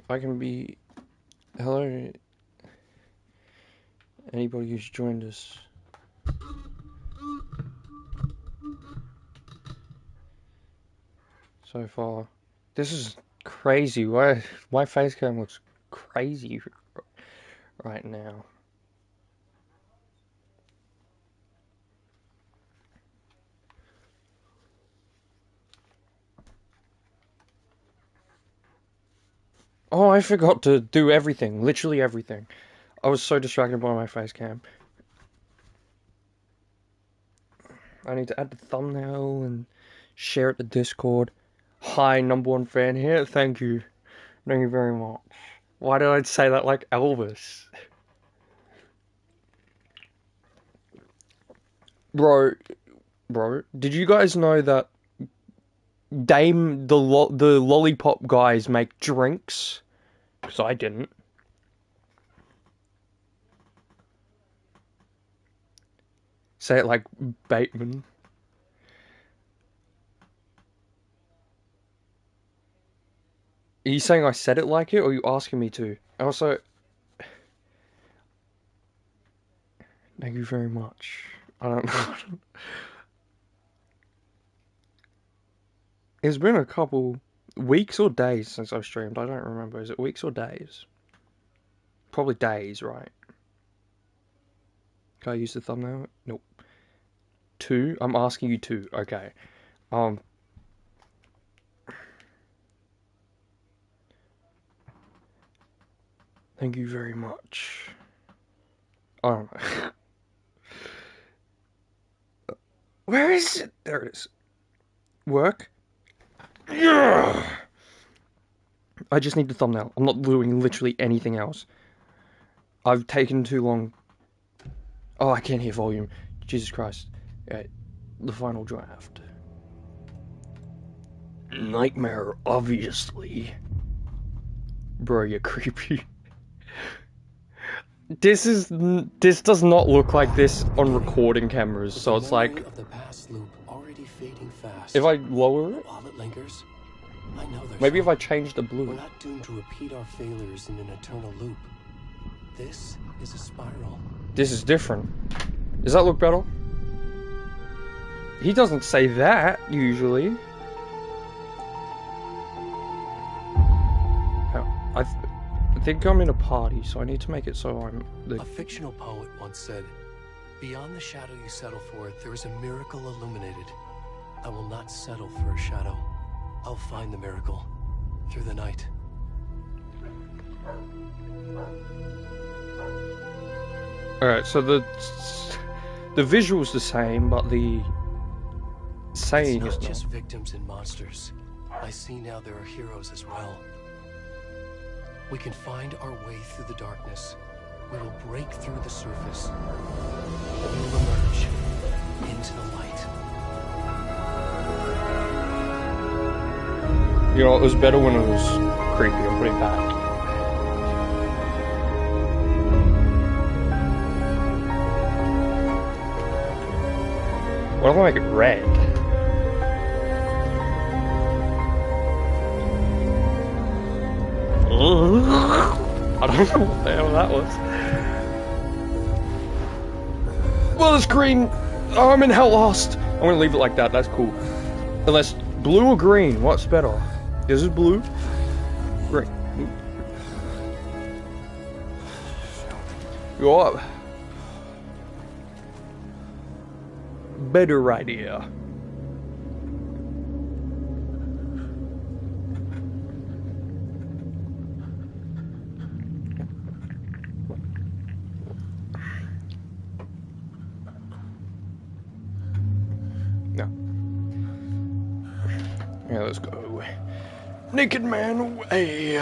I can be. Hello, anybody who's joined us. So far, this is crazy. Why facecam looks crazy right now? Oh, I forgot to do everything. Literally everything. I was so distracted by my facecam. I need to add the thumbnail and share it to Discord. Hi, #1 fan here. Thank you. Thank you very much. Why did I say that like Elvis? Bro, did you guys know that the lollipop guys make drinks? Because I didn't. Say it like Bateman. Are you saying I said it like it, or are you asking me to? Also, thank you very much. I don't know. It's been a couple weeks or days since I've streamed. I don't remember. Is it weeks or days? Probably days, right? Can I use the thumbnail? Nope. 2? I'm asking you 2. Okay. Thank you very much. I don't know. Where is it? There it is. Work? Yeah! I just need the thumbnail. I'm not doing literally anything else. I've taken too long. Oh, I can't hear volume. Jesus Christ. The final draft. Nightmare, obviously. Bro, you're creepy. This does not look like this on recording cameras, so it's like of the past loop already fading fast. if I lower it, while it lingers, I know maybe if I change the blue. We're not doomed to repeat our failures in an eternal loop. This is a spiral. This is different. Does that look better? He doesn't say that usually. I think I'm in a party, so I need to make it so I'm A fictional poet once said, "Beyond the shadow you settle for, there is a miracle illuminated. I will not settle for a shadow. I'll find the miracle through the night." Alright, so the visual's the same, but the saying it's is not just not. victims and monsters. I see now there are heroes as well. We can find our way through the darkness. We will break through the surface. We will emerge into the light. You know, it was better when it was creepy. I'll put it back. What if I make it red? I don't know what the hell that was. Well, it's green. Oh, I'm in hell lost. I'm gonna leave it like that. That's cool. Unless blue or green, what's better? This is blue. Green. Go up. Better idea. No. Yeah, let's go. Naked man away.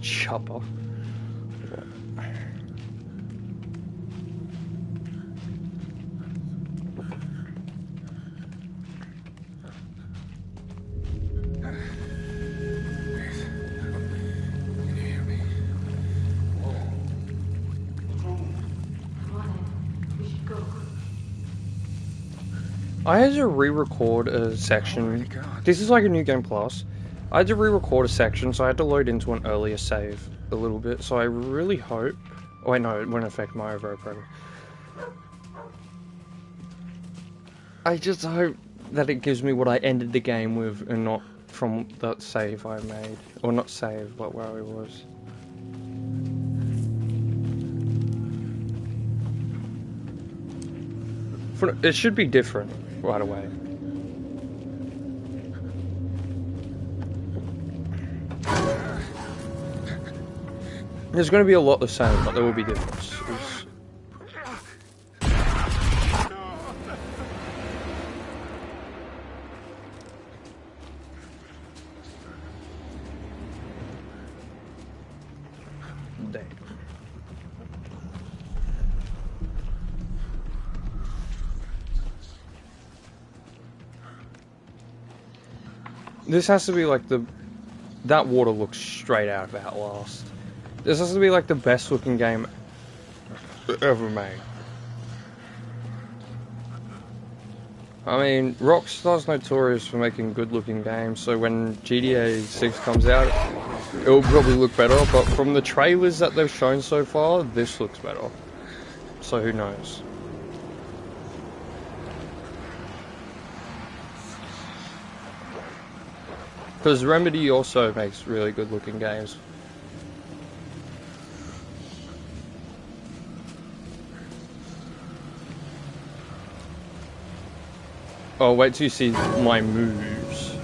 Chopper. I had to re-record a section. This is like a new game plus. I had to re-record a section, so I had to load into an earlier save a little bit. So I really hope. Oh wait, no, it won't affect my overall progress. I just hope that it gives me what I ended the game with, and not from that save I made, or not save, but where I was. It should be different right away. There's going to be a lot the same, but there will be differences. Damn. This has to be like that water looks straight out of Outlast. This has to be like the best looking game ever made. I mean, Rockstar's notorious for making good looking games, so when GTA 6 comes out, it'll probably look better, but from the trailers that they've shown so far, this looks better. So who knows? Because Remedy also makes really good looking games. Oh, wait till you see my moves.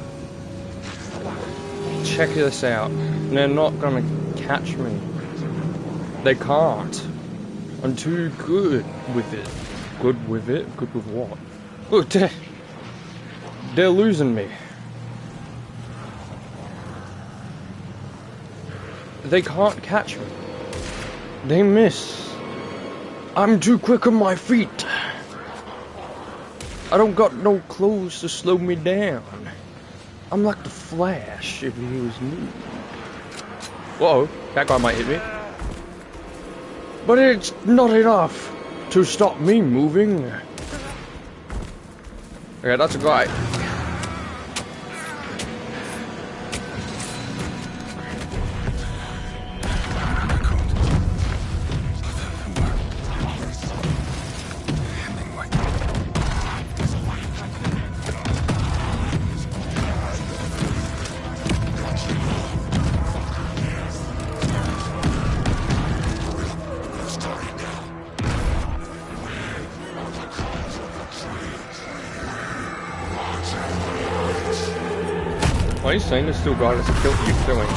Check this out. They're not gonna catch me. They can't. I'm too good with it. Good with it? Good with what? Look, they're losing me. They can't catch me. They miss. I'm too quick on my feet. I don't got no clothes to slow me down. I'm like the Flash if he was new. Whoa, that guy might hit me. But it's not enough to stop me moving. Okay, that's a guy. Why are you saying there's still guys that kill you killing?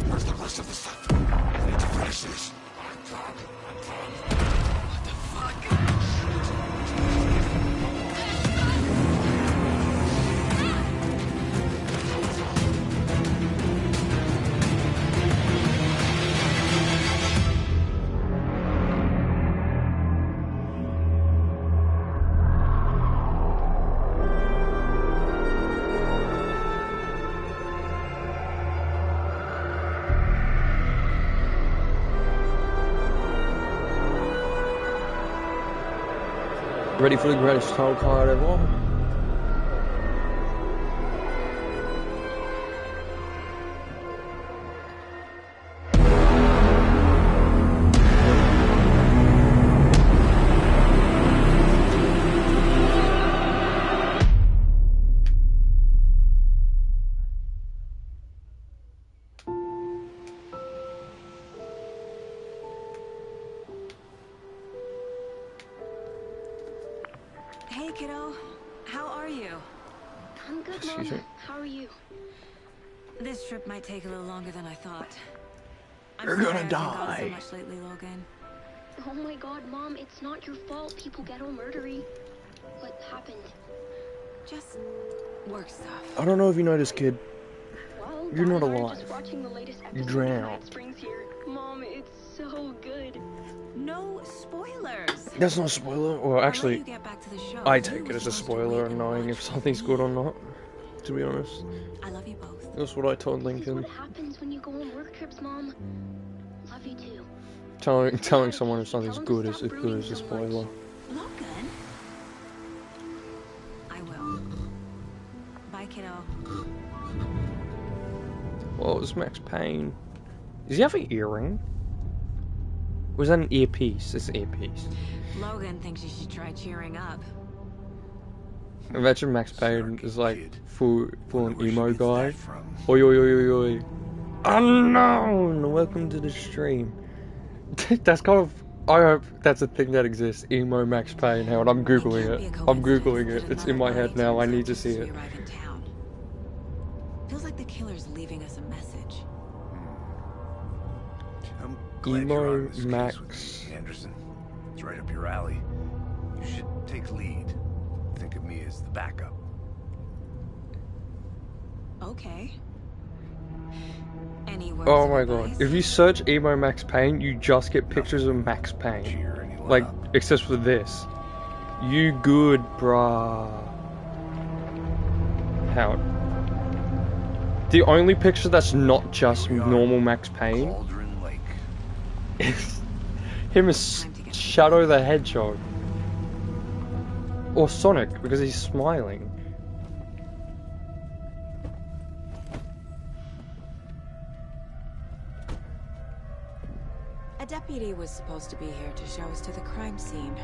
Where's the rest of the stuff? I need to finish this. Ready for the greatest title card ever? Hey, kiddo. How are you? I'm good, Excuse Mom. me? How are you? This trip might take a little longer than I thought. I'm You're sorry gonna I've been gone die. so much lately, Logan. Oh my god, Mom, it's not your fault. People get all murdery. What happened? Just work stuff. I don't know if you noticed, kid. Well, You're not Dad and I are alive. just watching the latest You episode of drowned. Night Springs here. Mom, it's so good. No spoilers. That's not a spoiler. Well, I'll let actually, you get back to the show. I You take it were as a supposed to spoiler wait and knowing if watch something's me. good or not, to be honest. I love you both. That's what I told This is Lincoln. what happens when you go on work trips, Mom. Love you too. telling someone if something's good is as good as a spoiler. Logan? I will. Bye, kiddo. Well, it's Max Payne. Does he have an earring? Or was that an earpiece? It's an earpiece. Logan thinks you should try cheering up. Imagine Max Payne is like full an emo guy. From Oi oi oi oi oi. Unknown! Welcome to the stream. That's kind of... I hope that's a thing that exists. Emo Max Payne. Hang on, I'm googling it. I'm googling it. It's in my head now. I need to see it. Feels like the killer's leaving us a message. I'm glad you're Emo on this case Max. with me, Anderson. It's right up your alley. You should take lead. Think of me as the backup. Okay. Any words Oh of my god. advice? If you search Emo Max Payne, you just get pictures of Max Payne. Cheer anyone Like, up. except for this. You good, brah. How? The only picture that's not just Here we are. normal Max Payne Cauldron Lake. is him as Shadow the Hedgehog. Or Sonic, because he's smiling. A deputy was supposed to be here to show us to the crime scene.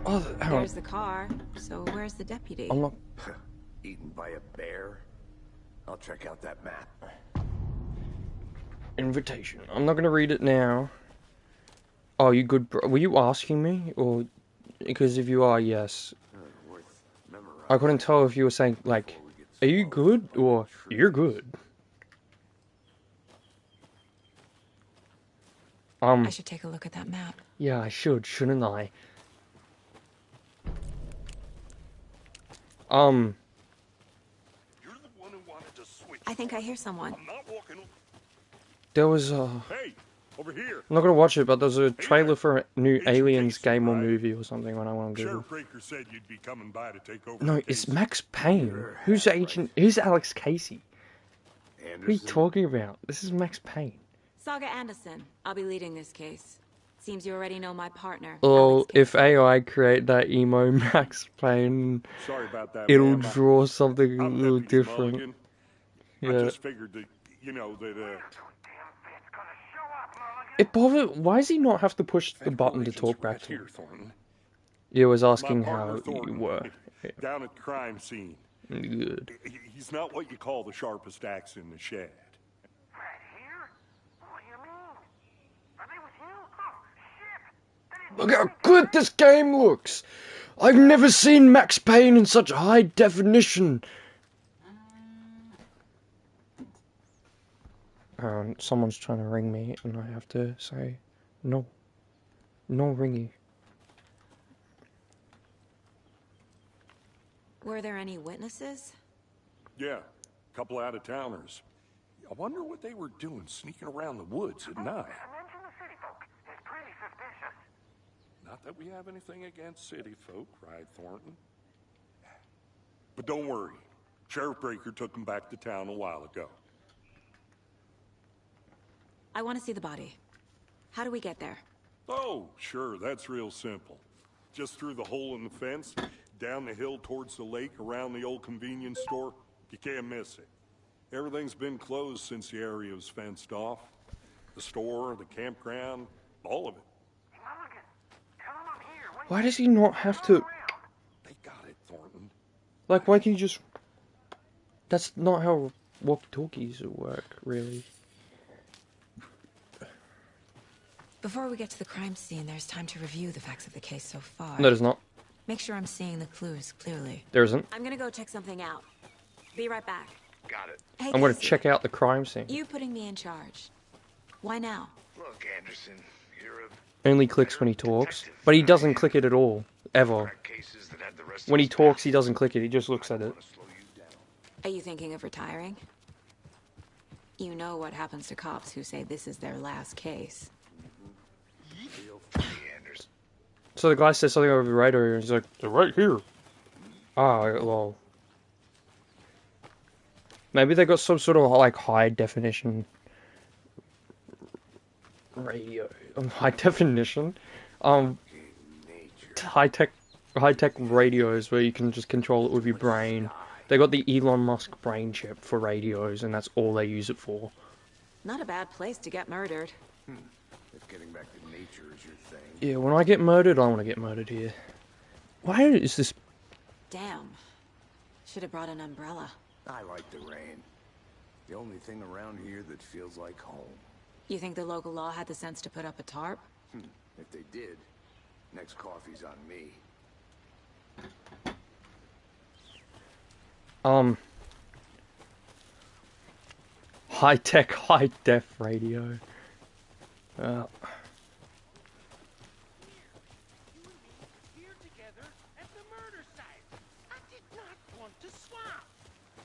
Oh, hang on. There's the car, so where's the deputy? I'm not... Eaten by a bear. I'll check out that map. Invitation. I'm not gonna read it now. Oh, you good, bro? Were you asking me? Or... Because if you are, yes. Worth memorizing. I couldn't tell if you were saying, like, are you good? Or, you're good. I should take a look at that map. Yeah, I should, shouldn't I? You're the one who wanted to switch. I think I hear someone. I'm not walking. There was Hey, over here. I'm not gonna watch it, but there's a trailer for a new Aliens game or movie or something when I want to Google. Sheriff Breaker said you'd be coming by to take over. No, the it's case. Max Payne. Who's Agent... Who's Alex Casey? What are you Anderson. talking about? This is Max Payne. Saga Anderson. I'll be leading this case. Seems you already know my partner. Well, Alex if Casey. AI create that emo Max Payne, Sorry about that. it'll ma'am. draw something a I'm little Deputy different. Mulligan. I Yeah. just figured that, you know, that It bothered... Why does he not have to push the button to talk back to here, him? Thornton. Yeah, I was My asking partner how you Thornton, were. down at the crime scene. Good. He's not what you call the sharpest axe in the shed. Right here? What do you mean? Are they with you? Oh, shit! Look how good this game looks! I've never seen Max Payne in such high definition! Someone's trying to ring me, and I have to say, no. No ringy. Were there any witnesses? Yeah, a couple out-of-towners. I wonder what they were doing sneaking around the woods at night. Mention the city folk. It's pretty suspicious. Not that we have anything against city folk, right, Thornton? But don't worry. Sheriff Breaker took them back to town a while ago. I want to see the body. How do we get there? Oh, sure, that's real simple. Just through the hole in the fence, down the hill towards the lake, around the old convenience store. You can't miss it. Everything's been closed since the area was fenced off. The store, the campground, all of it. Mulligan, tell them I'm here. Wait, Why does he not have to... They got it, Thornton. Like, why can't you just... That's not how walkie-talkies work, really. Before we get to the crime scene, there's time to review the facts of the case so far. No, there's not. Make sure I'm seeing the clues clearly. There isn't. I'm gonna go check something out. Be right back. Got it. Hey, I'm gonna Casey, check out the crime scene. You putting me in charge. Why now? Look, Anderson, you're a Only clicks when he talks. But he doesn't click it at all. Ever. cases that had the rest When he talks, he doesn't click it. He just looks at it. slow you down. Are you thinking of retiring? You know what happens to cops who say this is their last case. Feel free, Anderson. So the guy says something over the radio, and he's like, "They're right here." Ah, well. Maybe they got some sort of, like, high definition radio, high definition, high tech radios where you can just control it with your brain. They got the Elon Musk brain chip for radios, and that's all they use it for. Not a bad place to get murdered. If getting back to nature is your thing. Yeah, when I get murdered, I want to get murdered here. Why is this? Damn. Should have brought an umbrella. I like the rain. The only thing around here that feels like home. You think the local law had the sense to put up a tarp? If they did, next coffee's on me. High-tech, high-def radio. Here together at the murder site. I did not want to swap.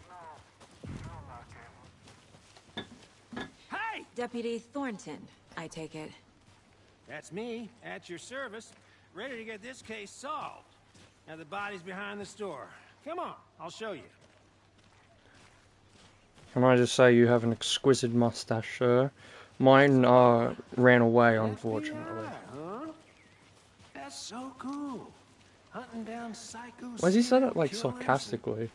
No, Hey! Deputy Thornton, I take it. That's me, at your service, ready to get this case solved. Now the body's behind the store. Come on, I'll show you. Can I just say you have an exquisite mustache, sir? Mine ran away, unfortunately. Huh? That's so cool. Hunting down psychos. Why does he say that like sarcastically?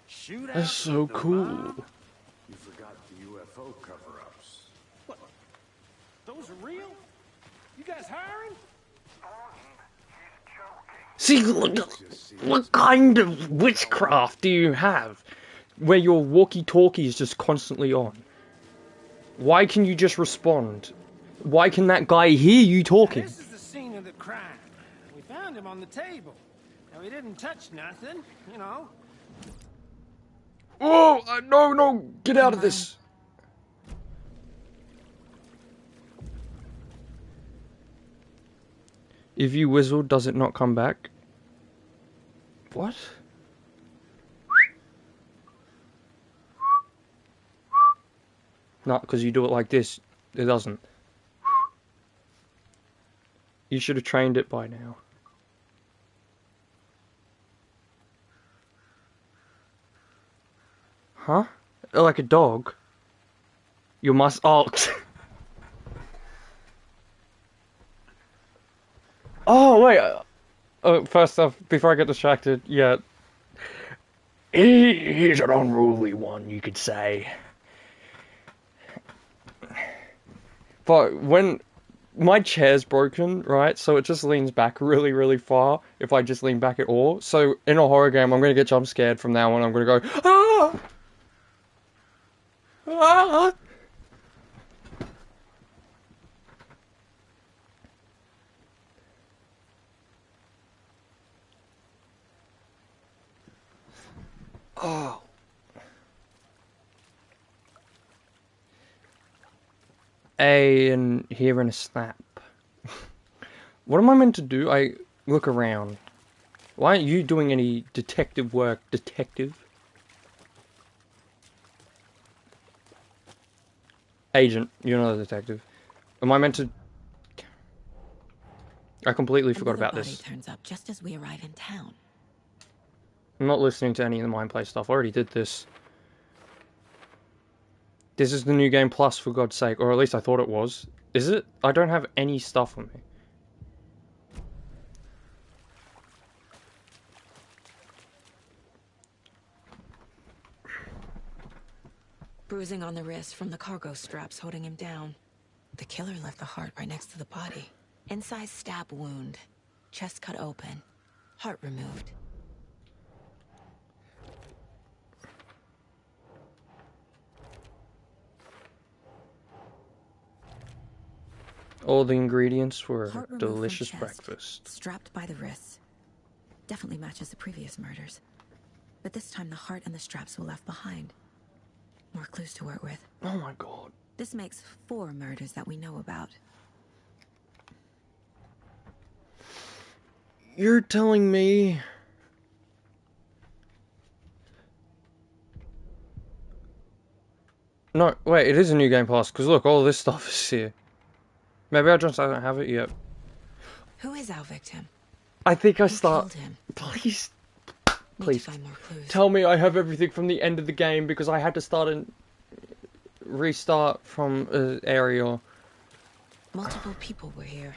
That's so cool. You forgot the UFO cover-ups. What? Those are real? You guys hiring? See, look, what kind of witchcraft do you have where your walkie-talkie is just constantly on? Why can you just respond? Why can that guy hear you talking? This is the scene of the crime. We found him on the table. Now, he didn't touch nothing, you know. Oh, no, get out of this. If you whistle, does it not come back? What? Not because you do it like this, it doesn't. You should have trained it by now. Huh? Like a dog? You must. Oh. Oh, wait. First off, before I get distracted, yeah. He's an unruly one, you could say. But when my chair's broken, right, so it just leans back really, really far if I just lean back at all. So in a horror game, I'm going to get jump scared from now on. I'm going to go, ah! Ah! Oh. And hearing a snap. What am I meant to do? I look around. Why aren't you doing any detective work, detective? Agent, you're not a detective. Am I meant to... I completely forgot about Another this. body turns up just as we arrive in town. I'm not listening to any of the Mindplay stuff. I already did this. This is the new game plus, for God's sake. Or at least I thought it was. Is it? I don't have any stuff on me. Bruising on the wrist from the cargo straps holding him down. The killer left the heart right next to the body. Incised stab wound. Chest cut open. Heart removed. All the ingredients for a Heart removed from delicious chest, breakfast. Strapped by the wrists. Definitely matches the previous murders. But this time the heart and the straps were left behind. More clues to work with. Oh my god. This makes 4 murders that we know about. You're telling me... No, wait, it is a new game plus, because look, all this stuff is here. Maybe I just don't have it yet. Who is our victim? I think I Who start... killed him? Please. Need Please. to find more clues. Tell me I have everything from the end of the game, because I had to start and restart from an area. Multiple people were here.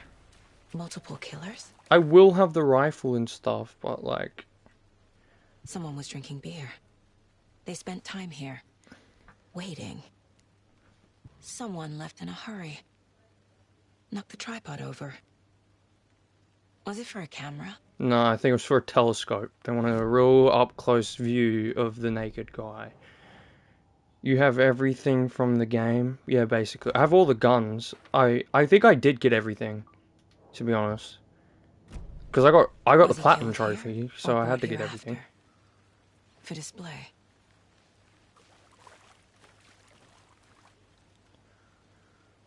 Multiple killers? I will have the rifle and stuff, but like... Someone was drinking beer. They spent time here. Waiting. Someone left in a hurry. Knocked the tripod over. Was it for a camera? No, I think it was for a telescope. They wanted a real up-close view of the naked guy. You have everything from the game? Yeah, basically. I have all the guns. I think I did get everything, to be honest. Because I got the platinum trophy, so I had to get everything. For display.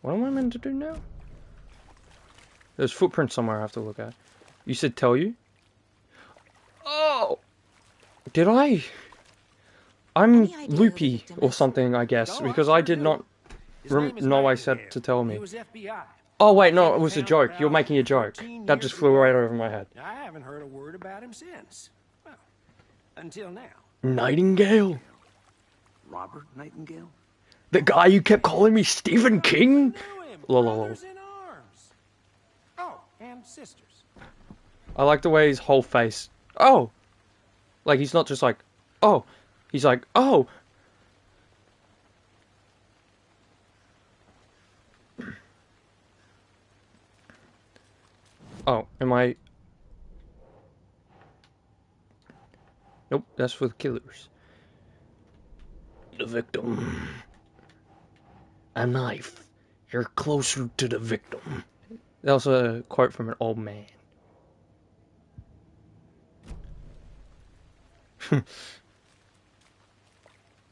What am I meant to do now? There's footprints somewhere I have to look at. You said tell you? Oh! Did I? I'm loopy or something, I guess, because I did not know I said to tell me. Oh wait, no, it was a joke. You're making a joke. That just flew right over my head. I haven't heard a word about him since. Well, until now. Nightingale? Robert Nightingale? The guy you kept calling me Stephen King? Lol. Brothers in arms. Oh, and sisters. I like the way his whole face... Oh! Like, he's not just like, oh. He's like, oh. Oh, am I... Nope, that's for the killers. The victim. A knife. You're closer to the victim. That was a quote from an old man.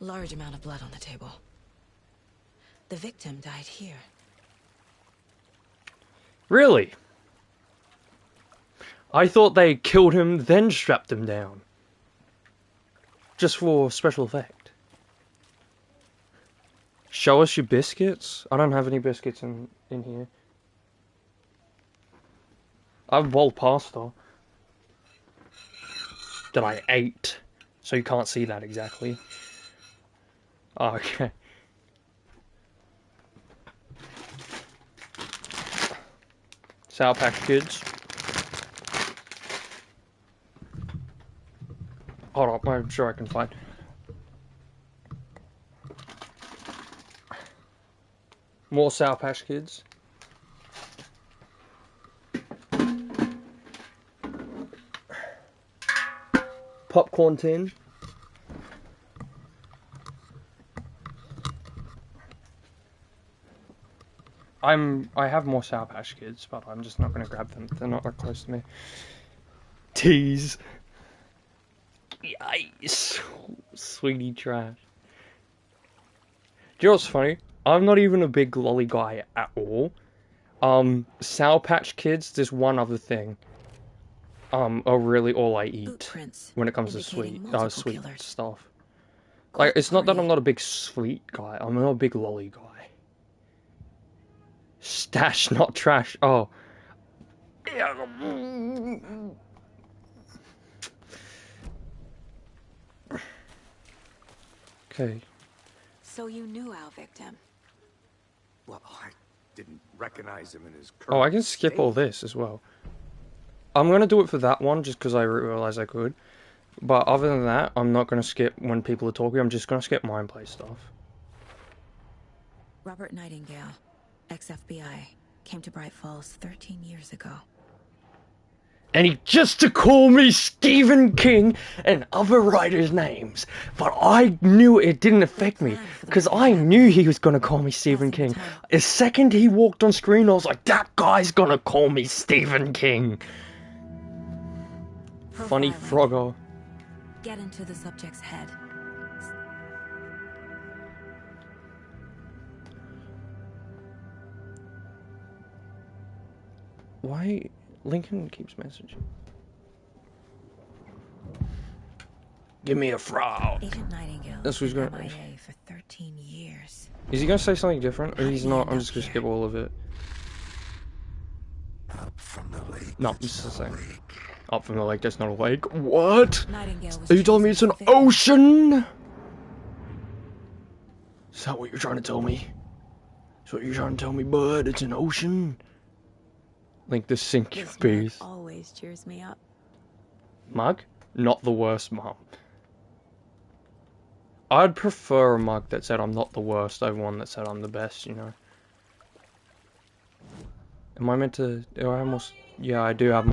Large amount of blood on the table. The victim died here. Really? I thought they killed him, then strapped him down. Just for special effect. Show us your biscuits? I don't have any biscuits in here. I have boiled pasta that I ate, so you can't see that exactly. Oh, okay. Sour Patch Kids. Hold on, I'm sure I can find. More Sour Patch Kids. Popcorn tin. I have more Sour Patch Kids, but I'm just not gonna grab them. They're not that close to me. Tease. Yikes. Sweetie trash. Do you know what's funny? I'm not even a big lolly guy at all. Sour Patch Kids, there's one other thing. Are really all I eat when it comes to sweet stuff. Like, it's not that I'm not a big sweet guy, I'm not a big lolly guy. Stash, not trash. Oh. Okay. So you knew our victim? Well, I didn't recognize him in his Oh, I can skip all this as well. I'm gonna do it for that one just because I realized I could. But other than that, I'm not gonna skip when people are talking. I'm just gonna skip mind play stuff. Robert Nightingale, ex-FBI, came to Bright Falls 13 years ago. And he just to call me Stephen King and other writers' names. But I knew it didn't affect me, because I knew he was gonna call me Stephen King. The second he walked on screen, I was like, that guy's gonna call me Stephen King. Funny Frogger. Get into the subject's head. Why? Lincoln keeps messaging. Give me a frog. Agent Nightingale That's what he's going MIA for 13 years. Is he going to say something different? Or he's not? I'm just going to skip all of it. Up from the lake. No, it's the same. Up from the lake, that's not a lake. What? Nightingale was Are you telling me it's an ocean? Is that what you're trying to tell me? So you're trying to tell me, bud, it's an ocean? Like the sinking This mug beast. always cheers me up. Mug? Not the worst, Mom. I'd prefer a mug that said I'm not the worst over one that said I'm the best, you know? Am I meant to... Do I almost... Yeah, I do have...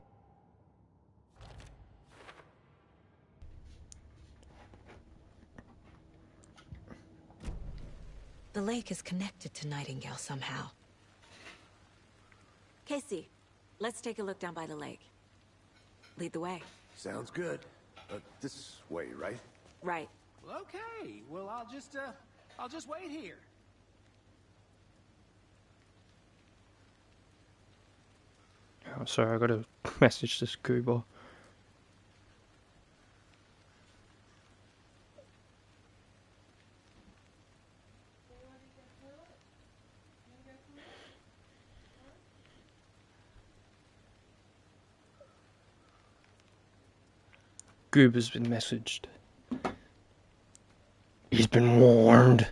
The lake is connected to Nightingale somehow. Casey, let's take a look down by the lake. Lead the way. Sounds good. This way, right? Right. Well, okay. Well, I'll just wait here. Oh, sorry, I gotta message this Cuba. Goober's been messaged. He's been warned.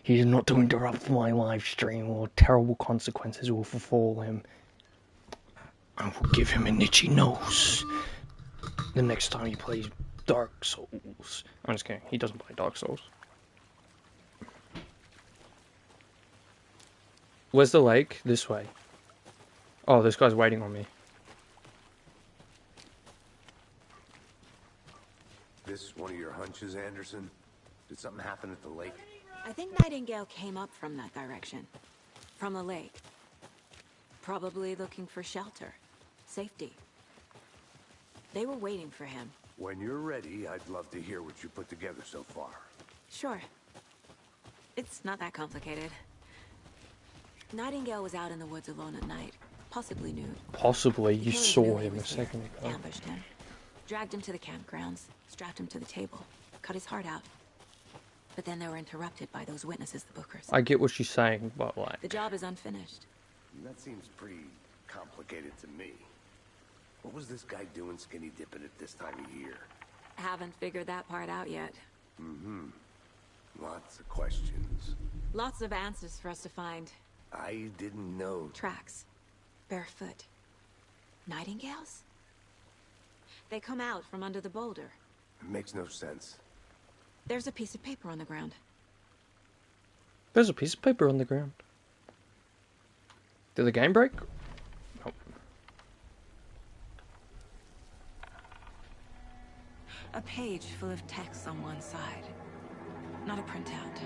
He is not to interrupt my live stream or terrible consequences will befall him. I will give him an itchy nose the next time he plays Dark Souls. I'm just kidding, he doesn't play Dark Souls. Where's the lake? This way. Oh, this guy's waiting on me. This one of your hunches, Anderson? Did something happen at the lake? I think Nightingale came up from that direction. From the lake. Probably looking for shelter. Safety. They were waiting for him. When you're ready, I'd love to hear what you put together so far. Sure. It's not that complicated. Nightingale was out in the woods alone at night. Possibly nude. Possibly, The you killers saw knew he him a was here, second ago. ambushed him. Dragged him to the campgrounds. Strapped him to the table. Cut his heart out. But then they were interrupted by those witnesses, the Bookers. I get what she's saying, but like... The job is unfinished. That seems pretty complicated to me. What was this guy doing skinny dipping at this time of year? Haven't figured that part out yet. Mm-hmm. Lots of questions. Lots of answers for us to find. I didn't know. Tracks. Barefoot. Nightingales? They come out from under the boulder. It makes no sense. There's a piece of paper on the ground. There's a piece of paper on the ground. Did the game break? Nope. A page full of text on one side. Not a printout.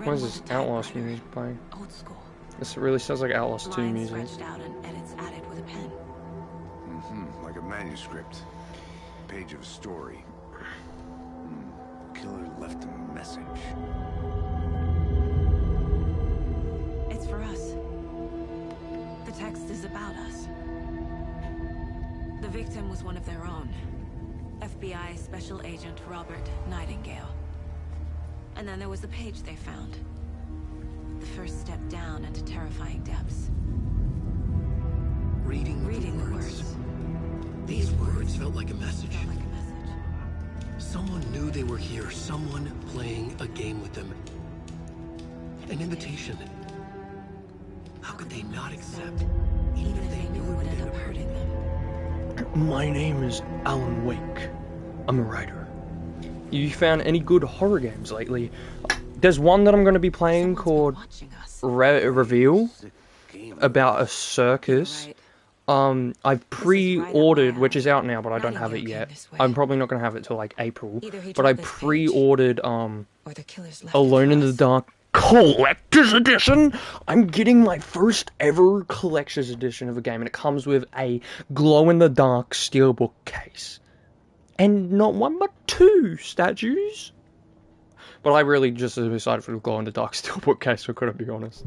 Why is this Outlast music playing? Old school. This really sounds like Outlast 2 Lines music. stretched out and edits added with a pen. Mm-hmm. Like a manuscript. Page of a story. Killer left a message. It's for us. The text is about us. The victim was one of their own. FBI Special Agent Robert Nightingale. And then there was the page they found. The first step down into terrifying depths. Reading the the words. words. These words felt like a message. Felt like a message. Someone knew they were here. Someone playing a game with them. An invitation. How could they not accept? Even if they knew it would end up hurting them. My name is Alan Wake. I'm a writer. You found any good horror games lately? There's one that I'm going to be playing Someone's called been watching us. Reveal, Sick game. about a circus. Right. I've pre-ordered, way which is out now, but I don't have it Nightingale yet. came this way. I'm probably not going to have it till like April. Either he But I dropped this page, pre-ordered or the killers left Alone it in for the us. Dark Collector's Edition. I'm getting my first ever Collector's Edition of a game, and it comes with a glow-in-the-dark steelbook case. And not one, but two statues. But I really just decided for the glow-in-the-dark steelbook case, I couldn't be honest.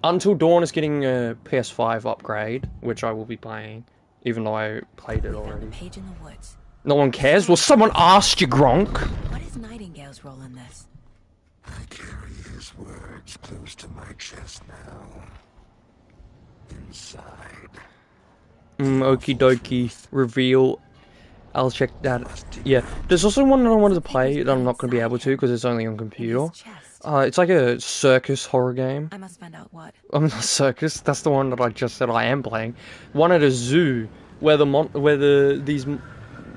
Until Dawn is getting a PS5 upgrade, which I will be playing, even though I played it Found a already. page in the woods. No one cares? Well, someone asked you, Gronk. What is Nightingale's role in this? I carry his words close to my chest now. Inside. Okie dokie. Reveal. I'll check that. Yeah. There's also one that I wanted to play that I'm not going to be able to because it's only on In computer. his chest. next? It's like a circus horror game. I must find out what. I'm not circus. That's the one that I just said I am playing. One at a zoo where these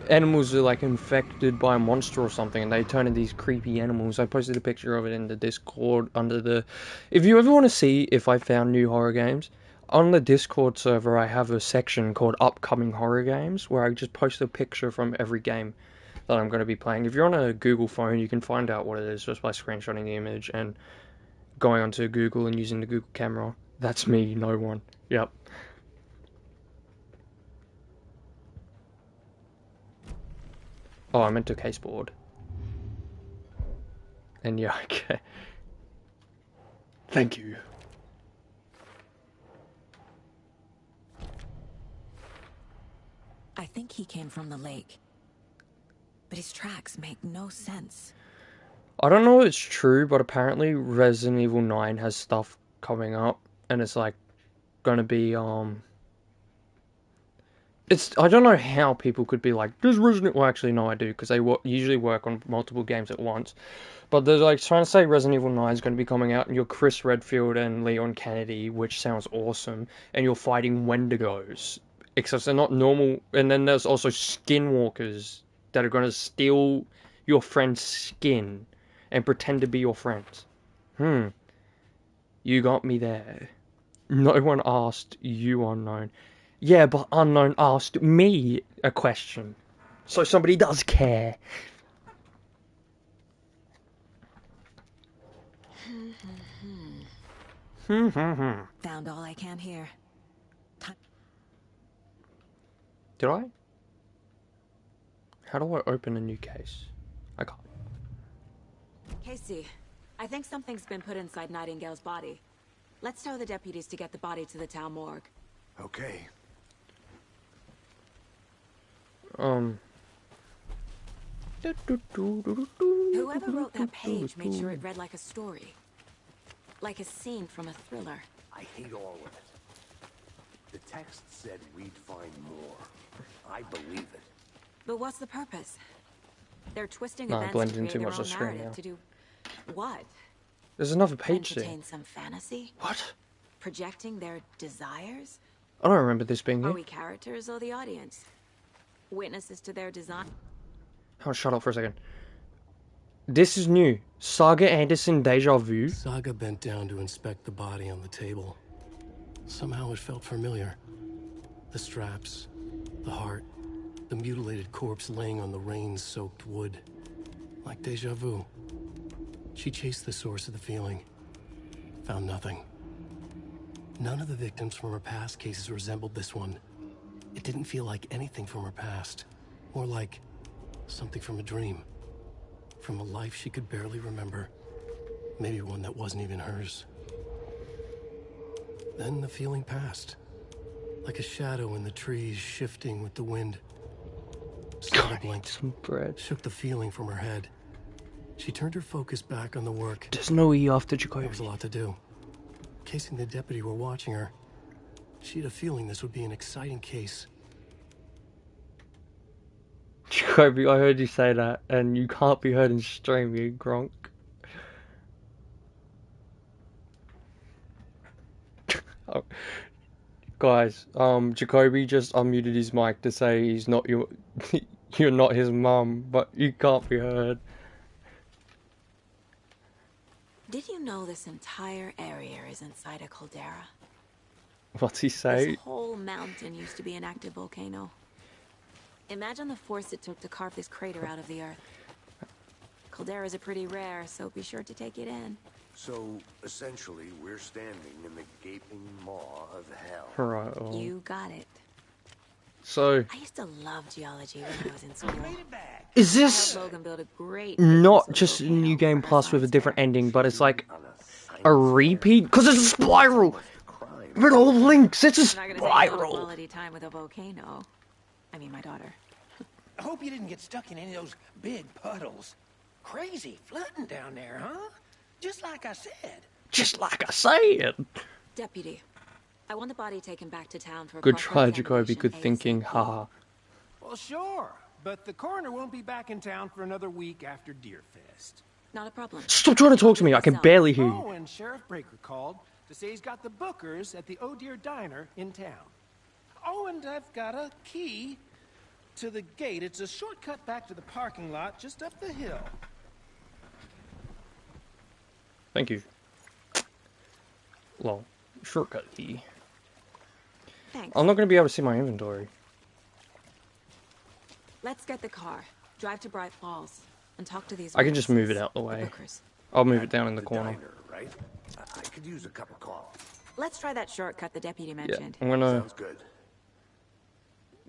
animals are like infected by a monster or something, and they turn into these creepy animals. I posted a picture of it in the Discord under the. If you ever want to see if I found new horror games, on the Discord server I have a section called upcoming horror games where I just post a picture from every game that I'm going to be playing. If you're on a Google phone, you can find out what it is just by screenshotting the image and going onto Google and using the Google camera. That's me, no one. Yep. Oh, I meant to caseboard. And yeah, okay. Thank you. I think he came from the lake. But his tracks make no sense. I don't know if it's true, but apparently Resident Evil 9 has stuff coming up, and it's like gonna be I don't know how people could be like, does Resident... Well, actually, no, I do, because they usually work on multiple games at once. But they're like trying to say Resident Evil 9 is going to be coming out, and you're Chris Redfield and Leon Kennedy, which sounds awesome, and you're fighting Wendigos. Except they're not normal, and then there's also skinwalkers that are going to steal your friend's skin and pretend to be your friends. You got me there. No one asked you, unknown. Yeah, but unknown asked me a question. So somebody does care. Found all I can here. Did I? How do I open a new case? I can't. Casey, I think something's been put inside Nightingale's body. Let's tell the deputies to get the body to the town morgue. Okay. Whoever wrote that page made sure it read like a story. Like a scene from a thriller. I hate all of it. The text said we'd find more. I believe it. But what's the purpose? They're twisting No, it events blends to in create too their much own of the screen narrative now. to do what? There's another page there. Entertain some fantasy? What? Projecting their desires? I don't remember this being Are here. we characters or the audience? Witnesses to their design? Oh, shut up for a second. This is new. Saga Anderson Deja Vu. Saga bent down to inspect the body on the table. Somehow it felt familiar. The straps, the heart, the mutilated corpse laying on the rain-soaked wood. Like deja vu. She chased the source of the feeling. Found nothing. None of the victims from her past cases resembled this one. It didn't feel like anything from her past. More like something from a dream. From a life she could barely remember. Maybe one that wasn't even hers. Then the feeling passed. Like a shadow in the trees shifting with the wind. Saga blinked, Some bread. shook the feeling from her head. She turned her focus back on the work. There's no E after There was a Jacoby. lot to do. Casey and the deputy were watching her. She had a feeling this would be an exciting case. Jacoby, I heard you say that, and you can't be heard in stream, you gronk. Oh. Guys, Jacoby just unmuted his mic to say he's not your, you're not his mum, but you can't be heard. Did you know this entire area is inside a caldera? What's he say? This whole mountain used to be an active volcano. Imagine the force it took to carve this crater out of the earth. Calderas are pretty rare, so be sure to take it in. So, essentially, we're standing in the gaping maw of hell. Right. Oh. You got it. So, I used to love geology when I was in school. is I this helped Logan build a great not big just a volcano new game for our plus with a science different fair. ending, but it's like On a science a repeat? Because it's a spiral! crime. It all links, it's a I'm not gonna say I had spiral! quality time with a volcano. I mean, my daughter. I hope you didn't get stuck in any of those big puddles. Crazy flooding down there, huh? Just like I said. Just like I said! Deputy, I want the body taken back to town for a Good proper try, Jacoby, examination good thinking, ASAP. haha. Well, sure. But the coroner won't be back in town for another week after Deerfest. Not a problem. Stop trying to talk to me. I can barely hear you. Oh, and Sheriff Breaker called to say he's got the Bookers at the Oh Dear Diner in town. Oh, and I've got a key to the gate. It's a shortcut back to the parking lot just up the hill. Thank you. Lol. Shortcut key. Thanks. I'm not going to be able to see my inventory. Let's get the car. Drive to Bright Falls and talk to these. I can just move it witnesses, out the way. Bookers. I'll move it down in the corner. Diner, right? I could use a cup of coffee. Let's try that shortcut the deputy Yeah, mentioned. I'm going to Sounds good.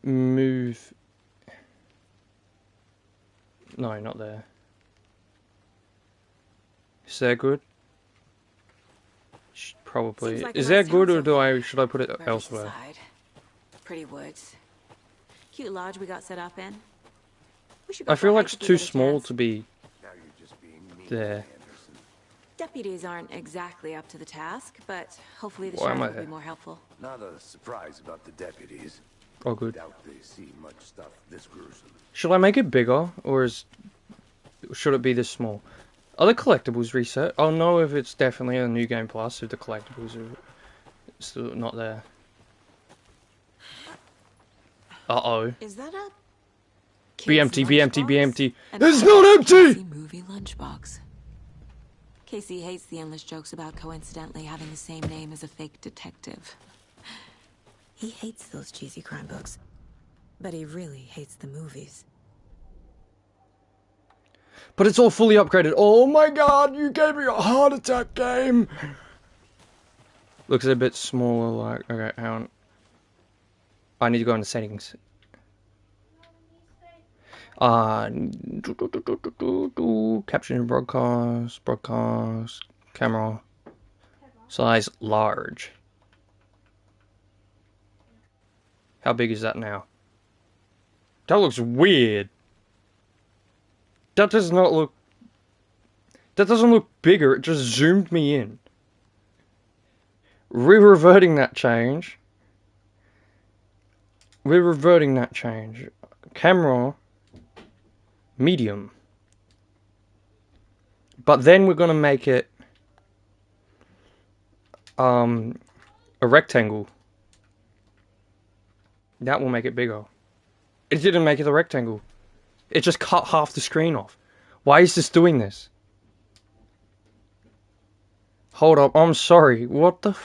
move... No, not there. Is that good? Probably. Seems like Is the right that good, sound or so should I put it Where's the elsewhere? side? Pretty woods. Cute lodge we got set up in. We should go I for a feel like hike it's if we too get a small chance. to be Now you're just being mean, there. Anderson. Deputies aren't exactly up to the task, but hopefully the Why am sheriff I will there? be more helpful. Not a surprise about the deputies. Oh, good. Doubt they see much stuff this gruesome. Should I make it bigger, or should it be this small? Are the collectibles reset? I'll know if it's definitely a new game plus if the collectibles are still not there. Uh-oh. Is that a Be kid's empty, be empty, be lunchbox? empty. An It's old not empty! Casey movie lunchbox. Casey hates the endless jokes about coincidentally having the same name as a fake detective. He hates those cheesy crime books, but he really hates the movies. But it's all fully upgraded. Oh my god, you gave me a heart attack, game! Looks a bit smaller, like... Okay, hang on. I need to go into settings. Caption and broadcast, camera, size large. How big is that now? That looks weird. That does not look... That doesn't look bigger, it just zoomed me in. Reverting that change. We're reverting that change. Camera, medium. But then we're gonna make it a rectangle. That will make it bigger. It didn't make it a rectangle. It just cut half the screen off. Why is this doing this? Hold up, I'm sorry. What the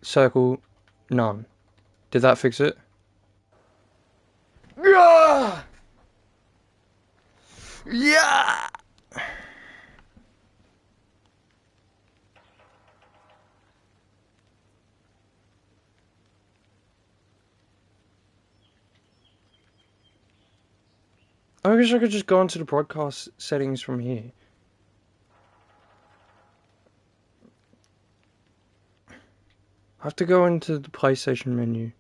Circle, none. Did that fix it? Yeah! Yeah! I wish I could just go into the broadcast settings from here. I have to go into the PlayStation menu.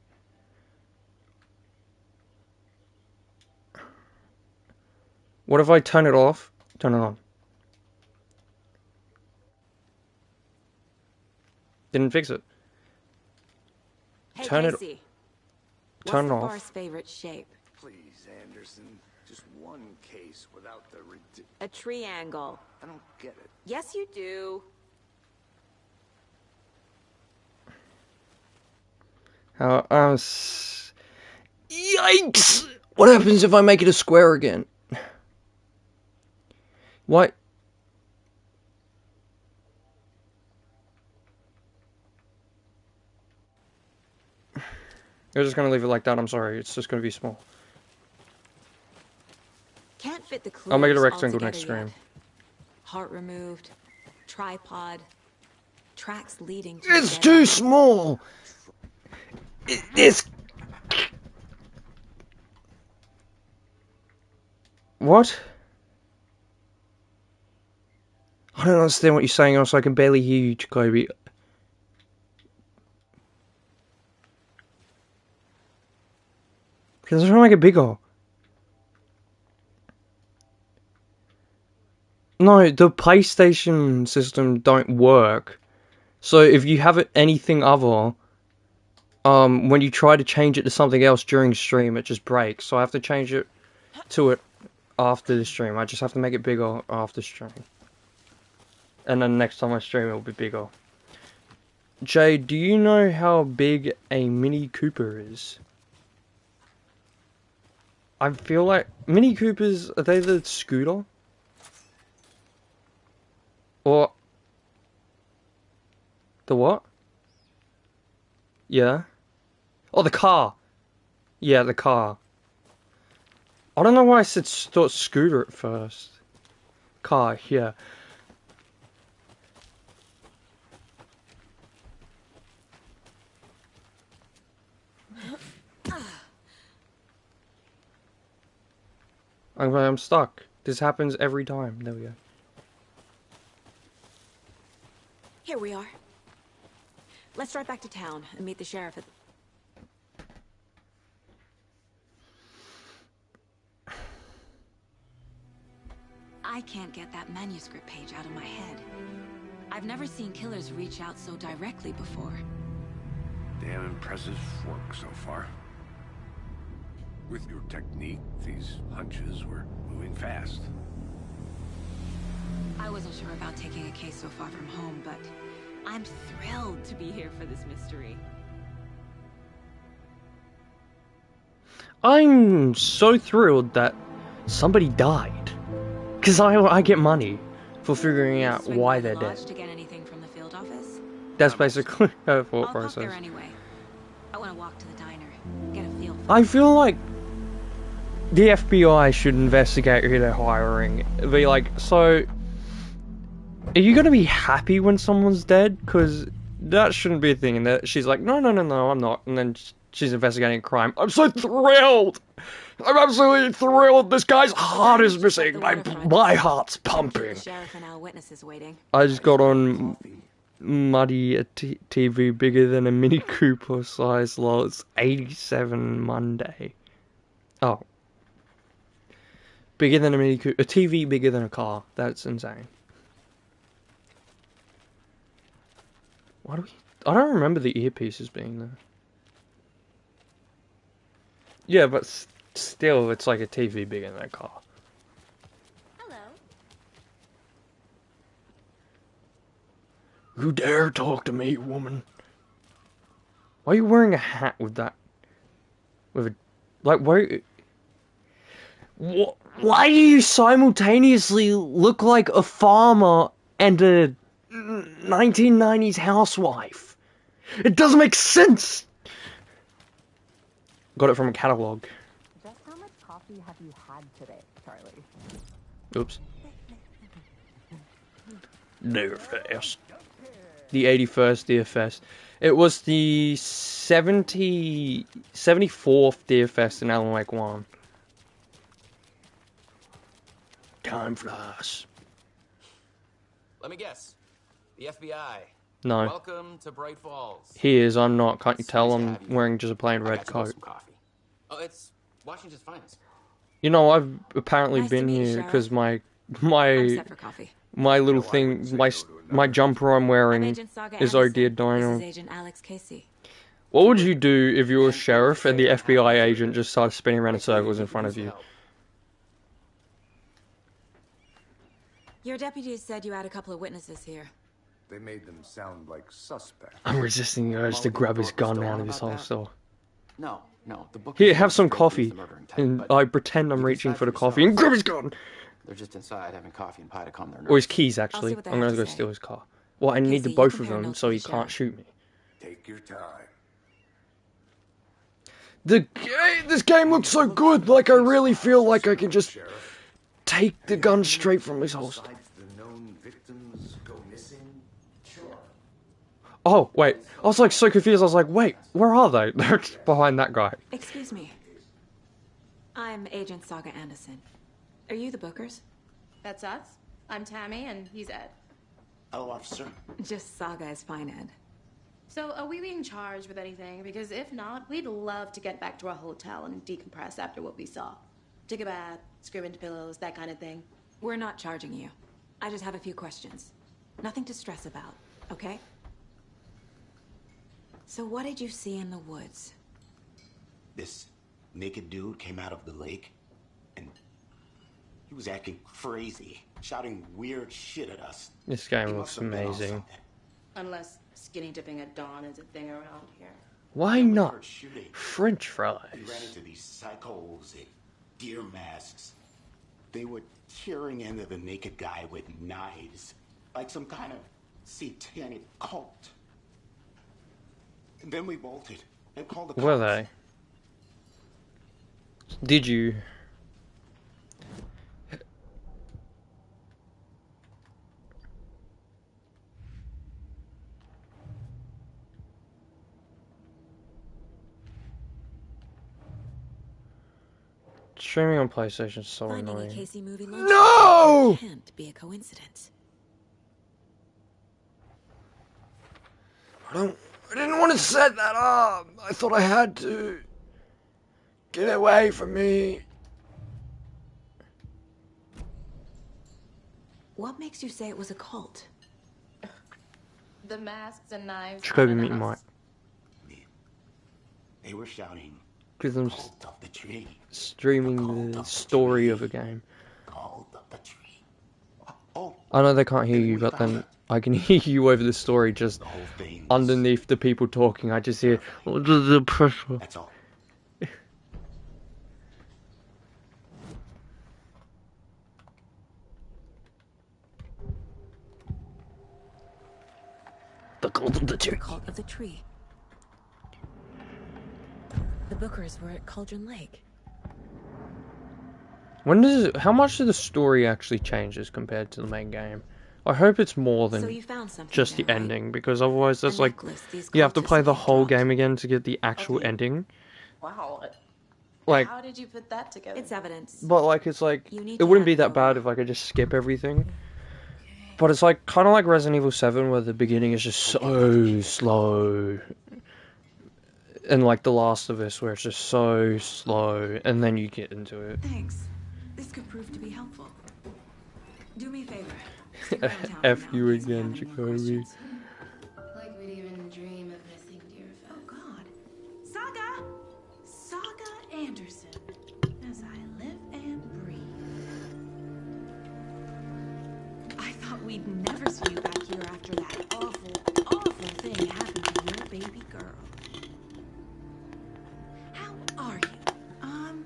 What if I turn it off? Turn it on. Didn't fix it. Hey, Turn it- Casey. turn What's it the off. bar's favorite shape? Please, Anderson. Just one case without the A triangle. I don't get it. Yes, you do. Yikes! What happens if I make it a square again? What? You're just gonna leave it like that, I'm sorry. It's just gonna be small. Can't fit the clues I'll make it a all rectangle together next stream. yet. Heart removed. Tripod. Tracks leading to It's a dead too body. small! It's... What? I don't understand what you're saying, also I can barely hear you, Jacoby. Because I'm trying to make it bigger. No, the PlayStation system don't work. So if you have it anything other, when you try to change it to something else during stream, it just breaks. So I have to change it to it after the stream. I just have to make it bigger after stream. And then next time I stream, it will be bigger. Jay, do you know how big a Mini Cooper is? I feel like Mini Coopers, are they the scooter? Or the what? Yeah. Oh, the car. Yeah, the car. I don't know why I thought scooter at first. Car, yeah. I'm stuck. This happens every time. There we go. Here we are. Let's drive back to town and meet the sheriff at... I can't get that manuscript page out of my head. I've never seen killers reach out so directly before. Damn impressive work so far. With your technique, these hunches were moving fast. I wasn't sure about taking a case so far from home, but I'm thrilled to be here for this mystery. I'm so thrilled that somebody died. Because I get money for figuring out why they're dead. To get anything from the field office? That's basically her thought I'll process. there anyway. I want to walk to the diner, get a feel for I feel like the FBI should investigate who they're hiring. Be like, so, are you going to be happy when someone's dead? Because that shouldn't be a thing. And that she's like, no, I'm not. And then she's investigating a crime. I'm so thrilled! I'm absolutely thrilled! This guy's heart is missing! My heart's pumping! Sheriff and eyewitnesses waiting. I just got on Muddy, a TV bigger than a Mini Cooper size, lol. It's 87 Monday. Oh. Bigger than a Mini Cooper. A TV bigger than a car. That's insane. Why do we... I don't remember the earpieces being there. Yeah, but still, it's like a TV bigger than a car. Hello. You dare talk to me, woman? Why are you wearing a hat with that? With a... Like, why... Why do you simultaneously look like a farmer and a 1990s housewife? It doesn't make sense! Got it from a catalogue. Just how much coffee have you had today, Charlie? Oops. DFS. The 81st DFS. It was the 74th DFS in Alan Wake 1. Time flies. Let me guess. The FBI. No. Welcome to Bright Falls. He is, I'm not. Can't you tell I'm wearing just a plain red coat? Oh, it's Washington's finest. You know, I've apparently Nice to been meet you, here Sheriff. because my I'm set for coffee. my little thing, my jumper I'm I'm wearing Agent Saga is Oh Anderson. Dear This Dino. is Agent Alex Casey. What would you do if you were a sheriff and the FBI agent just started spinning around in circles in front of you? Your deputies said you had a couple of witnesses here. They made them sound like suspects. I'm resisting the urge to grab his gun out of his holster. No. The book. Here, have some coffee. And I pretend I'm reaching for the coffee and grab his gun! They're just inside having coffee and pie to calm their nerves. Or his keys, actually. see what they I'm have gonna to go say. steal his car. Well, I need Casey, the you both of compare them notes so with he the can't sheriff. shoot me. Take your time. This game looks so good, like I really feel like I can just take the gun straight from his holster. Besides the known victims go missing? Sure. Oh, wait. I was like so confused. I was like, wait, where are they? They're just behind that guy. Excuse me. I'm Agent Saga Anderson. Are you the Bookers? That's us. I'm Tammy, and he's Ed. Hello, officer. Just Saga is fine, Ed. So, are we being charged with anything? Because if not, we'd love to get back to our hotel and decompress after what we saw. Take a bath, scream into pillows, that kind of thing. We're not charging you. I just have a few questions. Nothing to stress about, okay? So what did you see in the woods? This naked dude came out of the lake. And he was acting crazy, shouting weird shit at us. This game He looks must have been on amazing. something. Unless skinny dipping at dawn is a thing around here. Why Then we not heard shooting. French We ran fries? into these psychos in deer masks. They were tearing into the naked guy with knives, like some kind of satanic cult. And then we bolted and called the cops. Were they? Did you? Streaming on PlayStation is so Finding a annoying. Casey movie No! can't be a coincidence. I didn't want to set that up. I thought I had to. Get away from me. What makes you say it was a cult? The masks and knives. Jacoby meet Mike. They were shouting, Because I'm "Cult of the tree, streaming the story of a game. cult of the tree." Oh, I know they can't hear you, but then I can hear you over the story just the whole thing. underneath the people talking. I just hear the pressure. That's all. The cult of the The tree. cult of the tree. The Bookers were at Cauldron Lake. When does it, how much of the story actually changes compared to the main game? I hope it's more So than you found something just there, the right? ending, because otherwise that's A like necklace these you have to cultists play the may have whole dropped. game again to get the actual Okay. ending. Wow. Like, How did you put that together? It's evidence. but like it's like You need it to wouldn't have be it that all. bad if I could just skip everything. But it's like kind of like Resident Evil 7, where the beginning is just so slow, and like The Last of Us, where it's just so slow, and then you get into it. Thanks. This could prove to be helpful. Do me a favor. Stick around town F for now you in case we again, have any more Jacoby. questions. Like we'd even dream of missing dear Oh God. Saga Anderson. As I live and breathe. I thought we'd never see you back here after that awful thing happened to your baby girl. How are you? I'm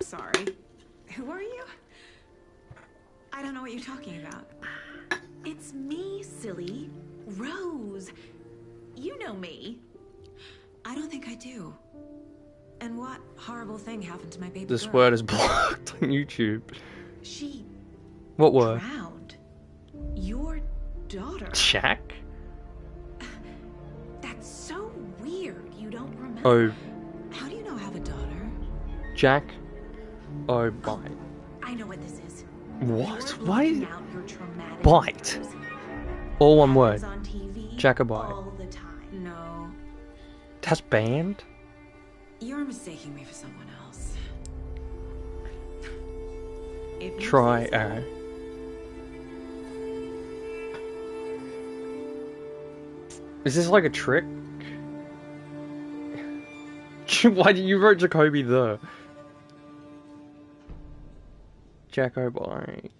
sorry. Who are you? I don't know what you're talking about. It's me, silly. Rose. You know me. I don't think I do. And what horrible thing happened to my baby This girl? word is blocked on YouTube. She What word? drowned. Your daughter. Jack? That's so weird. You don't remember. Oh, How do you know I have a daughter? Jack? Oh, bite. I know what this is. What? You're Why? living out your traumatic Bite. memories. All one word. Happens on TV Jacobite. all the time. No, That's banned? you're mistaking me for someone else. If you Try, say so. Aaron. Is this like a trick? Why did you wrote Jacoby there? Jacobite.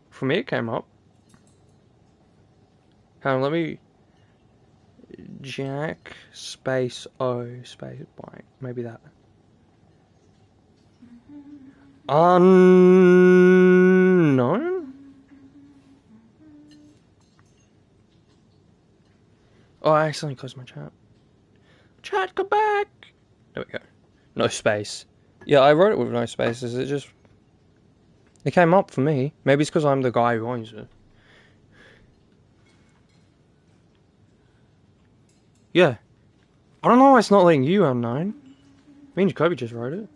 For me, it came up. Hang on, let me. Jack space O space bite. Maybe that. Unknown? Oh, I accidentally closed my chat. Chat, come back! There we go. No space. Yeah, I wrote it with no spaces. It just... It came up for me. Maybe it's because I'm the guy who owns it. Yeah. I don't know why it's not letting you, Unknown. Me and Jacoby just wrote it.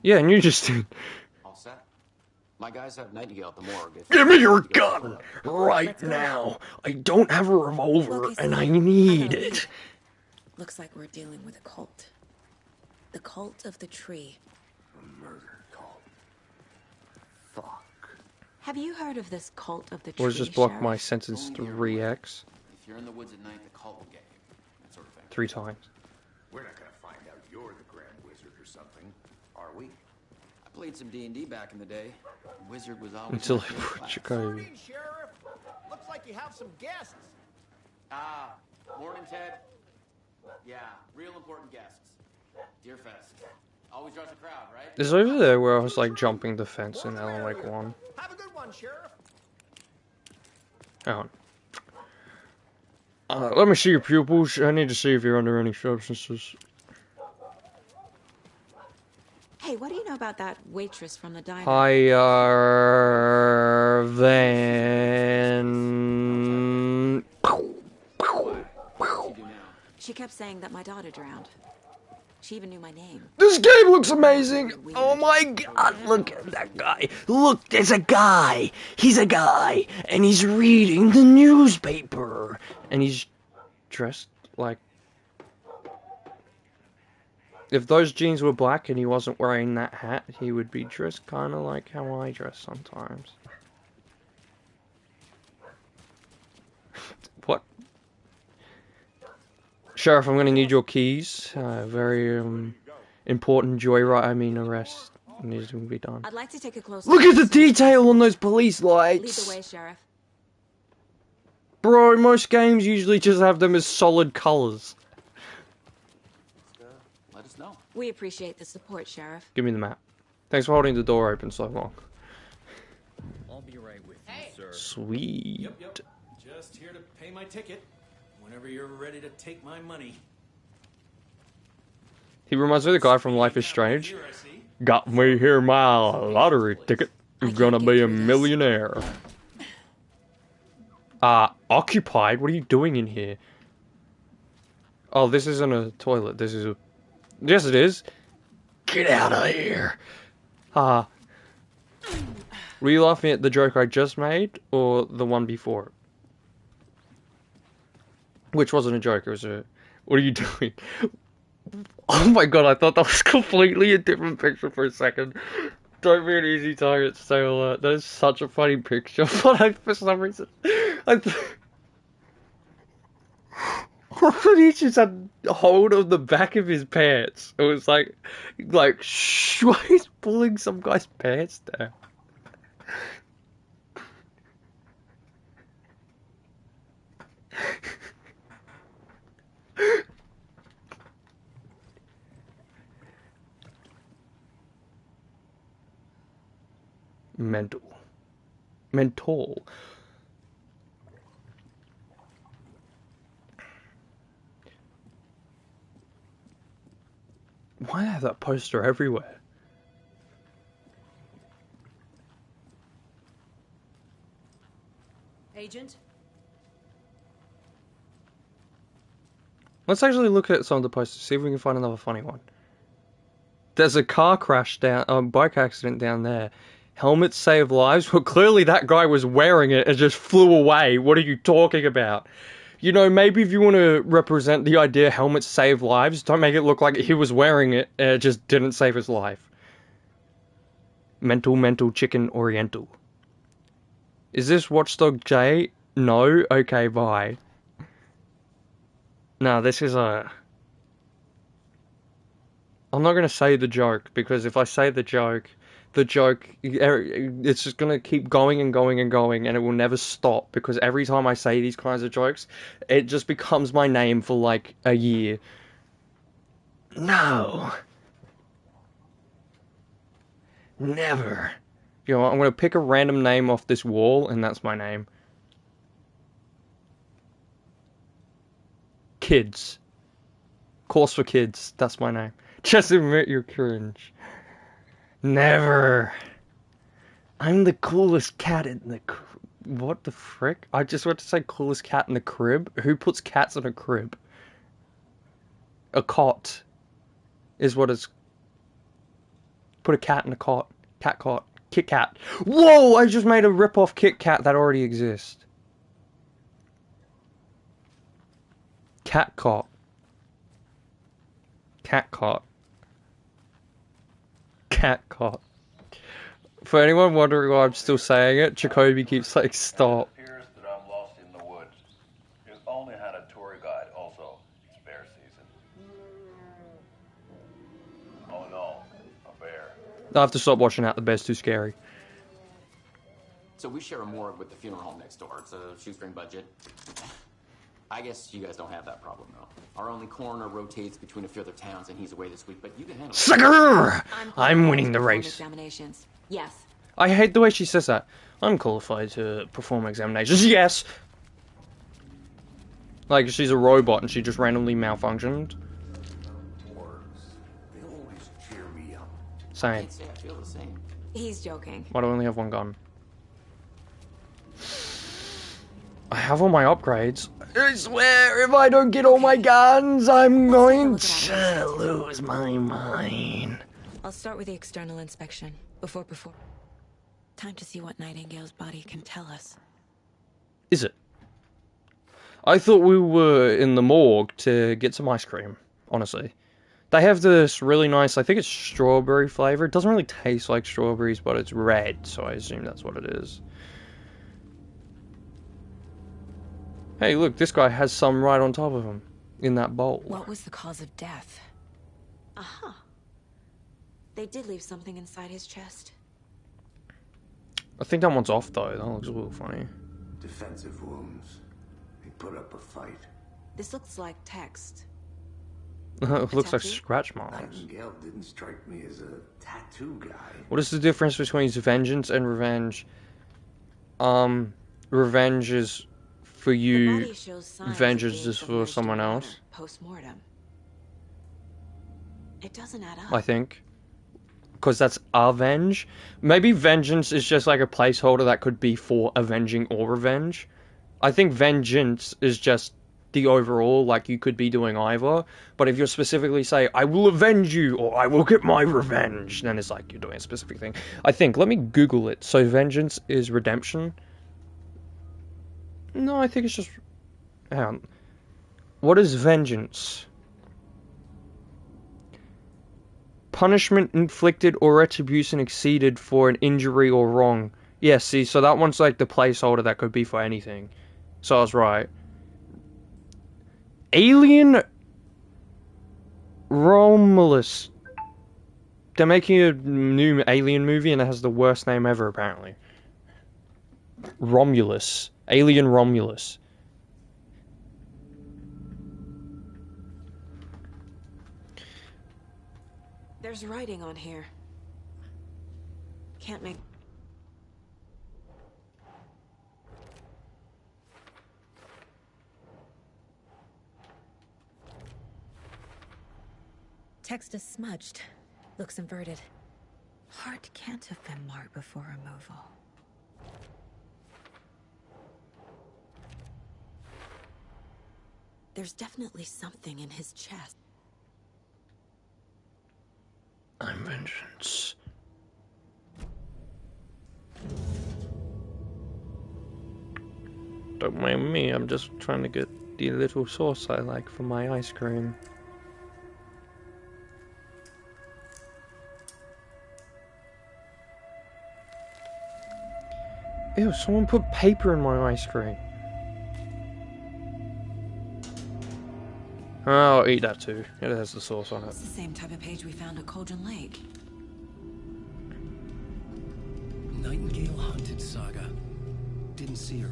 Yeah, and you just did. All set? My guys have Nightingale at the morgue. Give me your gun! Right now! I don't have a revolver, Okay, and so I need gotta it. leave. Looks like we're dealing with a cult. The cult of the tree. A murder cult. Fuck. Have you heard of this cult of the tree? Or just block Sheriff? my sentence 3x. If you're in the woods at night, the cult will get you. That sort of thing. 3 times. We're not gonna find out you're the Grand Wizard or something, are we? I played some D&D back in the day. Wizard was always Until my I favorite put class. Jacoby. Morning, Sheriff. Looks like you have some guests. Ah, morning, Ted. Yeah, real important guests. Deer Fest. Always draws a crowd, right? Is over there where I was like jumping the fence in Alan Wake 1? Have a good one, Sheriff. Hang on. Let me see your pupils. I need to see if you're under any substances. Hey, what do you know about that waitress from the diner? Higher than... She kept saying that my daughter drowned. She even knew my name. This game looks amazing! Oh my god, look at that guy. Look, there's a guy. He's a guy. And he's reading the newspaper. And he's dressed like... If those jeans were black and he wasn't wearing that hat, he would be dressed kind of like how I dress sometimes. What? Sheriff, I'm gonna need your keys. Very important arrest needs to be done. I'd like to take a close look at the detail on those police lights! Lead the way, Sheriff. Bro, most games usually just have them as solid colors. Let us know. We appreciate the support, Sheriff. Give me the map. Thanks for holding the door open so long. I'll be right with you, sir. Sweet. Yep. Just here to pay my ticket. Whenever you're ready to take my money. He reminds me of the guy from Life is Strange. Got me here my lottery ticket. You're gonna be a millionaire. Occupied? What are you doing in here? Oh, this isn't a toilet. This is a... Yes, it is. Get out of here. Were you laughing at the joke I just made, or the one before it? Which wasn't a joke, it was a... What are you doing? Oh my god, I thought that was completely a different picture for a second. Don't be an easy target, stay alert. That is such a funny picture, but for some reason... I thought he just had hold of the back of his pants. It was like why he's pulling some guy's pants down. Mental. Why do I have that poster everywhere? Agent? Let's actually look at some of the posters, see if we can find another funny one. There's a car crash bike accident down there. Helmets save lives? Well, clearly that guy was wearing it and just flew away. What are you talking about? You know, maybe if you want to represent the idea helmets save lives, don't make it look like he was wearing it and it just didn't save his life. Mental, chicken, oriental. Is this WatchDog-J? No? Okay, bye. No, this is a... I'm not going to say the joke, because if I say the joke, it's just going to keep going and going and going, and it will never stop, because every time I say these kinds of jokes, it just becomes my name for, like, a year. No. Never. You know what, I'm going to pick a random name off this wall, and that's my name. Kids. Course for kids, that's my name. Just admit you're cringe. Never. I'm the coolest cat in the... What the frick? I just want to say coolest cat in the crib? Who puts cats in a crib? A cot. Is what it's... Put a cat in a cot. Cat cot. Kit Kat. Whoa! I just made a rip-off Kit Kat that already exists. Cat cot. Cat cot. Cat cot. For anyone wondering why I'm still saying it, Jacoby keeps saying stop. It appears that I'm lost in the woods. He's only had a tour guide also. It's bear season. I have to stop watching that. The Bear's too scary. So we share a morgue with the funeral home next door. It's a shoestring budget. I guess you guys don't have that problem, though. Our only coroner rotates between a few other towns, and he's away this week, but you can handle it. Sucker! I'm winning the race. Examinations. Yes. I hate the way she says that. I'm qualified to perform examinations. Yes! Like, she's a robot and she just randomly malfunctioned. They always cheer me up. Same. I'd say I feel the same. He's joking. Why do I only have one gun? I have all my upgrades. I swear, if I don't get all my guns, I'm going to lose my mind. I'll start with the external inspection. Before. Time to see what Nightingale's body can tell us. Is it? I thought we were in the morgue to get some ice cream, honestly. They have this really nice, I think it's strawberry flavor. It doesn't really taste like strawberries, but it's red, so I assume that's what it is. Hey, look, this guy has some right on top of him, in that bowl. What was the cause of death? Aha. They did leave something inside his chest. I think that one's off, though. That looks a little funny. Defensive wounds. They put up a fight. This looks like text. It looks like scratch marks. Nightingale didn't strike me as a tattoo guy. What is the difference between vengeance and revenge? Revenge is for you, vengeance is for someone else. Post-mortem. It doesn't add up. I think. Because that's avenge. Maybe vengeance is just like a placeholder that could be for avenging or revenge. I think vengeance is just the overall, like you could be doing either. But if you're specifically say, I will avenge you, or I will get my revenge, then it's like you're doing a specific thing. I think, let me Google it. So vengeance is redemption. No, I think it's just... Hang on. What is vengeance? Punishment inflicted or retribution exceeded for an injury or wrong. Yeah, see, so that one's like the placeholder that could be for anything. So I was right. Alien Romulus. They're making a new Alien movie and it has the worst name ever, apparently. Romulus. Alien Romulus. There's writing on here. Can't make... Text is smudged. Looks inverted. Heart can't have been marked before removal. There's definitely something in his chest. I'm vengeance. Don't mind me, I'm just trying to get the little sauce I like for my ice cream. Ew, someone put paper in my ice cream. I'll eat that too. It has the sauce on it. It's the same type of page we found at Cauldron Lake. Nightingale hunted Saga. Didn't see her.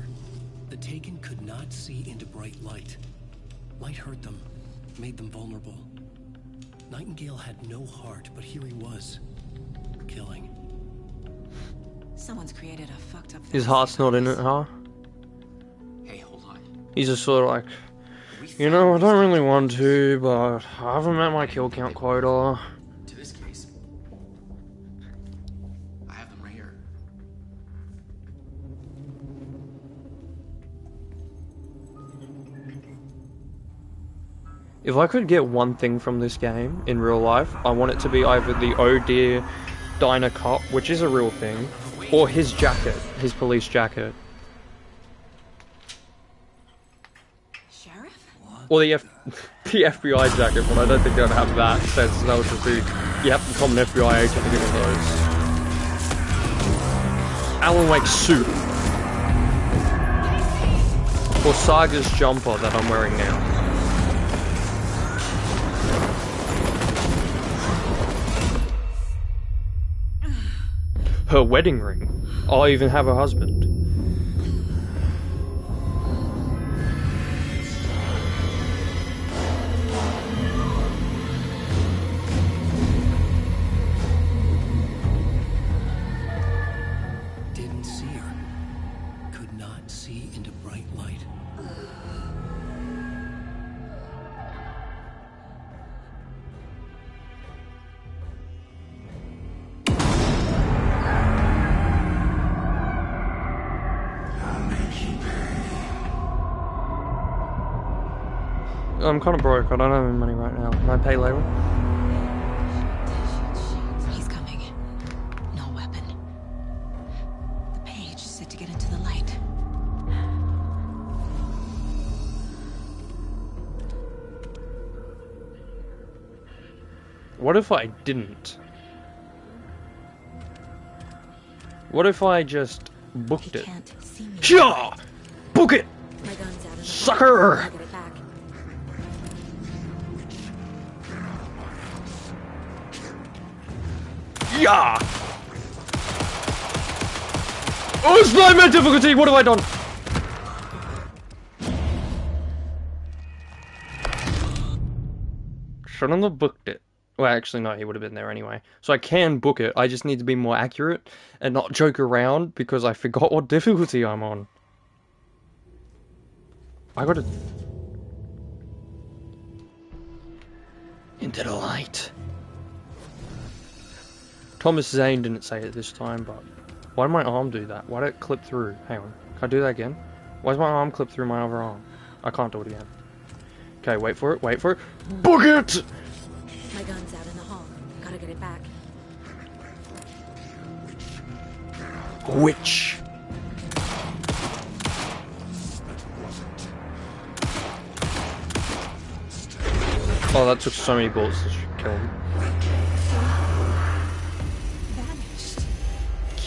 The Taken could not see into bright light. Light hurt them, made them vulnerable. Nightingale had no heart, but here he was, killing. Someone's created a fucked up... His heart's not in it, huh? Hey, hold on. He's just sort of like, you know, I don't really want to, but I haven't met my kill count quota. To this case, I have them right here. If I could get one thing from this game in real life, I want it to be either the Oh Dear Diner Cop, which is a real thing, or his jacket, his police jacket. Sheriff? Or the FBI jacket, but I don't think they'd have that, since that would just be, yep, common FBI agent to get one of those. Alan Wake's suit. Or Saga's jumper that I'm wearing now. her wedding ring. I'll even have a husband. Didn't see her. Could not see into bright light. I'm kind of broke. I don't have any money right now. Can I pay later? He's coming. No weapon. The page said to get into the light. What if I didn't? What if I just booked it? Sure! Book it! My gun's out in the Sucker! I'll get it back. Yeah! Oh, it's not my difficulty! What have I done? Shouldn't have booked it. Well, actually, no, he would have been there anyway. So I can book it. I just need to be more accurate and not joke around because I forgot what difficulty I'm on. I gotta... Into the light. Thomas Zane didn't say it this time, but... Why did my arm do that? Why did it clip through? Hang on. Can I do that again? Why does my arm clip through my other arm? I can't do it again. Okay, wait for it, wait for it. Book it! My gun's out in the hall. Gotta get it back. Witch. Oh, that took so many bullets to kill him. Vanished.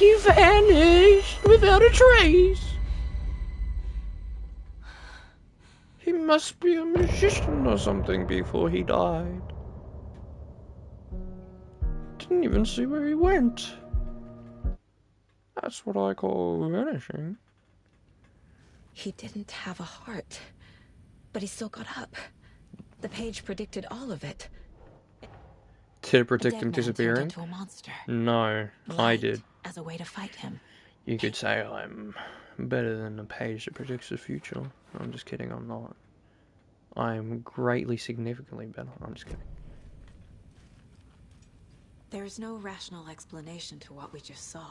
You vanished without a trace. He must be a magician or something before he died. Didn't even see where he went. That's what I call vanishing. He didn't have a heart, but he still got up. The page predicted all of it. Did it predict A him dead man turned disappearing? into a monster. No, I Light did. as a way to fight him. You could say I'm better than a page that predicts the future. I'm just kidding, I'm not. I'm greatly, significantly better. I'm just kidding. There's no rational explanation to what we just saw.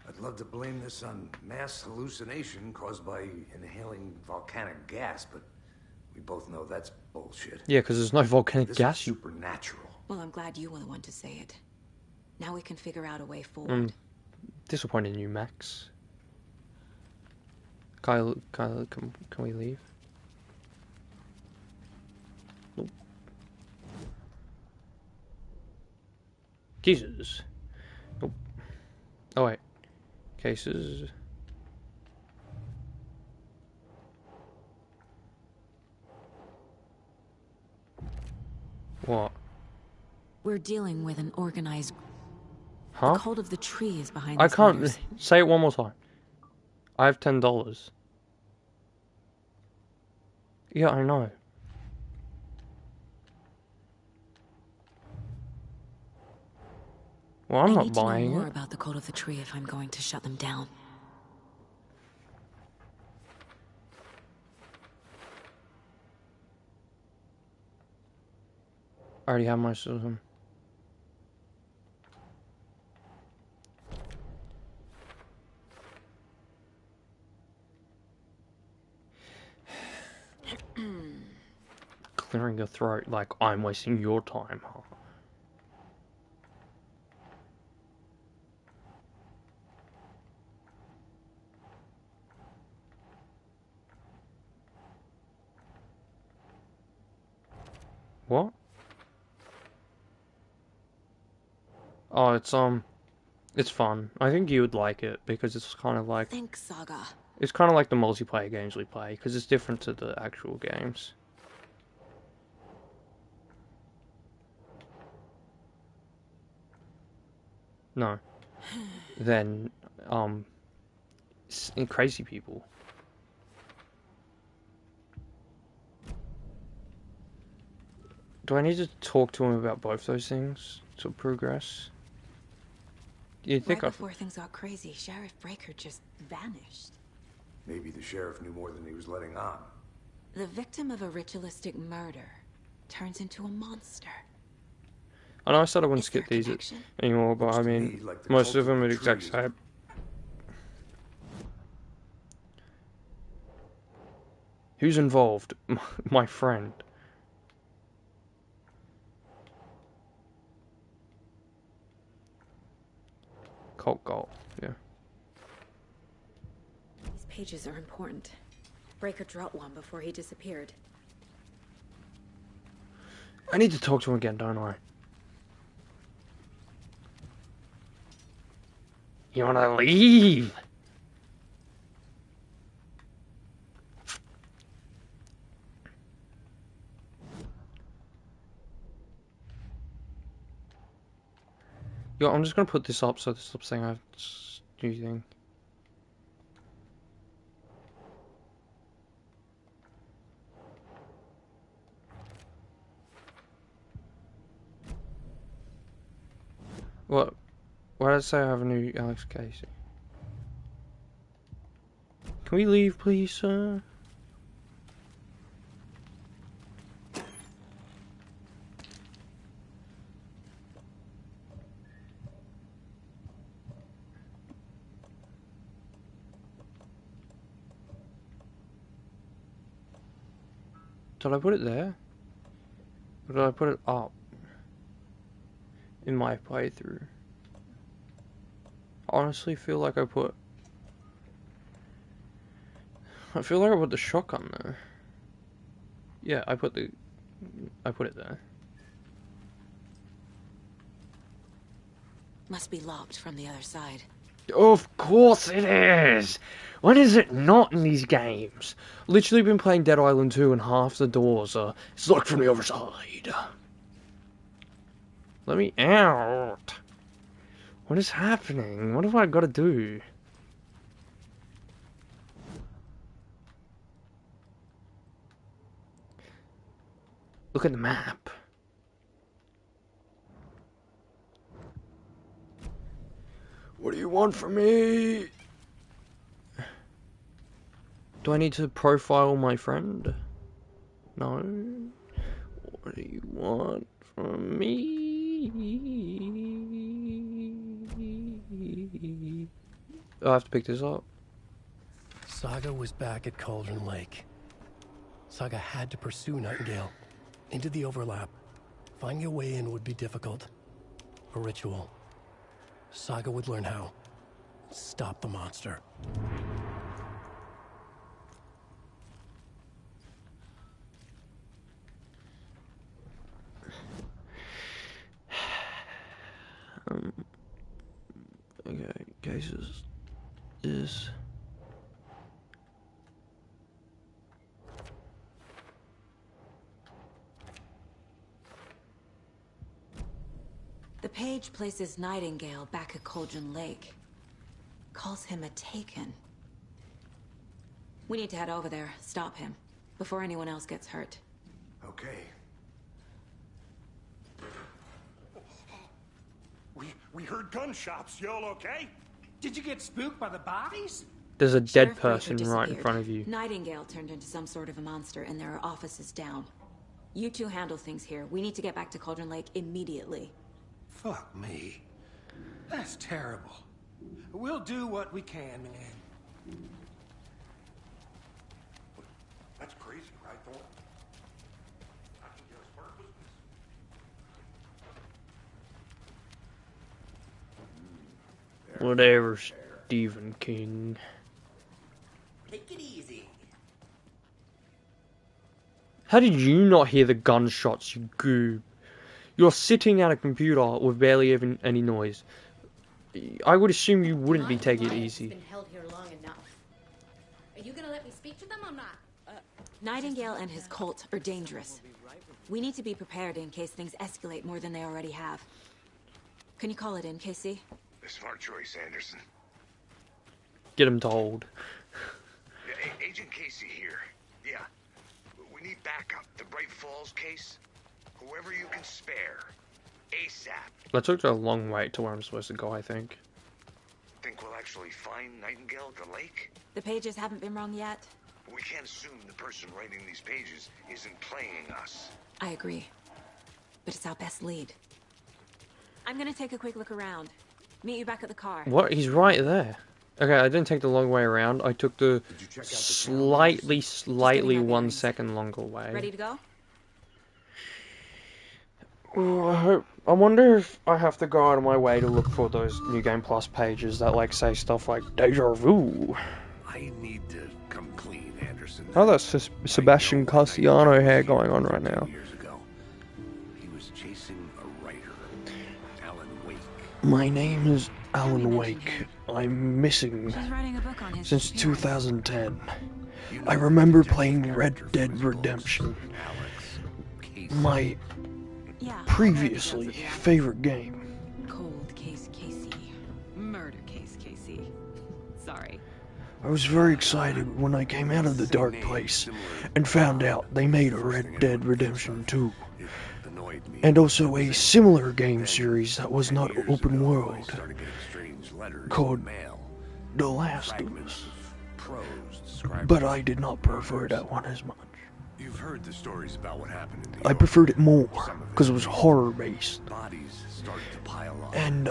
I'd love to blame this on mass hallucination caused by inhaling volcanic gas, but we both know that's bullshit. Yeah, because there's no volcanic This gas. is supernatural. Well, I'm glad you were the one to say it. Now we can figure out a way forward. I'm disappointed in you, Max. Kyle, can we leave? Nope. Jesus. Nope. Oh wait. Cases. What? We're dealing with an organized... Huh? The cult of the tree is behind I these can't... letters. Say it one more time. I have $10. Yeah, I know. Well, I'm I not need to know buying more it. about the cult of the tree if I'm going to shut them down. I already have most of them. Clearing your throat like I'm wasting your time, huh? What? Oh, it's fun. I think you would like it because it's kind of like Thanks, Saga. it's kind of like the multiplayer games we play because it's different to the actual games. No. than crazy people. Do I need to talk to him about both those things to progress? You think right before things got crazy, Sheriff Breaker just vanished. Maybe the sheriff knew more than he was letting on. The victim of a ritualistic murder turns into a monster. I know I said I wouldn't skip these anymore, but I mean, most of them are the exact same. Who's involved? My friend. Cult goal, yeah. These pages are important. Breaker dropped one before he disappeared. I need to talk to him again, don't I? You wanna leave? Yo, I'm just gonna put this up so this stops saying I have to do anything. What? Why did it say I have a new Alex Casey? Can we leave, please, sir? Did I put it there? Or did I put it up? In my playthrough? I honestly feel like I put the shotgun there. Yeah, I put it there. Must be locked from the other side. Of course it is! When is it not in these games? Literally been playing Dead Island 2 and half the doors are it's locked from the other side. Let me out! What is happening? What have I got to do? Look at the map. What do you want from me? Do I need to profile my friend? No. What do you want from me? I have to pick this up. Saga was back at Cauldron Lake. Saga had to pursue Nightingale into the overlap. Finding a way in would be difficult. A ritual. Saga would learn how. Stop the monster. Okay, cases is The page places Nightingale back at Cauldron Lake. Calls him a Taken. We need to head over there, stop him, before anyone else gets hurt. Okay. We heard gunshots. Y'all okay? Did you get spooked by the bodies? there's a dead Sheriff person Breaker right in disappeared. front of you. Nightingale turned into some sort of a monster, and there are offices down. You two handle things here. We need to get back to Cauldron Lake immediately. Fuck me. That's terrible. We'll do what we can, man. That's crazy, right, Thorne? I can guess purpose. Whatever, Stephen King. Take it easy. How did you not hear the gunshots, you goob? You're sitting at a computer with barely even any noise. I would assume you wouldn't be taking it easy. Been held here long enough. Are you gonna let me speak to them or not? Nightingale and his cult are dangerous. We need to be prepared in case things escalate more than they already have. Can you call it in, KC? Smart choice, Anderson. Get him told. Agent Casey here. Yeah. We need backup. The Bright Falls case. Whoever you can spare. ASAP. That took a long wait to where I'm supposed to go, I think. Think we'll actually find Nightingale at the lake? The pages haven't been wrong yet? We can't assume the person writing these pages isn't playing us. I agree. But it's our best lead. I'm gonna take a quick look around. Meet you back at the car. What? He's right there. Okay, I didn't take the long way around. I took the slightly 1 second longer way. Ready to go? Oh, I wonder if I have to go out of my way to look for those New Game Plus pages that like say stuff like deja vu. I need to come clean, Anderson. Oh, that's Sebastian Castellano hair going on right now. Years ago, he was chasing a writer, Alan Wake. My name is Alan Wake. I'm missing since 2010. I remember playing Red Dead Redemption, my previously favorite game. Cold case Casey. Murder case Casey. Sorry. I was very excited when I came out of the dark place and found out they made a Red Dead Redemption 2. And also a similar game series that was not open world, called The Last of Us. But I did not prefer that one as much. You've heard the stories about what happened in the I preferred it more, because it was horror-based. Bodies started to pile up. And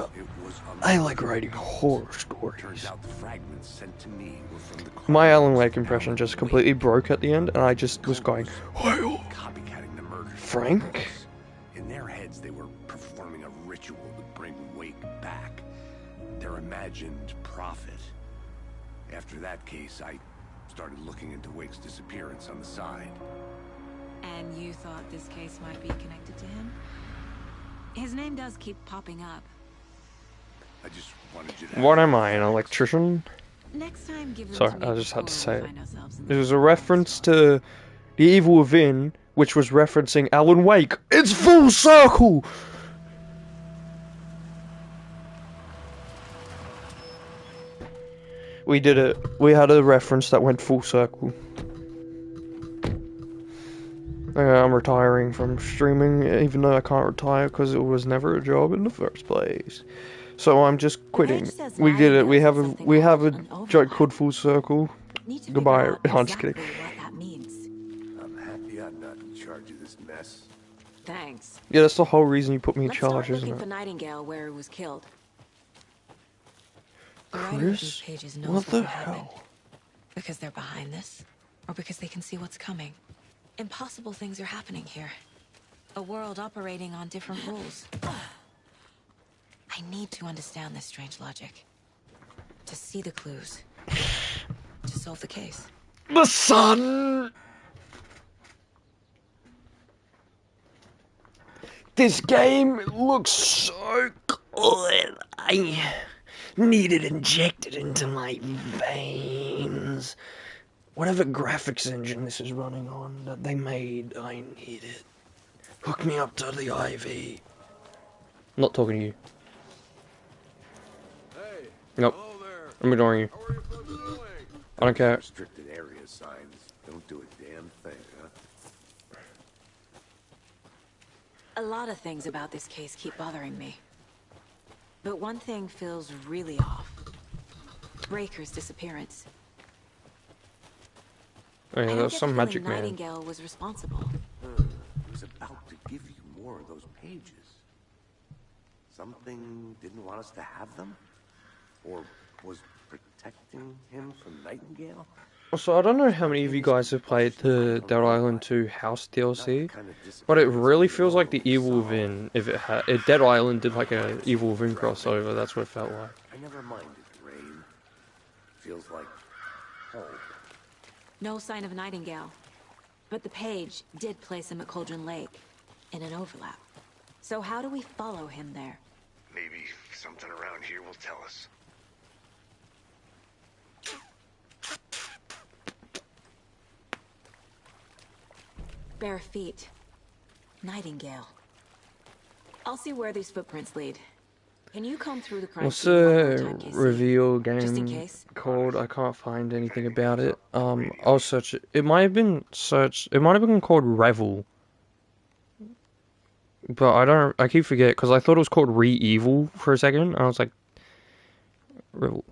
I like writing horror stories. Turns out the fragments sent to me were from the My Alan Wake impression just completely broke at the end, and I just was going, copycatting the murder. Frank? In their heads, they were performing a ritual to bring Wake back. Their imagined prophet. After that case, I started looking into Wake's disappearance on the side. And you thought this case might be connected to him? His name does keep popping up. I just wanted you to... What am I, an electrician? Next time, give them Sorry, to me I just had to say it. find ourselves in It was a reference to The Evil Within, which was referencing Alan Wake. It's full circle! We did it. We had a reference that went full circle. I'm retiring from streaming, even though I can't retire because it was never a job in the first place. So I'm just quitting. We did it. We have a joke called Full Circle. Goodbye. I'm just kidding. I'm happy I'm not in charge of this mess. Thanks. Yeah, that's the whole reason you put me in Let's charge, start isn't looking for it? Nightingale where he was killed. The writer of these Chris? pages knows What the will happen. hell? Because they're behind this, or because they can see what's coming. Impossible things are happening here. A world operating on different rules. I need to understand this strange logic. To see the clues. To solve the case. The sun! This game looks so good. I need it injected into my veins. Whatever graphics engine this is running on that they made, I need it. Hook me up to the IV. I'm not talking to you. Hey, Nope. hello there. I'm ignoring you. How are you folks doing? I don't care. Restricted area signs don't do a damn thing, huh? A lot of things about this case keep bothering me. But one thing feels really off. Breaker's disappearance. Oh yeah, I don't that's get some the magic feeling man. Nightingale was responsible. I was about to give you more of those pages. Something didn't want us to have them? Or was protecting him from Nightingale? So I don't know how many of you guys have played the Dead Island 2 House DLC, but it really feels like the Evil Within. If Dead Island did like a Evil Within crossover, that's what it felt like. I never minded rain. Feels like home. No sign of Nightingale. But the page did place him at Cauldron Lake, in an overlap. So how do we follow him there? Maybe something around here will tell us. Bare feet. Nightingale. I'll see where these footprints lead. Can you comb through the crime What's scene one more the time, Casey? reveal Just in game case. called? I can't find anything about it. I'll search it. It might have been called Revel. But I keep forgetting because I thought it was called Re-Evil for a second. And I was like, Revel.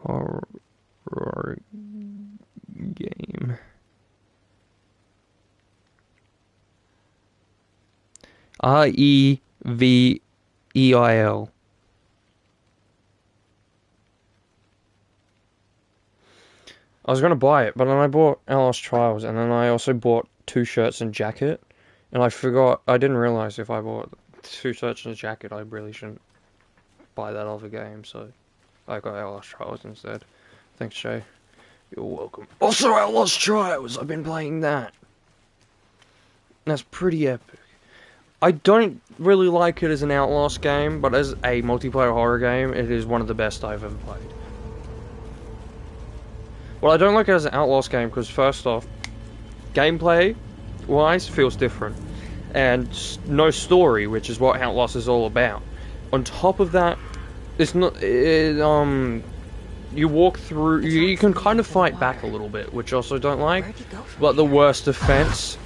Horror game. Reveal. I was gonna buy it, but then I bought LS Trials, and then I also bought 2 shirts and jacket, and I didn't realize if I bought 2 shirts and a jacket, I really shouldn't buy that other game, so I got LS Trials instead. Thanks, Jay. You're welcome. Also, LS Trials, I've been playing that. That's pretty epic. I don't really like it as an Outlast game, but as a multiplayer horror game, it is one of the best I've ever played. Well, I don't like it as an Outlast game because, first off, gameplay-wise, feels different. And no story, which is what Outlast is all about. On top of that, it's not... you walk through... You can kind of fight back a little bit, which I also don't like. But the worst offense...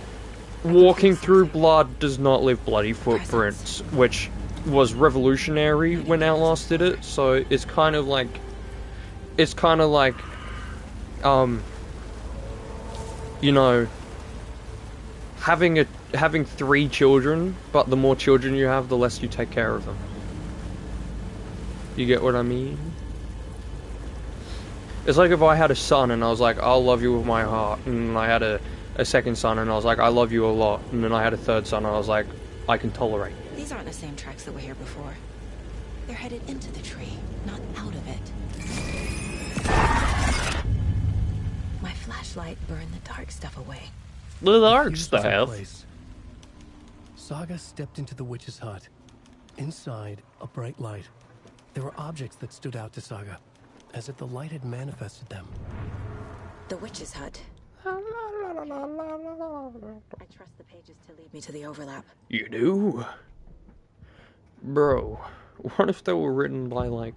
Walking through blood does not leave bloody footprints, which was revolutionary when Outlast did it, so it's kind of like... you know, having 3 children, but the more children you have, the less you take care of them. You get what I mean? It's like if I had a son and I was like, I'll love you with my heart, and I had a second son and I was like, I love you a lot, and then I had a third son and I was like, I can tolerate. These aren't the same tracks that were here before. They're headed into the tree, not out of it. My flashlight burned the dark stuff away. The dark Here's the stuff. place. Saga stepped into the witch's hut. Inside, a bright light. There were objects that stood out to Saga, as if the light had manifested them. The witch's hut. I trust the pages to lead me to the overlap. You do? Bro, what if they were written by, like,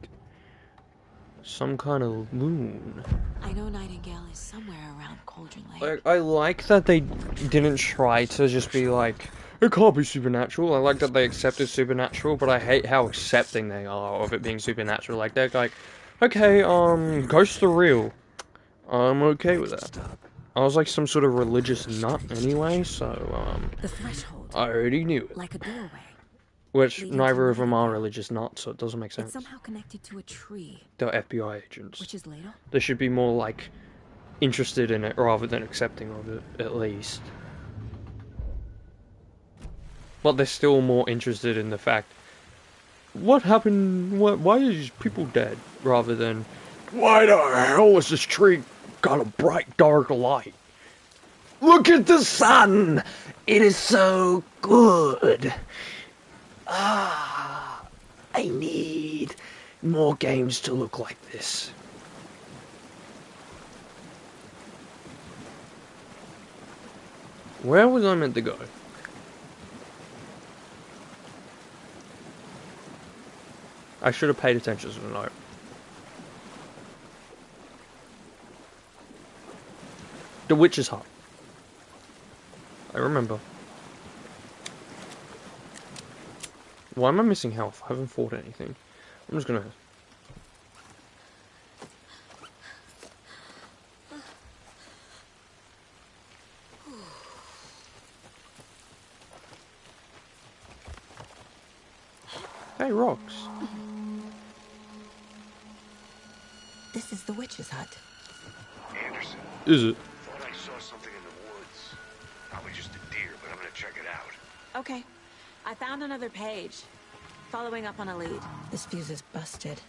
some kind of moon? I know Nightingale is somewhere around Cauldron Lake. Like, I like that they didn't try to just be like, it can't be supernatural. I like that they accepted supernatural, but I hate how accepting they are of it being supernatural. Like, they're like, okay, ghosts are real. I'm okay with that. I was like some sort of religious nut anyway, so, The threshold. I already knew it. Like a doorway. Which, leading neither to of them are religious nuts, so it doesn't make sense. It's somehow connected to a tree. They're FBI agents. Which is later? They should be more, like, interested in it rather than accepting of it, at least. But they're still more interested in the fact, what happened, why is people dead, rather than, why the hell is this tree got a bright dark light? Look at the sun! It is so good! Ah, I need more games to look like this. Where was I meant to go? I should have paid attention to the note. The witch's hut. I remember. Why am I missing health? I haven't fought anything. I'm just gonna... Hey, rocks. This is the witch's hut. Anderson. Is it? Thought I saw something in the woods. Probably just a deer, but I'm gonna check it out. Okay. I found another page. Following up on a lead. This fuse is busted.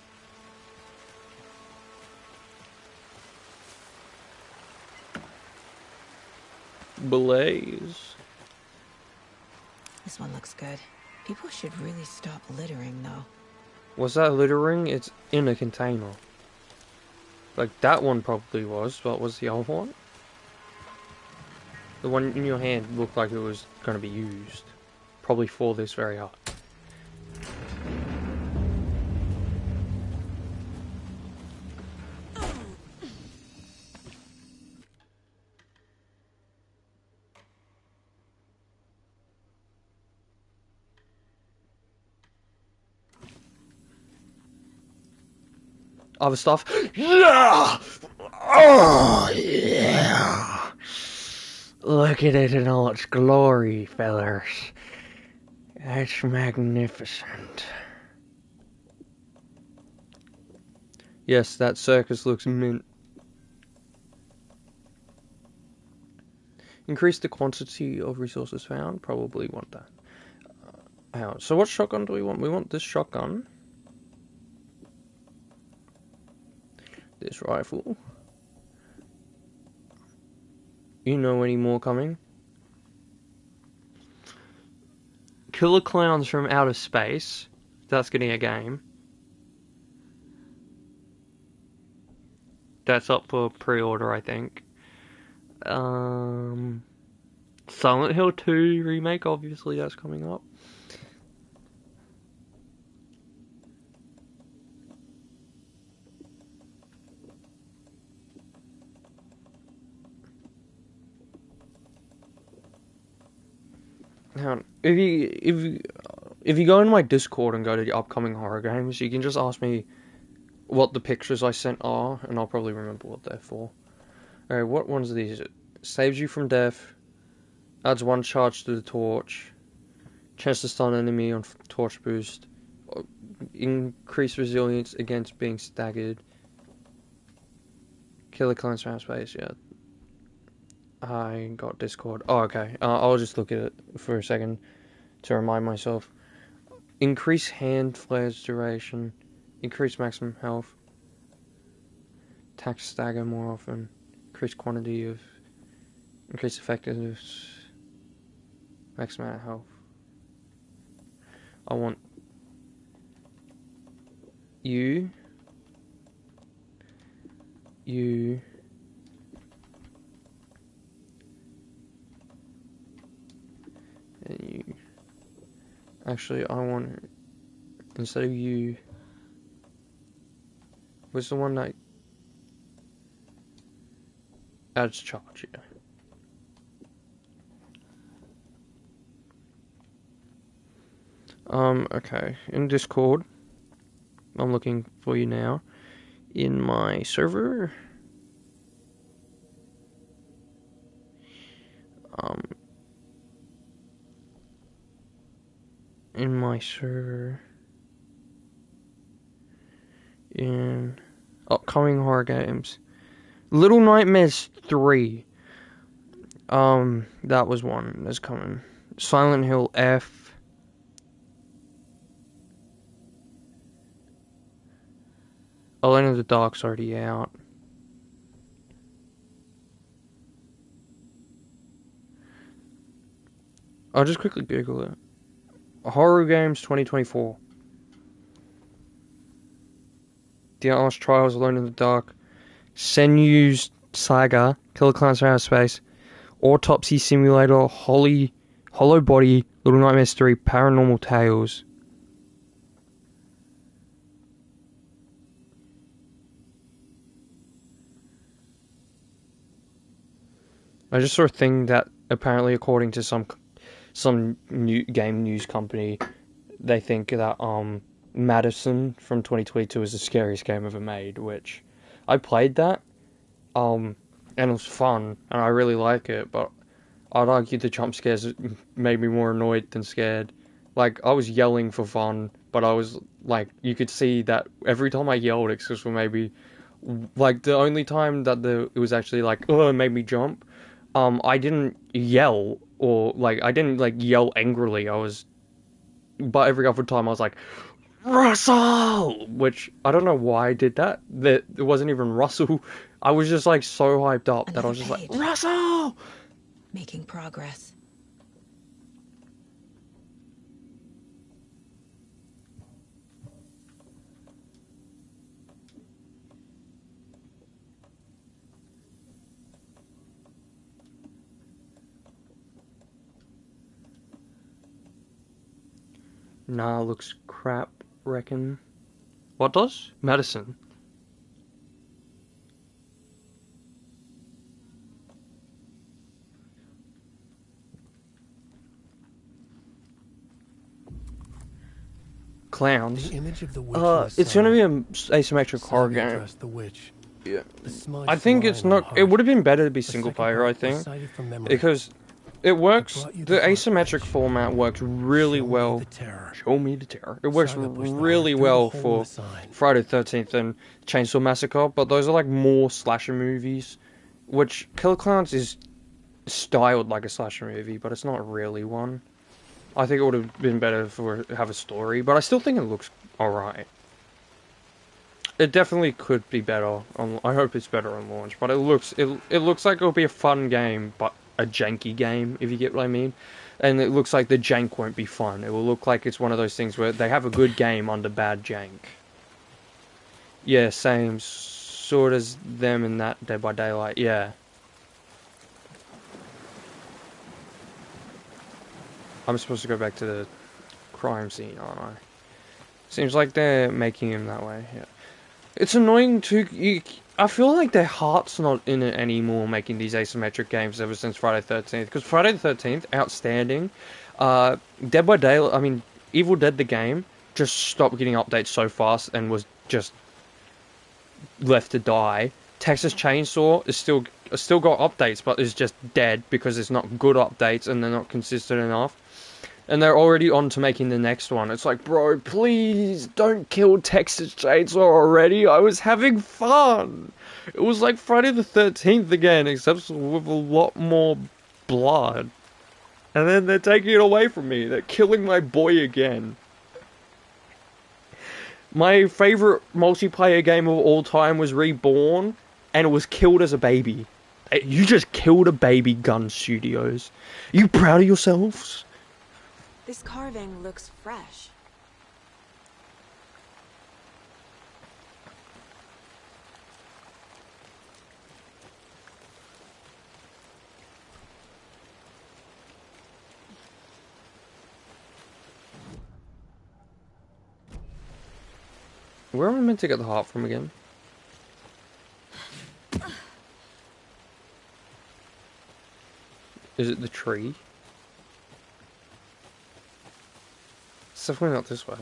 Blaze. This one looks good. People should really stop littering, though. Was that littering? It's in a container. Like, that one probably was, but was the other one? The one in your hand looked like it was going to be used. probably for this very art. Other stuff. Yeah! Oh, yeah! Look at it in all its glory, fellers. That's magnificent. Yes, that circus looks mint. Increase the quantity of resources found. Probably want that. Hang on. So what shotgun do we want? We want this shotgun. This rifle. You know any more coming? Killer Clowns from Outer Space. That's getting a game. That's up for pre-order, I think. Silent Hill 2 remake, obviously that's coming up. Now, if you go in my Discord and go to the upcoming horror games, you can just ask me what the pictures I sent are, and I'll probably remember what they're for. Alright, what ones are these? Saves you from death, adds 1 charge to the torch, chance to stun enemy on torch boost, increase resilience against being staggered, killer clowns from outer space, yeah. I got Discord. Oh, okay. I'll just look at it for a second to remind myself. Increase hand flares duration. Increase maximum health. Attack stagger more often. Increase quantity of... Increase effectiveness. Max amount of health. I want... You... And you... Actually, I want... Instead of you... What's the one that... Adds charge, yeah. Okay. In Discord, I'm looking for you now. In my server... in my server... in upcoming horror games. Little Nightmares 3. That was one that's coming. Silent Hill F. Alone in the Dark's already out. I'll just quickly Google it. Horror Games 2024. The Last Trials, Alone in the Dark, Senu's Saga, Killer Clowns from Outer Space, Autopsy Simulator, Hollow Body, Little Nightmares 3, Paranormal Tales. I just saw a thing that apparently, according to some new game news company, they think that Madison from 2022 is the scariest game ever made, which I played that, and it was fun, and I really like it, but I'd argue the jump scares made me more annoyed than scared. Like, I was yelling for fun, but I was, like, you could see that every time I yelled, it's just for maybe, like, the only time that it was actually, like, it made me jump, I didn't yell, or, like, I didn't, like, yell angrily, but every other time I was like, Russell! Which, I don't know why I did that. It wasn't even Russell. I was just, like, so hyped up that I was just like, Russell! Making progress. Nah, looks crap, reckon. What does? Madison. Clowns. The image of the witch in the It's sun. gonna be an asymmetric horror Saga game. addressed the witch. Yeah. The smudged I think it's line on not. the It would have heart. been better to be The single second player, part I was think, cited from memory. because it works. brought you The the heart asymmetric format works really Show me well. the terror. Show me the terror. It works Saga pushed the really heart through the well hole in for the sign. Friday the 13th and Chainsaw Massacre, but those are like more slasher movies, which Killer Clowns is styled like a slasher movie, but it's not really one. I think it would have been better for have a story, but I still think it looks alright. It definitely could be better. I hope it's better on launch, but it looks like it'll be a fun game, but a janky game, if you get what I mean. And it looks like the jank won't be fun. It will look like it's one of those things where they have a good game under bad jank. Yeah, same sort as them in that Dead by Daylight. Yeah. I'm supposed to go back to the crime scene, aren't I? Seems like they're making him that way. Yeah. It's annoying too. I feel like their heart's not in it anymore, making these asymmetric games ever since Friday the 13th. Because Friday the 13th, outstanding. Dead by Daylight, I mean, Evil Dead the game just stopped getting updates so fast and was just left to die. Texas Chainsaw is still got updates, but is just dead because it's not good updates and they're not consistent enough. And they're already on to making the next one. It's like, bro, please don't kill Texas Chainsaw already. I was having fun. It was like Friday the 13th again, except with a lot more blood. And then they're taking it away from me. They're killing my boy again. My favorite multiplayer game of all time was Reborn, and it was killed as a baby. You just killed a baby, Gun Studios. You proud of yourselves? This carving looks fresh. Where am I meant to get the heart from again? Is it the tree? It's definitely not this way.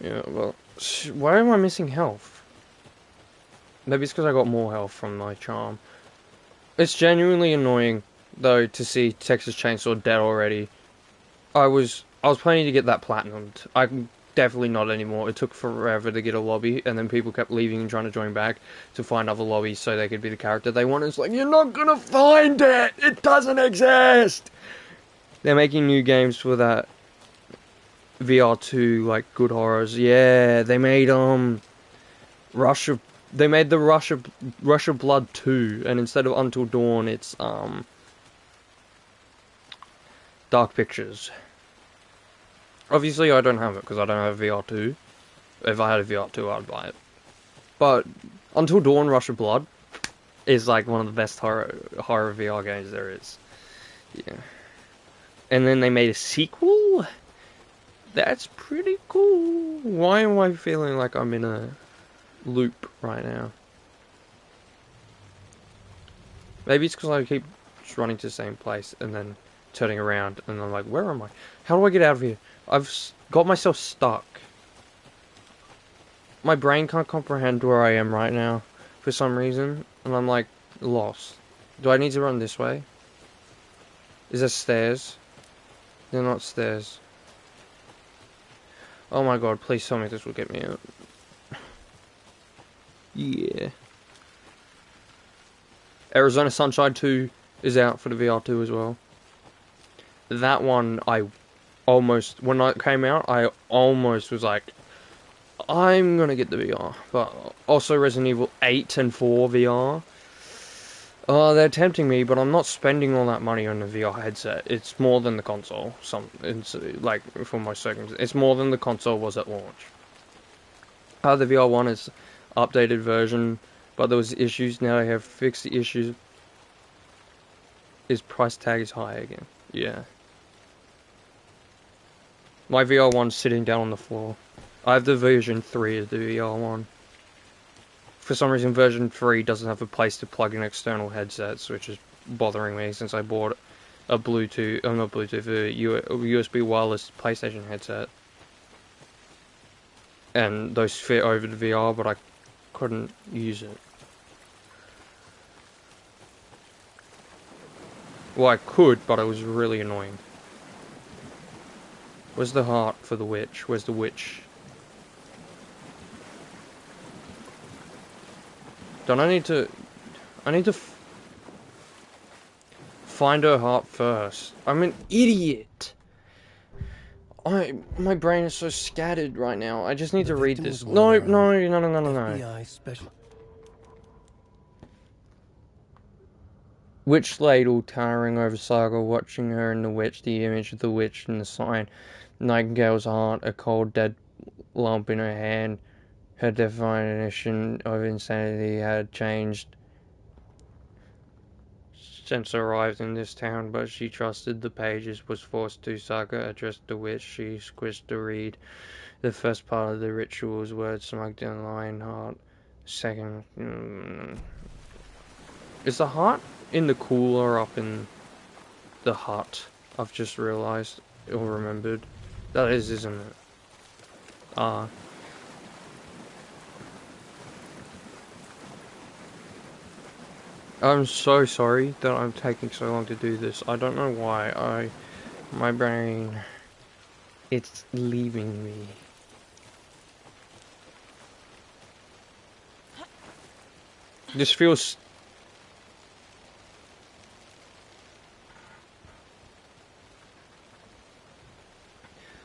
Yeah, well, why am I missing health? Maybe it's because I got more health from my charm. It's genuinely annoying, though, to see Texas Chainsaw dead already. I was planning to get that platinumed. I'm definitely not anymore. It took forever to get a lobby, and then people kept leaving and trying to join back to find other lobbies so they could be the character they wanted. It's like, you're not gonna find it! It doesn't exist! They're making new games for that VR2, like, good horrors. Yeah, they made, they made the Rush of Blood 2, and instead of Until Dawn, it's, Dark Pictures. Obviously, I don't have it, because I don't have VR2. If I had a VR2, I'd buy it. But Until Dawn, Rush of Blood is, like, one of the best horror VR games there is. Yeah. And then they made a sequel? That's pretty cool. Why am I feeling like I'm in a loop right now? Maybe it's because I keep just running to the same place and then turning around and I'm like, where am I? How do I get out of here? I've got myself stuck. My brain can't comprehend where I am right now for some reason, and I'm like lost. Do I need to run this way? Is there stairs? They're not stairs. Oh my god, please tell me this will get me out. Yeah. Arizona Sunshine 2 is out for the VR2 as well. That one, when it came out, I almost was like, I'm gonna get the VR. But also Resident Evil 8 and 4 VR. They're tempting me, but I'm not spending all that money on the VR headset. It's more than the console. It's like, for my circumstances, it's more than the console was at launch. The VR one is updated version, but there was issues. Now they have fixed the issues. His price tag is high again. Yeah. My VR1's sitting down on the floor. I have the version 3 of the VR1. For some reason, version 3 doesn't have a place to plug in external headsets, which is bothering me since I bought a Bluetooth, not Bluetooth, a USB wireless PlayStation headset. And those fit over the VR, but I couldn't use it. Well, I could, but it was really annoying. Where's the heart for the witch? Where's the witch? Don't I need to... I need to find her heart first. I'm an idiot. My brain is so scattered right now. I just need to read this. No. FBI special. Witch ladle towering over Saga, watching her and the witch, the image of the witch and the sign. Nightingale's heart, a cold dead lump in her hand. Her definition of insanity had changed since arrived in this town, but she trusted the pages, was forced to. Saga addressed the witch. She squished to read the first part of the ritual's words smoked in lion heart. Second, is the heart in the cooler up in the hut? I've just realized or remembered. That is, isn't it? I'm so sorry that I'm taking so long to do this. I don't know why. My brain, it's leaving me. This feels...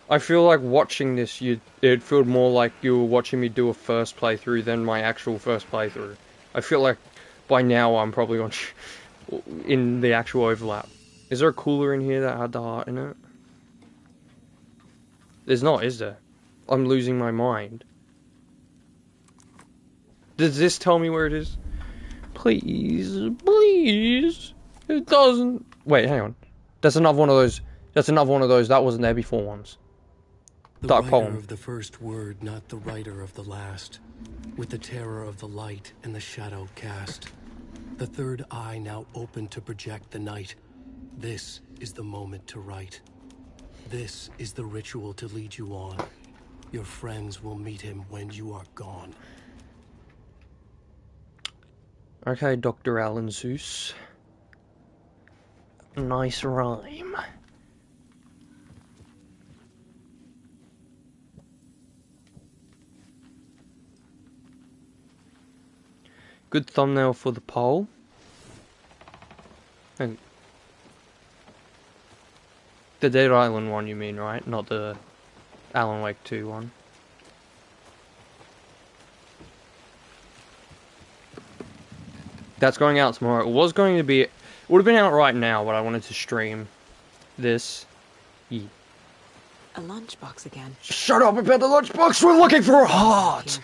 I feel like watching this, it'd feel more like you were watching me do a first playthrough than my actual first playthrough. I feel like by now I'm probably on in the actual overlap. Is there a cooler in here that had the heart in it? There's not, is there? I'm losing my mind. Does this tell me where it is? Please, please. It doesn't. Wait, hang on. That's another one of those. That's another one of those. That wasn't there before ones. The Dark writer poem. of the first word, not the writer of the last. With the terror of the light and the shadow cast. The third eye now open to project the night. This is the moment to write. This is the ritual to lead you on. Your friends will meet him when you are gone. Okay, Dr. Alan Zeus. Nice rhyme. Good thumbnail for the poll. And the Dead Island one, you mean, right? Not the Alan Wake 2 one. That's going out tomorrow. It was going to be... It would have been out right now, but I wanted to stream this. Yeah. A lunchbox again. Shut up about the lunchbox! We're looking for a heart!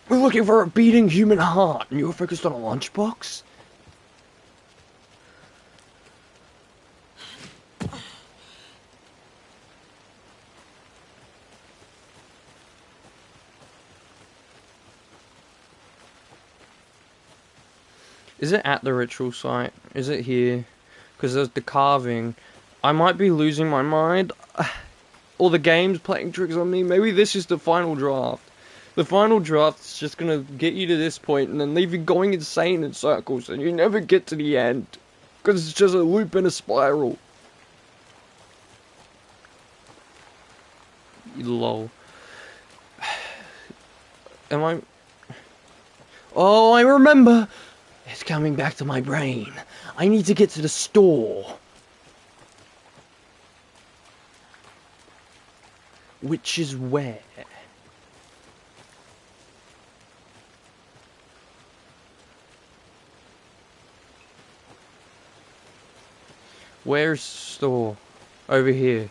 We're looking for a beating human heart, and you're focused on a lunchbox? Is it at the ritual site? Is it here? Because there's the carving. I might be losing my mind. Or the game's playing tricks on me. Maybe this is the final draft. The final draft is just going to get you to this point and then leave you going insane in circles and you never get to the end. Because it's just a loop and a spiral. Lol. Am I... Oh, I remember! It's coming back to my brain. I need to get to the store. Which is where? Where's the store? Over here.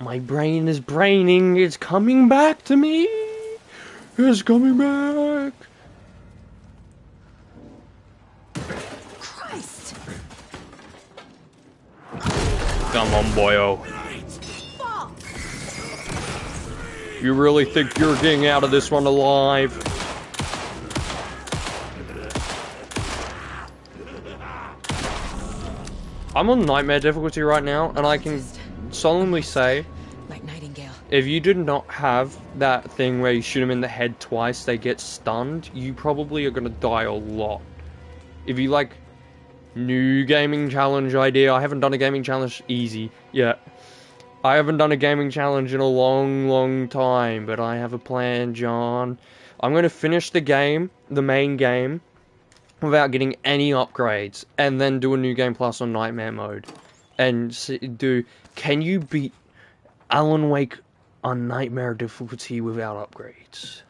My brain is braining. It's coming back to me. It's coming back. Come on, boyo. You really think you're getting out of this one alive? I'm on Nightmare difficulty right now, and I can solemnly say, Like Nightingale. if you did not have that thing where you shoot them in the head twice, they get stunned, you probably are gonna die a lot. If you like, new gaming challenge idea, I haven't done a gaming challenge easy yet. I haven't done a gaming challenge in a long time, but I have a plan, John. I'm gonna finish the game, the main game, without getting any upgrades, and then do a new game plus on Nightmare mode. And can you beat Alan Wake on Nightmare difficulty without upgrades?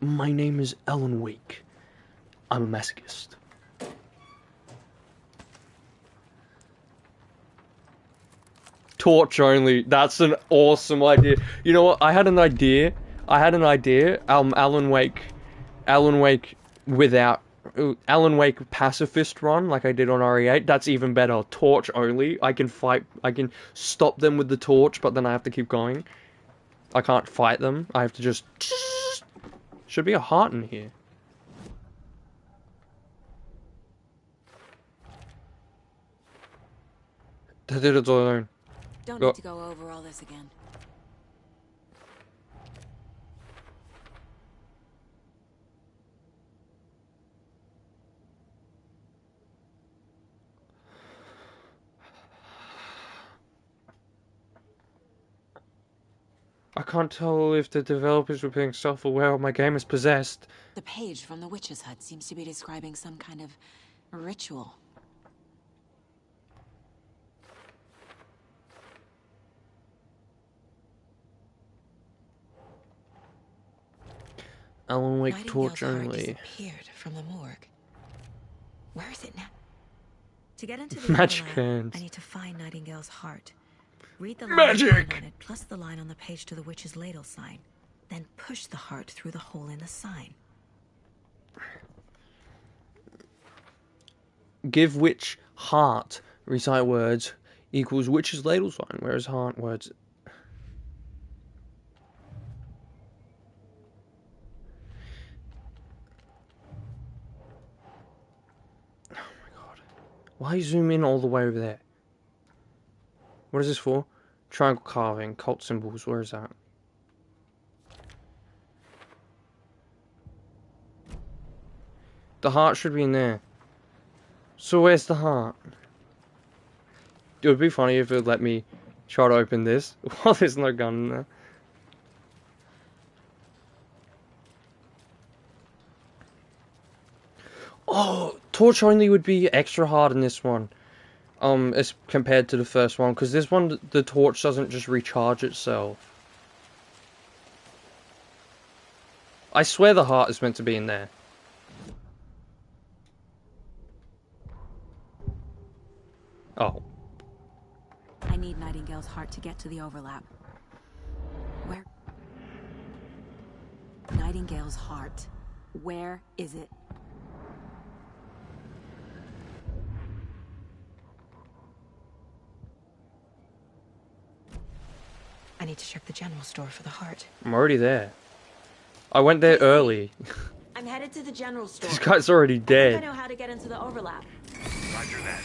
My name is Alan Wake. I'm a masochist. Torch only. That's an awesome idea. You know what? I had an idea. Alan Wake without Alan Wake pacifist run like I did on RE8. That's even better. Torch only. I can stop them with the torch, but then I have to keep going. I can't fight them. I have to just... Should be a heart in here. They did it alone. Don't need to go over all this again. I can't tell if the developers were being self-aware or my game is possessed. The page from the witch's hut seems to be describing some kind of ritual. Alan Wake torch only. Disappeared from the morgue. Where is it now? To get into the Magic lab, hands. I need to find Nightingale's heart. Read the line Magic! on it, plus the line on the page to the witch's ladle sign. Then push the heart through the hole in the sign. Give witch heart, recite words, equals witch's ladle sign, whereas heart words... Oh my god. Why zoom in all the way over there? What is this for? Triangle carving, cult symbols, where is that? The heart should be in there. So where's the heart? It would be funny if it let me try to open this while there's no gun in there. Oh, torch only would be extra hard in this one. As compared to the first one, because this one, the torch doesn't just recharge itself. I swear the heart is meant to be in there. Oh. I need Nightingale's heart to get to the overlap. Where? Nightingale's heart. Where is it? I need to check the general store for the heart. I'm already there. I went there early. I'm headed to the general store. This guy's already dead. I know how to get into the overlap. Roger that.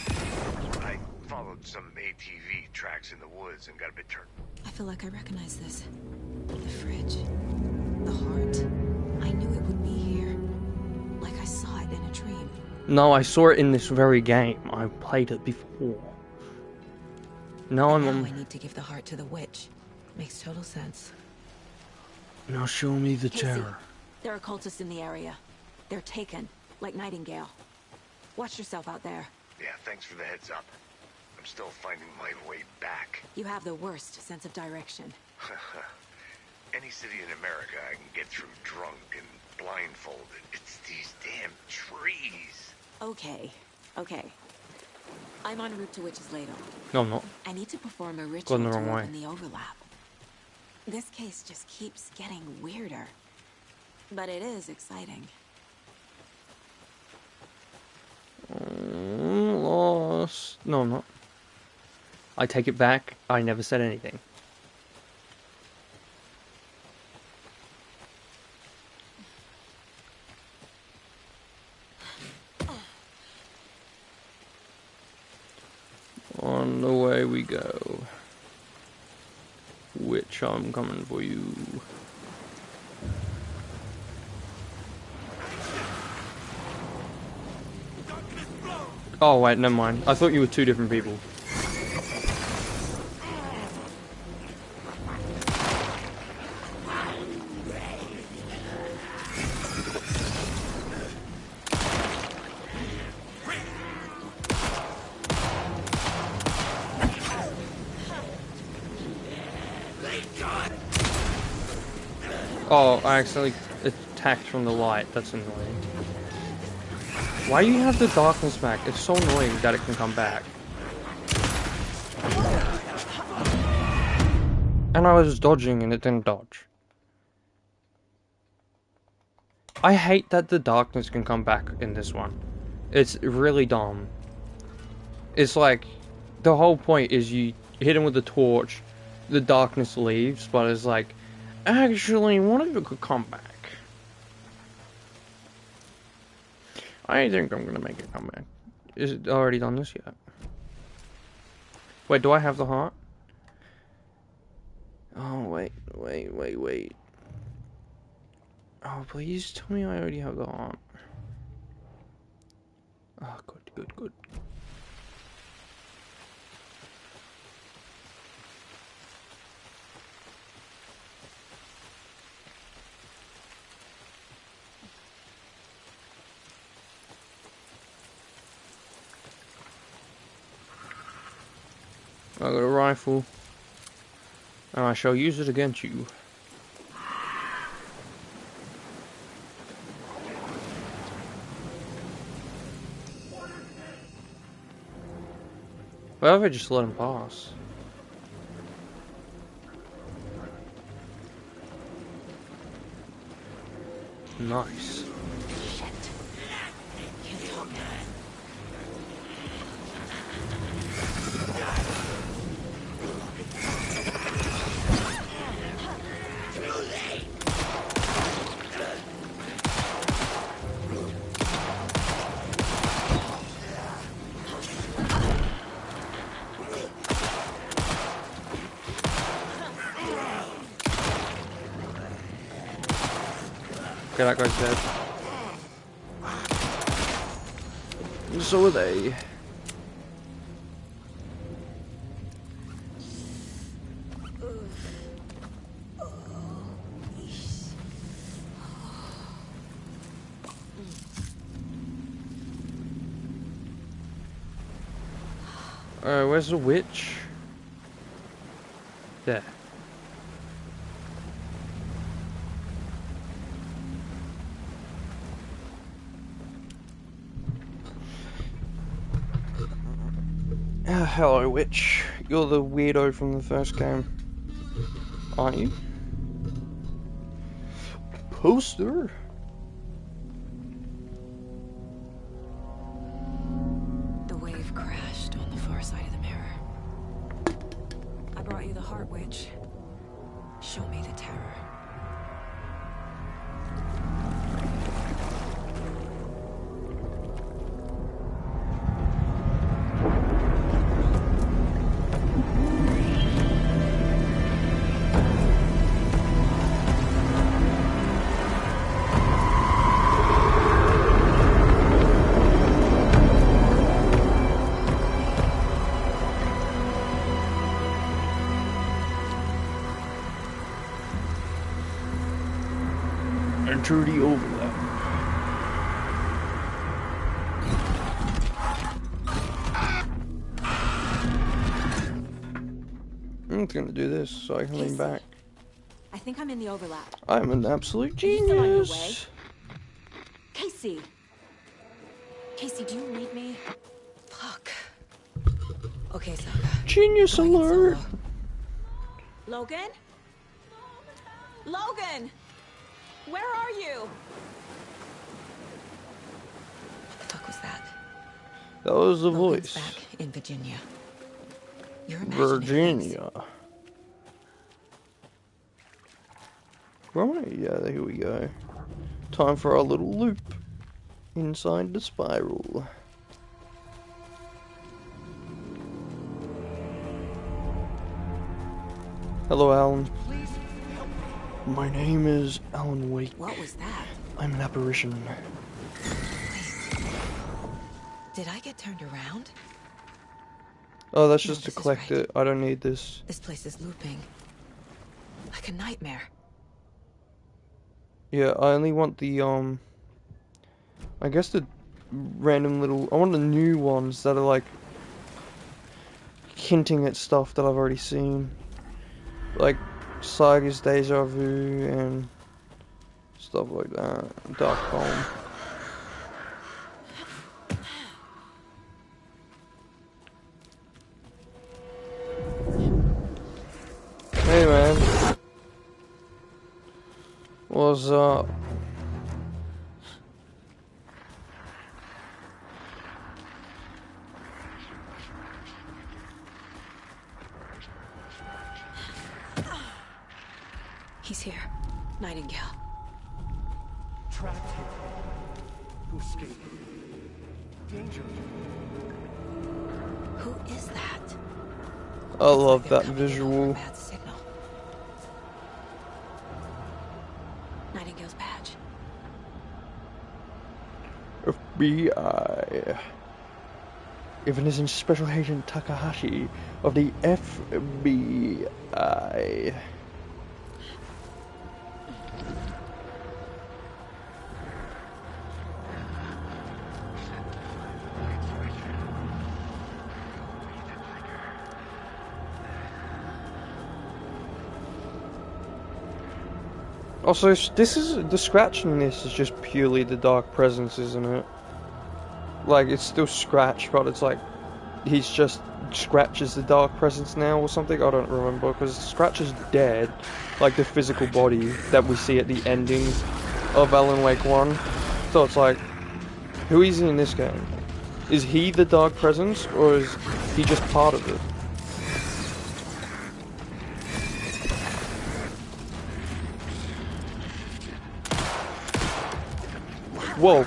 I followed some ATV tracks in the woods and got a bit turned. I feel like I recognize this. The fridge. The heart. I knew it would be here. Like I saw it in a dream. No, I saw it in this very game. I played it before. Now I'm on... I need to give the heart to the witch. Makes total sense. Now show me the Casey, terror. there are cultists in the area. They're taken, like Nightingale. Watch yourself out there. Yeah, thanks for the heads up. I'm still finding my way back. You have the worst sense of direction. Any city in America I can get through drunk and blindfolded. It's these damn trees. Okay, okay. I'm en route to Witch's Ladle. No, I'm not. I need to perform a ritual Going the to wrong way. open the overlap. This case just keeps getting weirder. But it is exciting. Lost. No, I'm not. I take it back. I never said anything. On the way we go. Witch, I'm coming for you. Oh wait, never mind. I thought you were two different people. Oh, I accidentally attacked from the light. That's annoying. Why do you have the darkness back? It's so annoying that it can come back. And I was dodging and it didn't dodge. I hate that the darkness can come back in this one. It's really dumb. It's like, the whole point is you hit him with the torch, the darkness leaves, but it's like, actually, what if it could come back? I think I'm gonna make it come back. Is it already done this yet? Wait, do I have the heart? Oh, wait. Oh, please tell me I already have the heart. Oh, good. I got a rifle, and I shall use it against you. What if I just let him pass? Nice. Okay, that guy's dead. And so are they. Where's the witch? There. Hello, witch. You're the weirdo from the first game, aren't you? Poster. The wave crashed on the far side of the mirror. I brought you the heart, witch. Show me the terror. Enter the overlap. I'm gonna do this so I can lean back. I think I'm in the overlap. I'm an absolute Are you still on your way? genius. Casey! Casey, do you read me? Fuck. Okay, Saga. Genius alert! Logan? Logan! Where are you? What the fuck was that? That was the Logan's voice. back in Virginia. Virginia. Right, yeah, here we go. Time for our little loop inside the spiral. Hello, Alan. Please help me. My name is Alan Wake. What was that? I'm an apparition. Wait. Did I get turned around? Oh, that's just to collect it. I don't need this. This place is looping. Like a nightmare. Yeah, I only want the, I guess the random little... I want the new ones that are, like, hinting at stuff that I've already seen. Like, Saga's Deja Vu and stuff like that. Dark Home. Hey, man. What's up? He's here. Nightingale. Trapped here. To escape. Danger. Who is that? I love that visual. Bad signal. Nightingale's badge. FBI. Even as in Special Agent Takahashi of the FBI. Also, this is the scratching. This is just purely the dark presence, isn't it? Like, it's still Scratch, but it's like he's just Scratches the dark presence now or something. I don't remember, because Scratch is dead, like the physical body that we see at the ending of Alan Wake 1. So it's like, who is he in this game? Is he the dark presence, or is he just part of it? Whoa.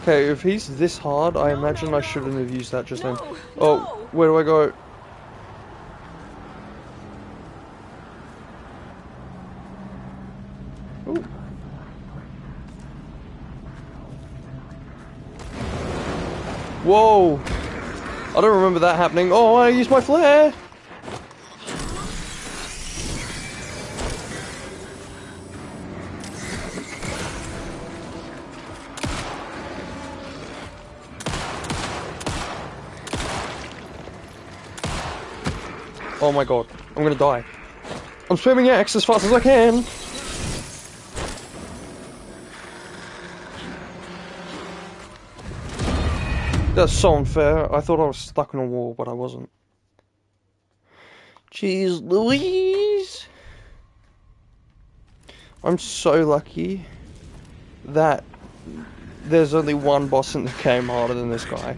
Okay, if he's this hard, I imagine I shouldn't have used that just then. Oh, where do I go? Ooh. Whoa! I don't remember that happening. Oh, I used my flare! Oh my god, I'm gonna die. I'm spamming X as fast as I can! That's so unfair. I thought I was stuck in a wall, but I wasn't. Jeez Louise! I'm so lucky that there's only one boss in the game harder than this guy.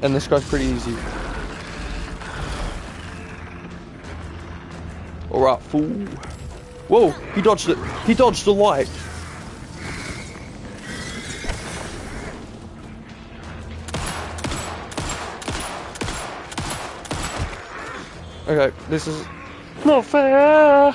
And this guy's pretty easy. Alright, fool. Whoa, he dodged it. He dodged the light. Okay, this is not fair.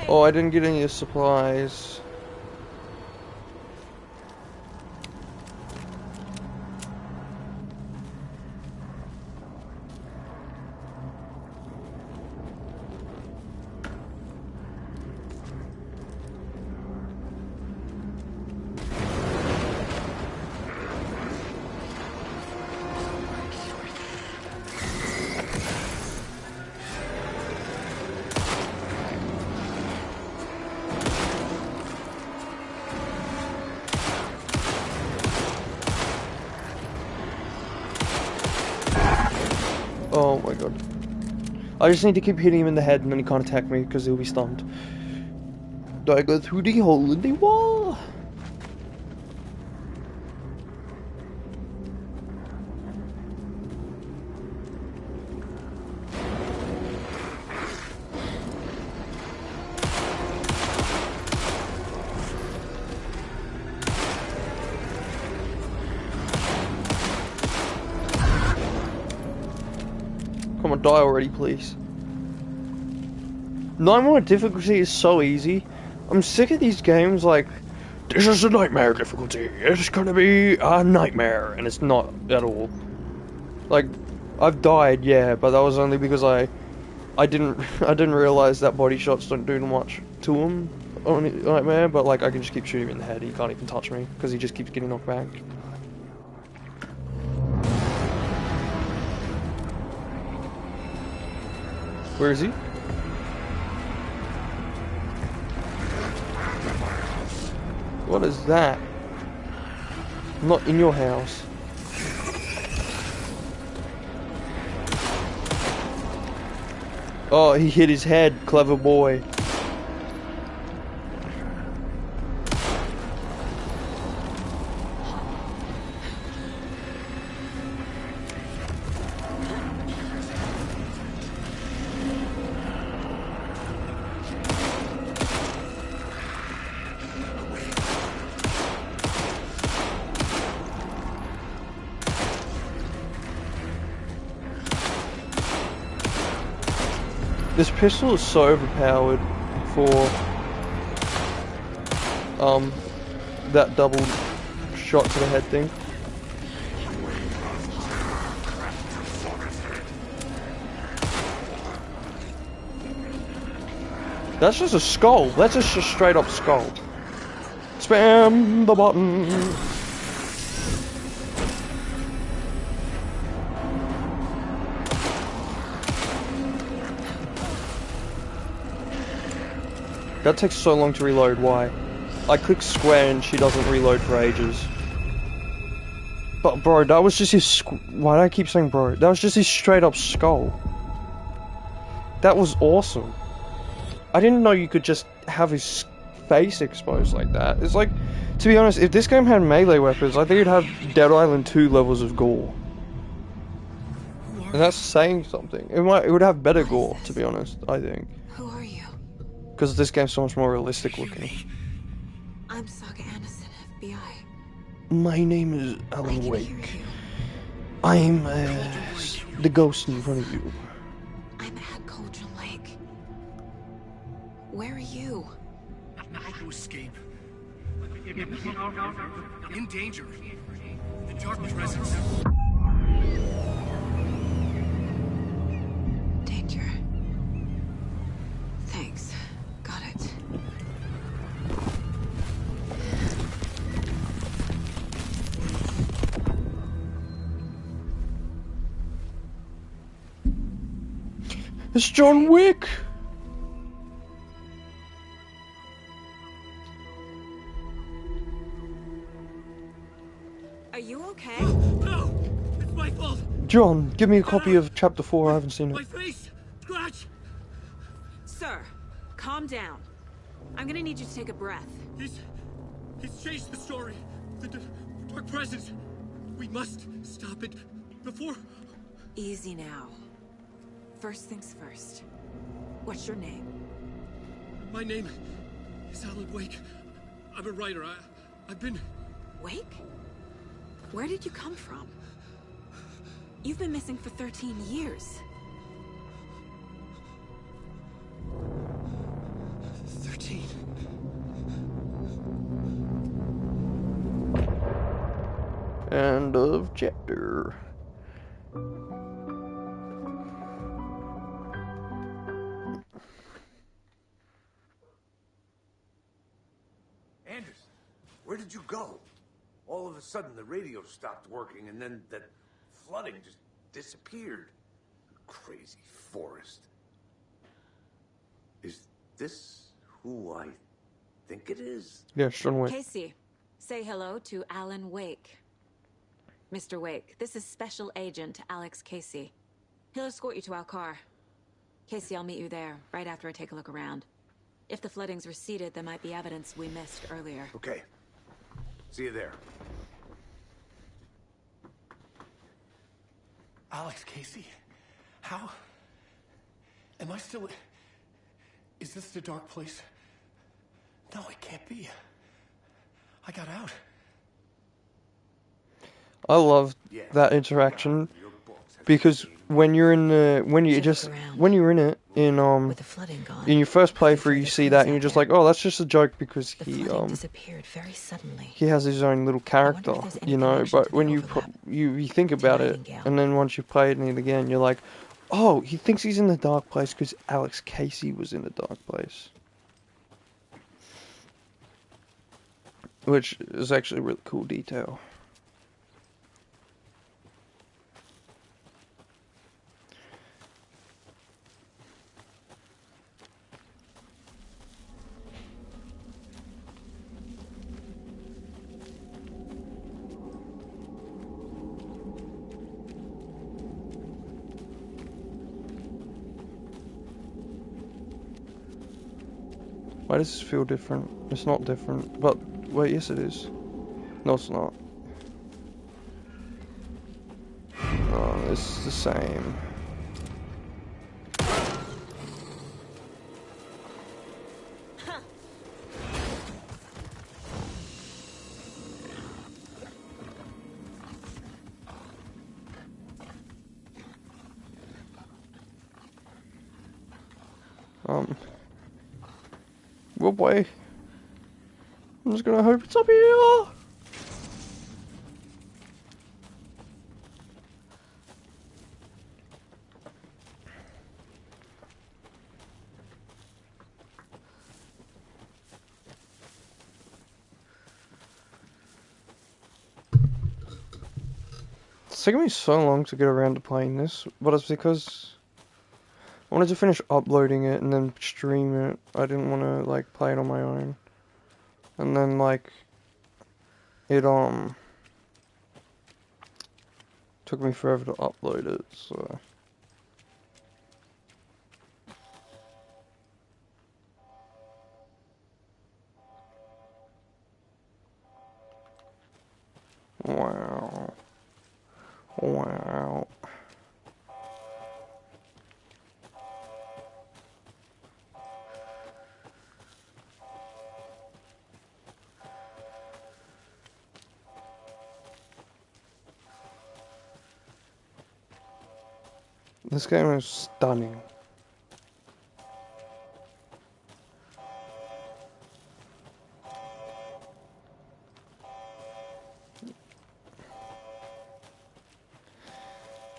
Oh, I didn't get any supplies. god. I just need to keep hitting him in the head and then he can't attack me because he'll be stunned. Do I go through the hole in the wall? Come on, die already, please. 9-more difficulty is so easy. I'm sick of these games like, this is a nightmare difficulty. It's gonna be a nightmare, and it's not at all. Like, I've died, yeah, but that was only because I didn't realize that body shots don't do much to him on nightmare. But like, I can just keep shooting him in the head. He can't even touch me because he just keeps getting knocked back. Where is he? What is that? I'm not in your house. Oh, he hit his head, clever boy. This pistol is so overpowered for that double shot to the head thing. That's just a skull. That's just a straight up skull. Spam the button. That takes so long to reload, why? I click square and she doesn't reload for ages. But bro, that was just his why do I keep saying bro? That was just his straight up skull. That was awesome. I didn't know you could just have his face exposed like that. It's like, to be honest, if this game had melee weapons, I think it'd have Dead Island 2 levels of gore. And that's saying something. It would have better gore, to be honest, I think. Who are you? Because this game's so much more realistic looking. I'm Saga Anderson, FBI. My name is Alan Wake. I'm the ghost in front of you. I'm at Cauldron Lake. Where are you? I'm out to escape. In danger. The dark presence. Danger. Thanks. Got it. It's John Wick! Are you okay? No! It's my fault! John, give me a copy of Chapter 4, I haven't seen it. My face! Scratch! Sir, calm down. I'm gonna need you to take a breath. He's changed the story. The dark presence. We must stop it before... Easy now. First things first. What's your name? My name is Alan Wake. I'm a writer. I've been... Wake? Where did you come from? You've been missing for 13 years. 13. End of chapter. Anderson, where did you go? All of a sudden the radio stopped working and then that flooding just disappeared. Crazy forest. Is this who I think it is? Yeah, John Wick. Casey, say hello to Alan Wake. Mr. Wake, this is Special Agent Alex Casey. He'll escort you to our car. Casey, I'll meet you there, right after I take a look around. If the flooding's receded, there might be evidence we missed earlier. Okay. See you there. Alex, Casey, how? Am I still... Is this the dark place? No, it can't be. I got out. I love that interaction because when you're in when you're in it in your first playthrough, you see that and you're just like, oh, that's just a joke because disappeared very suddenly. he has his own little character, you know. But when you think about it, and then once you play it again, you're like, oh, he thinks he's in the dark place because Alex Casey was in the dark place, which is actually a really cool detail. Why does this feel different? It's not different. But, wait, yes it is. No, it's not. Oh, it's the same. Well, boy. I'm just gonna hope it's up here. It's taken me so long to get around to playing this, but it's because I wanted to finish uploading it and then stream it. I didn't want to, like, play it on my own. And then, like, it, took me forever to upload it, so... Wow. Wow. This game is stunning.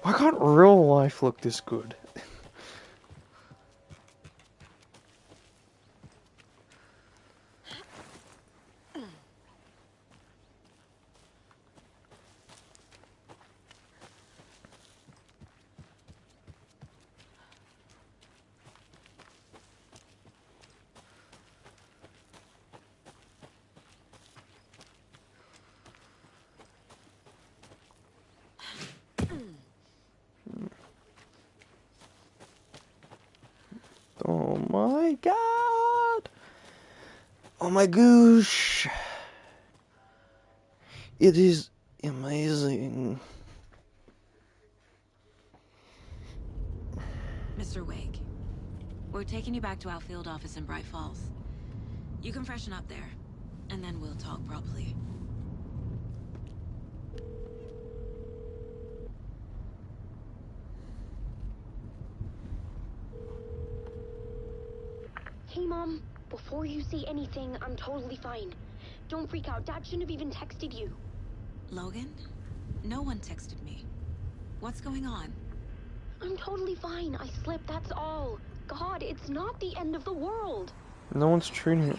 Why can't real life look this good? Oh my god! Oh my gosh! It is amazing. Mr. Wake, we're taking you back to our field office in Bright Falls. You can freshen up there, and then we'll talk properly. Hey, Mom. Before you say anything, I'm totally fine. Don't freak out. Dad shouldn't have even texted you. Logan? No one texted me. What's going on? I'm totally fine. I slipped, that's all. God, it's not the end of the world. No one's treating it.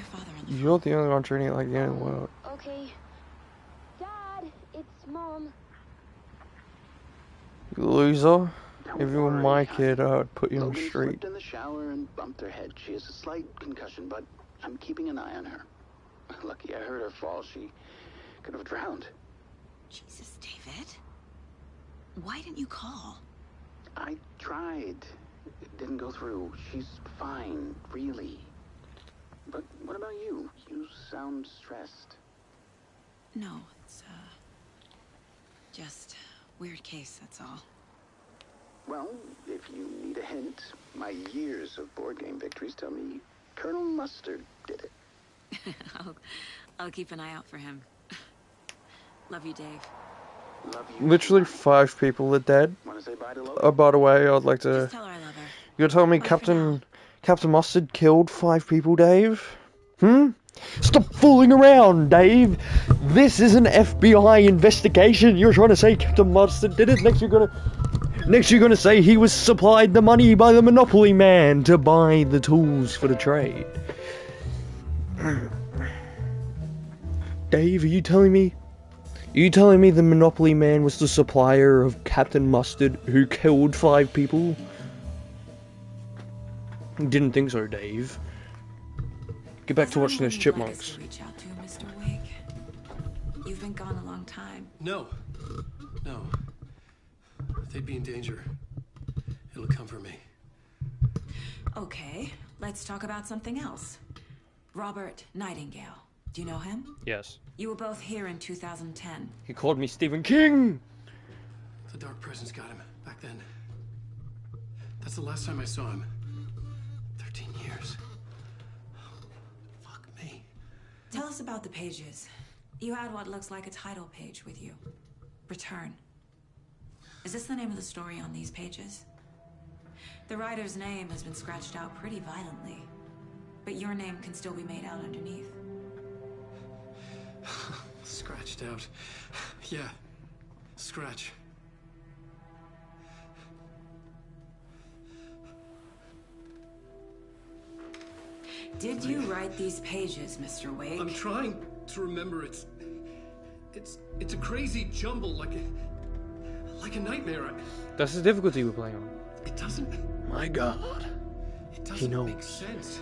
You're the only one treating it like the end of the world. Okay. Dad, it's Mom. You loser. If you were my kid, I would put you on the Logan street. slipped in the shower and bumped her head. She has a slight concussion, but I'm keeping an eye on her. Lucky I heard her fall. She could have drowned. Jesus, David. Why didn't you call? I tried. It didn't go through. She's fine, really. But what about you? You sound stressed. No, it's, just weird case, that's all. Well, if you need a hint, my years of board game victories tell me Colonel Mustard did it. I'll keep an eye out for him. Love you, Dave. Love you. Literally 5 people are dead. Want to say bye to Oh, Logan? by the way, I'd like to... Just tell her I love her. You're telling me Captain Mustard killed 5 people, Dave? Stop fooling around, Dave! This is an FBI investigation. You're trying to say Captain Mustard did it. Next you're gonna say he was supplied the money by the Monopoly Man to buy the tools for the trade. Dave, are you telling me the Monopoly Man was the supplier of Captain Mustard who killed 5 people? Didn't think so, Dave. Get back to watching those chipmunks. Reach out to Mr. Wake. You've been gone a long time. No. They'd be in danger. It'll come for me. Okay, let's talk about something else. Robert Nightingale. Do you know him? Yes. You were both here in 2010. He called me Stephen King! The Dark Presence got him back then. That's the last time I saw him. 13 years. Fuck me. Tell us about the pages. You had what looks like a title page with you. Return. Is this the name of the story on these pages? The writer's name has been scratched out pretty violently, but your name can still be made out underneath. Scratched out. Yeah. Scratch. Did you write these pages, Mr. Wake? I'm trying to remember. It's a crazy jumble, like a nightmare. That's the difficulty we're playing on. It doesn't. My God. It doesn't knows. make sense.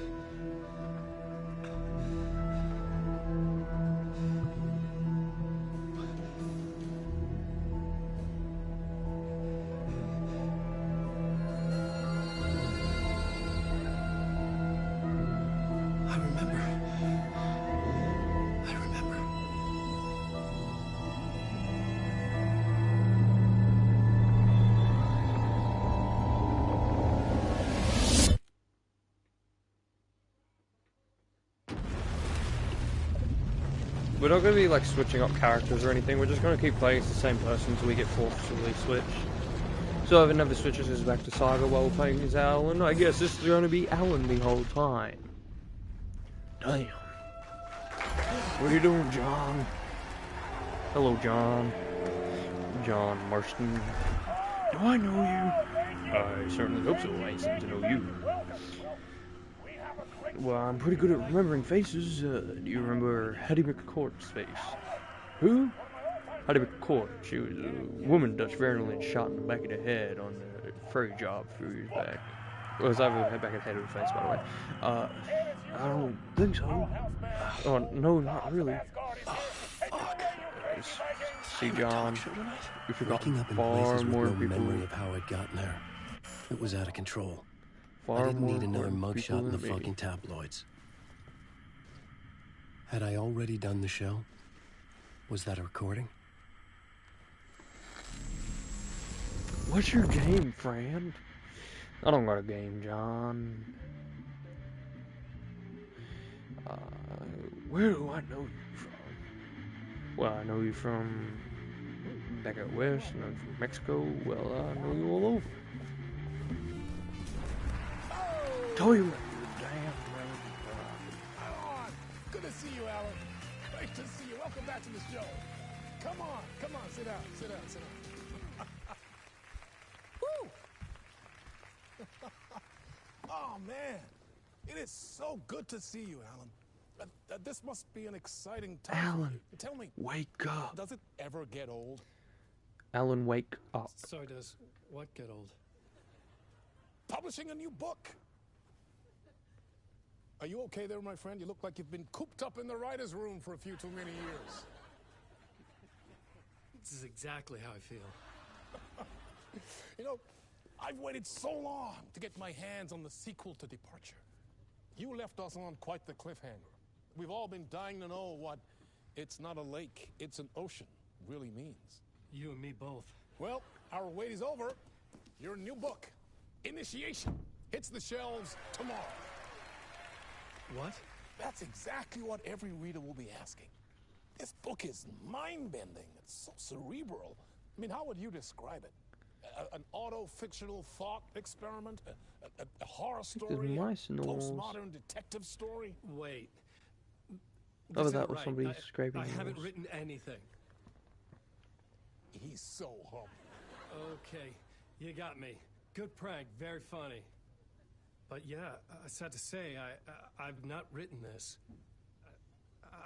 We're not going to be like switching up characters or anything, we're just going to keep playing as the same person until we get forcefully switched. So if it never switches us back to Saga while we're playing as Alan, I guess this is going to be Alan the whole time. Damn. What are you doing, John? Hello, John. John Marston. Do I know you? I certainly hope so. I seem to know you. Well, I'm pretty good at remembering faces. Do you remember Hattie McCourt's face? Who? Hattie McCourt. She was a woman Dutch Vernon shot in the back of the head on a ferry job a few years back. Well, it was either the back of the head or the face, by the way. I don't think so. Oh, no, not really. Oh, fuck. See, John, we forgot Waking up in far places more with no people. memory of how I'd gotten there. It was out of control. Far I didn't more need another important mugshot people in the than me. fucking tabloids. Had I already done the show? Was that a recording? What's your game, friend? I don't got a game, John. Where do I know you from? Well, I know you from back out west, I know you from Mexico. Well, I know you all over. Tell you what, you damn right. Good to see you, Alan. Great to see you. Welcome back to the show. Come on, sit down, sit down. Woo! Oh, man. It is so good to see you, Alan. This must be an exciting time. Alan, tell me, wake up. Does it ever get old? Alan, wake up. So does what get old? Publishing a new book. Are you okay there, my friend? You look like you've been cooped up in the writer's room for a few too many years. This is exactly how I feel. You know, I've waited so long to get my hands on the sequel to Departure. You left us on quite the cliffhanger. We've all been dying to know what "it's not a lake, it's an ocean" really means. You and me both. Well, our wait is over. Your new book, Initiation, hits the shelves tomorrow. What? That's exactly what every reader will be asking. This book is mind-bending. It's so cerebral. I mean, how would you describe it? An auto-fictional thought experiment? A horror story? A postmodern detective story? Wait. Oh, This that ain't was right. somebody scraping I haven't yours. written anything. He's so humble. Okay, you got me. Good prank, very funny. But yeah, sad to say, I've not written this.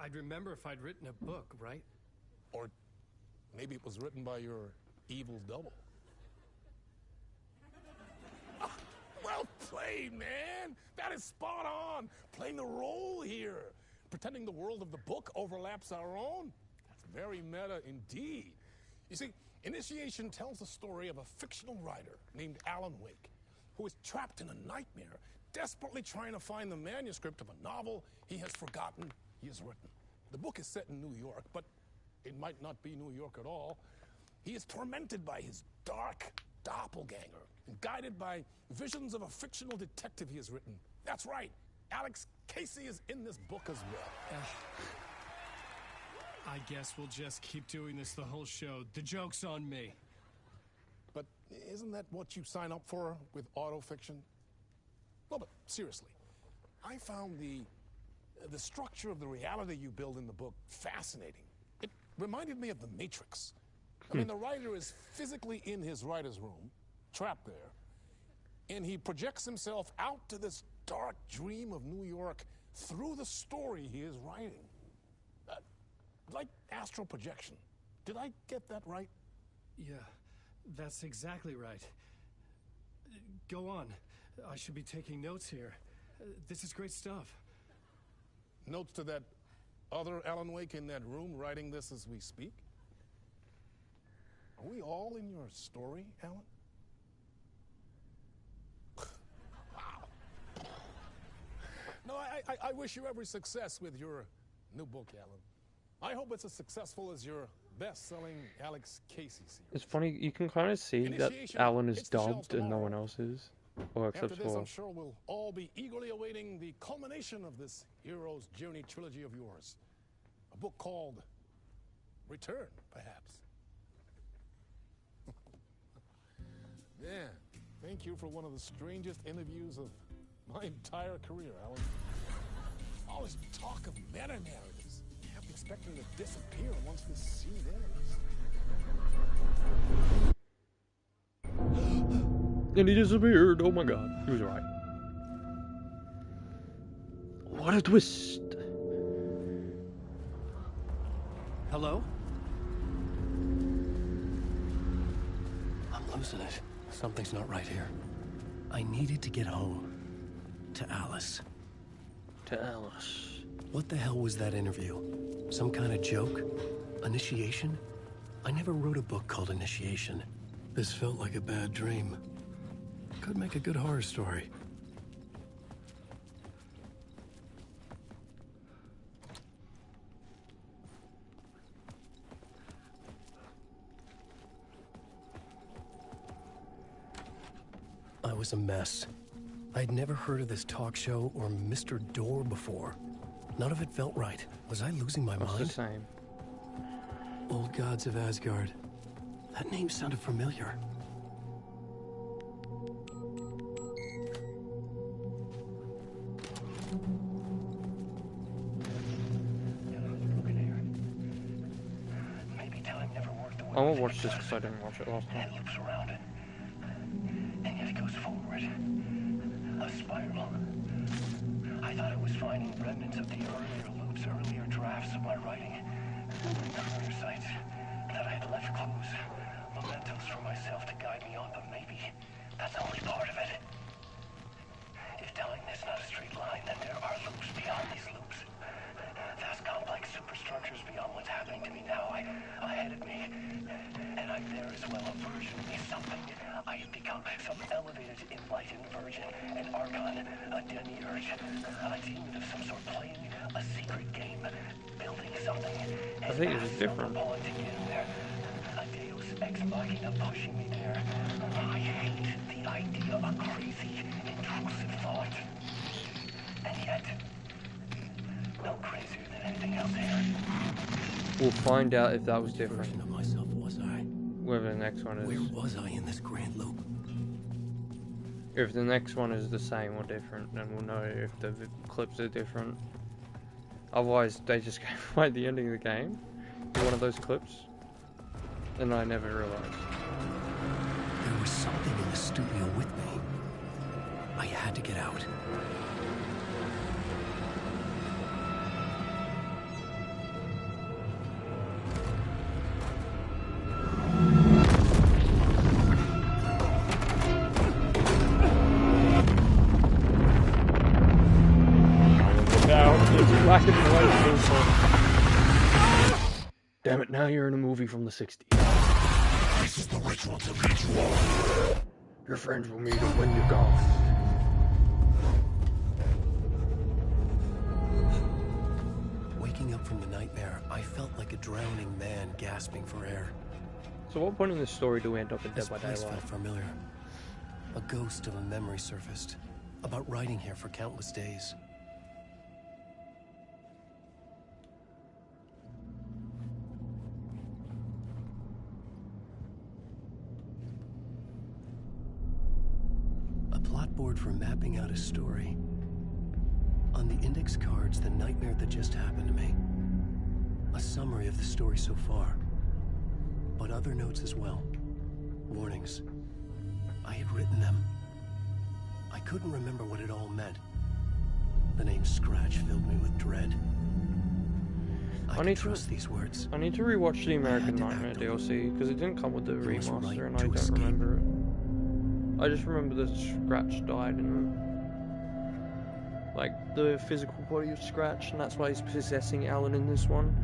I'd remember if I'd written a book, right? Or maybe it was written by your evil double. Well played, man! That is spot on! Playing the role here. Pretending the world of the book overlaps our own. That's very meta indeed. You see, Initiation tells the story of a fictional writer named Alan Wake, who is trapped in a nightmare, desperately trying to find the manuscript of a novel he has forgotten he has written. The book is set in New York, but it might not be New York at all. He is tormented by his dark doppelganger and guided by visions of a fictional detective he has written. That's right, Alex Casey is in this book as well. I guess we'll just keep doing this the whole show. The joke's on me. But isn't that what you sign up for with autofiction? Well, but seriously, I found the structure of the reality you build in the book fascinating. It reminded me of The Matrix. I mean, the writer is physically in his writer's room, trapped there, and he projects himself out to this dark dream of New York through the story he is writing. Like astral projection. Did I get that right? Yeah, that's exactly right. Go on. I should be taking notes here. This is great stuff. Notes to that other Alan Wake in that room writing this as we speak? Are we all in your story, Alan? Wow. No, I wish you every success with your new book, Alan. I hope it's as successful as your best-selling Alex Casey series. It's funny, you can kind of see that Alan is dubbed and no one else is. Or except After this, for... I'm sure we'll all be eagerly awaiting the culmination of this hero's journey trilogy of yours. A book called Return, perhaps. Yeah, thank you for one of the strangest interviews of my entire career, Alan. All this talk of meta-narratives. I'm expecting to disappear once this scene ends. And he disappeared. Oh my god. He was right. What a twist. Hello? I'm losing it. Something's not right here. I needed to get home. To Alice. To Alice. What the hell was that interview? Some kind of joke? Initiation? I never wrote a book called Initiation. This felt like a bad dream. Could make a good horror story. I was a mess. I'd never heard of this talk show or Mr. Door before. None of it felt right. Was I losing my mind? The same. Old Gods of Asgard. That name sounded familiar. Maybe time never worked the way I won't watch this because I didn't watch it last time. it loops around it. And yet it goes forward. A spiral. I thought I was finding remnants of the earlier loops, earlier drafts of my writing. The murder sites. That I had left clues, mementos for myself to guide me on, but maybe that's only part of it. If telling this not a straight line, then there are loops beyond these loops. Vast complex superstructures beyond what's happening to me now, ahead of me. And back there as well. A virgin is something. I have become some elevated, enlightened virgin, an archon, a demiurge, a demon of some sort, playing a secret game, building something. I think this is different. Upon to get there. A deus ex machina pushing me there. I hate the idea of crazy, intrusive thought. And yet, no crazier than anything else here. We'll find out if that was different. Version of myself was I? Whether the next one is. Where was I in this grand loop? If the next one is the same or different, then we'll know if the clips are different. Otherwise, they just go by the ending of the game to one of those clips, and I never realized. There was something in the studio with me. I had to get out. Damn it, now you're in a movie from the 60s. This is the ritual to ritual. Your friends will meet up when you're gone. Waking up from the nightmare, I felt like a drowning man gasping for air. So what point in this story do we end up in Dead by This place Daylight? felt familiar. A ghost of a memory surfaced, about riding here for countless days. A plot board for mapping out a story. On the index cards, the nightmare that just happened to me. A summary of the story so far. But other notes as well. Warnings. I had written them. I couldn't remember what it all meant. The name Scratch filled me with dread. I need to trust these words. I need to rewatch the American Nightmare DLC because it didn't come with the remaster, and I don't remember it. I just remember that Scratch died in it. Like the physical body of Scratch, and that's why he's possessing Alan in this one.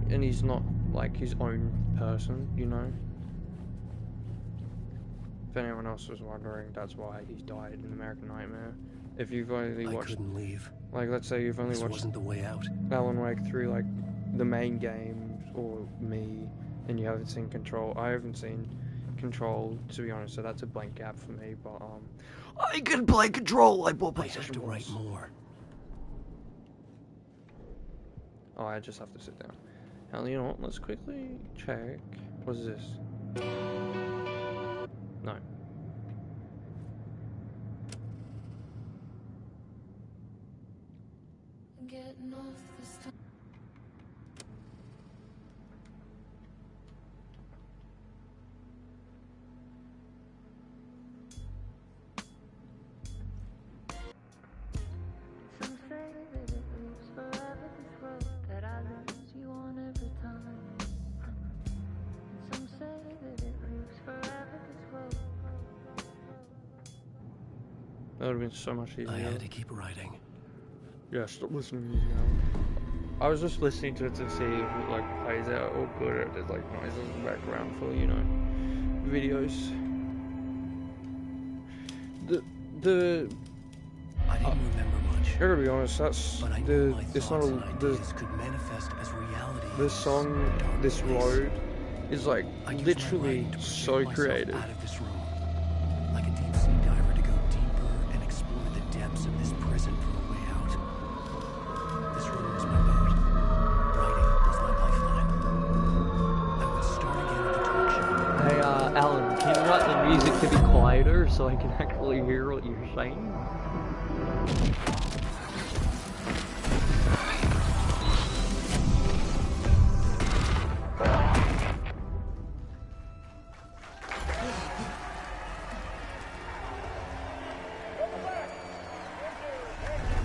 And he's not like his own person, you know. If anyone else was wondering, that's why he died in American Nightmare. If you've only watched, I couldn't leave. Like, let's say you've only watched wasn't the way out. Alan Wake through like the main game or me, and you haven't seen Control. I haven't seen Control, to be honest, so that's a blank gap for me. But I can play Control. I bought PlayStation. I have to write more. Oh, I just have to sit down. Hell, you know what? Let's quickly check. What is this? No. Getting off this time. Some say that it moves forever, this road that I lose you on every time. Some say that it moves forever, this road. That would have been so much easier. I had to keep writing. Yeah, stop listening to me now. I was just listening to it to see if it like plays out all good, or there's like noises in the background for, you know, videos. I didn't remember much. I gotta be honest, that's but I the my it's not a could manifest as reality. this song, this road is like I used literally my writing to so project myself creative. out of this room, like a deep sea diver to go deeper and explore the depths of this prison for a way out. This room was my boat. Writing was my lifeline. I would start again at the talk show. Hey, Alan, can you write the music to be quieter so I can actually hear what you're saying?